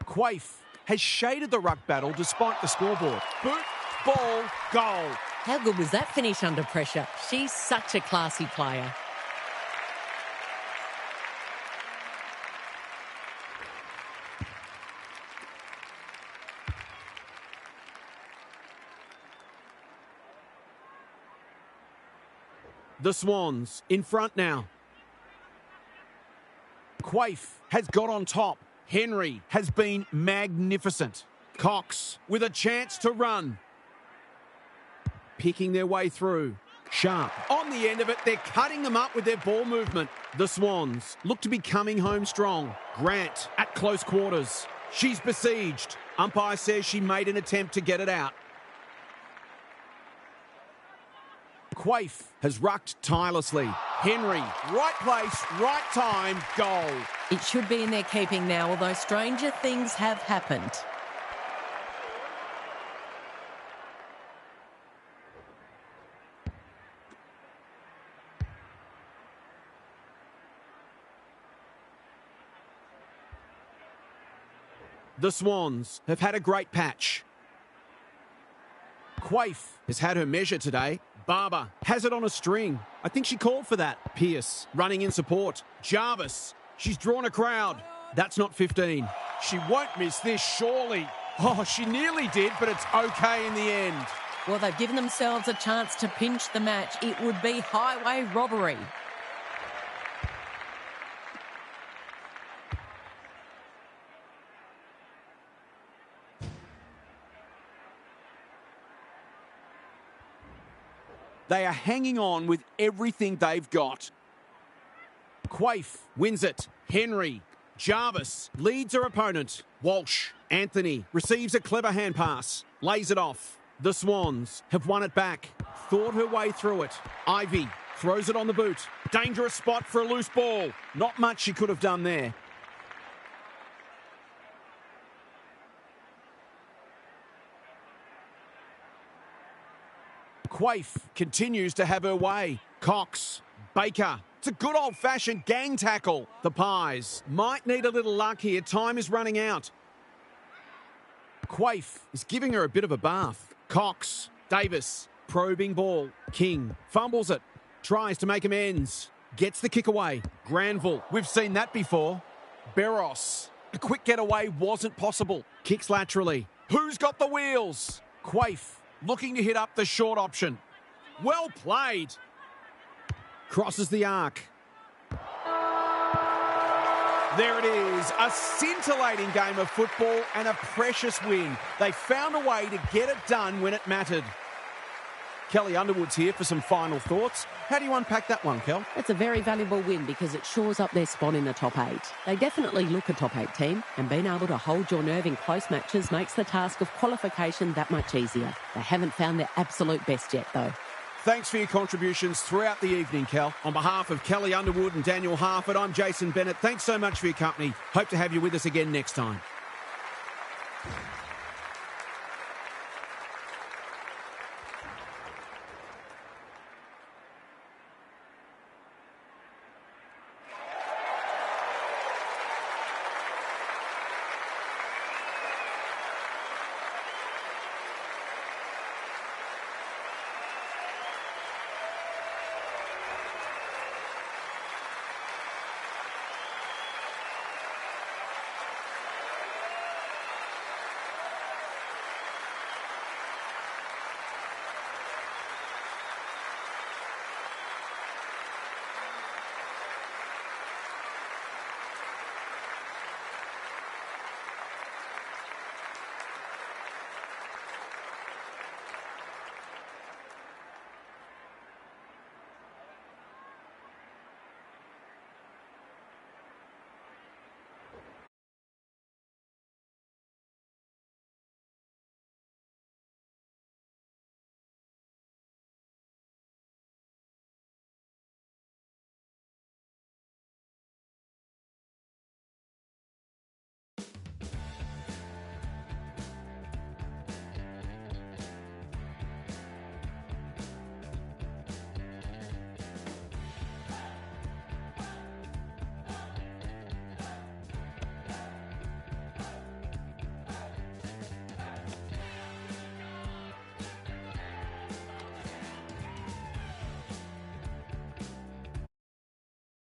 Quaife has shaded the ruck battle despite the scoreboard. Boot, ball, goal. How good was that finish under pressure? She's such a classy player. The Swans in front now. Quaife has got on top. Henry has been magnificent. Cox with a chance to run. Picking their way through. Sharp on the end of it. They're cutting them up with their ball movement. The Swans look to be coming home strong. Grant at close quarters. She's besieged. Umpire says she made an attempt to get it out. Quaife has rucked tirelessly. Henry, right place, right time, goal. It should be in their keeping now, although stranger things have happened. The Swans have had a great patch. Quaife has had her measure today. Barber has it on a string. I think she called for that. Pearce running in support. Jarvis, she's drawn a crowd. That's not 15. She won't miss this, surely. Oh, she nearly did, but it's okay in the end. Well, they've given themselves a chance to pinch the match. It would be highway robbery. They are hanging on with everything they've got. Quaife wins it. Henry. Jarvis leads her opponent. Walsh. Anthony receives a clever hand pass. Lays it off. The Swans have won it back. Thought her way through it. Ivy throws it on the boot. Dangerous spot for a loose ball. Not much she could have done there. Quaife continues to have her way. Cox. Baker. It's a good old-fashioned gang tackle. The Pies might need a little luck here. Time is running out. Quaife is giving her a bit of a bath. Cox. Davis. Probing ball. King fumbles it. Tries to make amends. Gets the kick away. Granville. We've seen that before. Barros. A quick getaway wasn't possible. Kicks laterally. Who's got the wheels? Quaife. Looking to hit up the short option. Well played. Crosses the arc. There it is. A scintillating game of football and a precious win. They found a way to get it done when it mattered. Kelly Underwood's here for some final thoughts. How do you unpack that one, Kel? It's a very valuable win because it shores up their spot in the top 8. They definitely look a top 8 team, and being able to hold your nerve in close matches makes the task of qualification that much easier. They haven't found their absolute best yet, though. Thanks for your contributions throughout the evening, Kel. On behalf of Kelly Underwood and Daniel Harford, I'm Jason Bennett. Thanks so much for your company. Hope to have you with us again next time.